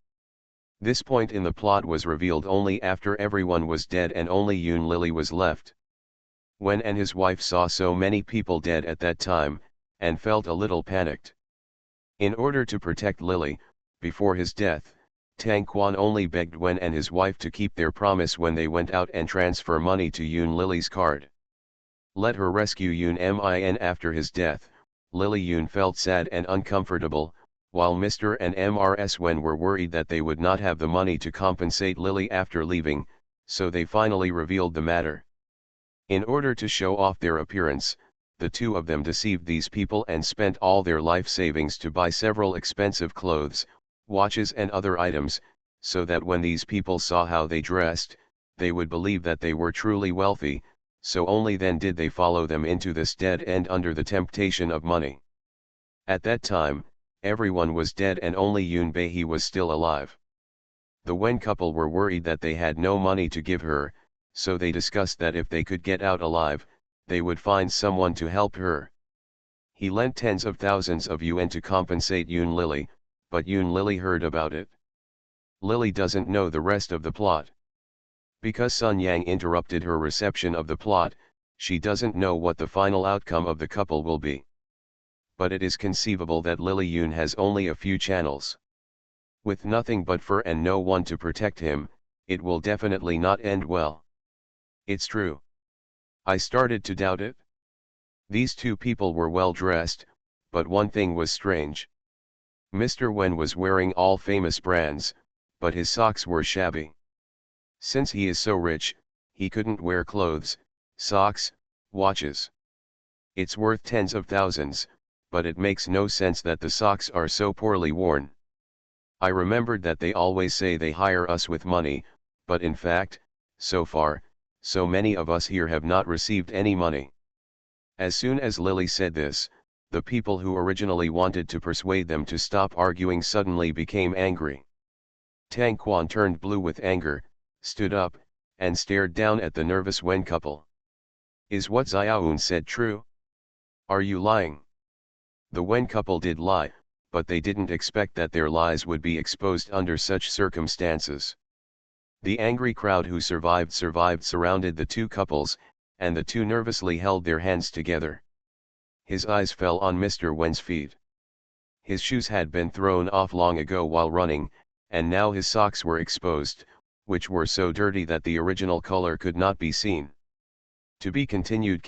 This point in the plot was revealed only after everyone was dead and only Yoon Lily was left. Wen and his wife saw so many people dead at that time, and felt a little panicked. In order to protect Lily, before his death, Tang Quan only begged Wen and his wife to keep their promise when they went out and transfer money to Yoon Lily's card. Let her rescue Yoon Min after his death. Lily Yoon felt sad and uncomfortable, while Mr. and Mrs. Wen were worried that they would not have the money to compensate Lily after leaving, so they finally revealed the matter. In order to show off their appearance, the two of them deceived these people and spent all their life savings to buy several expensive clothes, watches and other items, so that when these people saw how they dressed, they would believe that they were truly wealthy, so only then did they follow them into this dead end under the temptation of money. At that time, everyone was dead and only Yoon Bae-hee was still alive. The Wen couple were worried that they had no money to give her, so they discussed that if they could get out alive, they would find someone to help her. He lent tens of thousands of yuan to compensate Yoon Lily, but Yoon Lily heard about it. Lily doesn't know the rest of the plot. Because Sun Yang interrupted her reception of the plot, she doesn't know what the final outcome of the couple will be. But it is conceivable that Lily Yoon has only a few channels. With nothing but fur and no one to protect him, it will definitely not end well. It's true. I started to doubt it. These two people were well dressed, but one thing was strange. Mr. Wen was wearing all famous brands, but his socks were shabby. Since he is so rich, he couldn't wear clothes, socks, watches. It's worth tens of thousands, but it makes no sense that the socks are so poorly worn. I remembered that they always say they hire us with money, but in fact, so far, so many of us here have not received any money. As soon as Lily said this, the people who originally wanted to persuade them to stop arguing suddenly became angry. Tang Quan turned blue with anger, stood up, and stared down at the nervous Wen couple. Is what Xiaoun said true? Are you lying? The Wen couple did lie, but they didn't expect that their lies would be exposed under such circumstances. The angry crowd who survived surrounded the two couples, and the two nervously held their hands together. His eyes fell on Mr. Wen's feet. His shoes had been thrown off long ago while running, and now his socks were exposed, which were so dirty that the original color could not be seen. To be continued.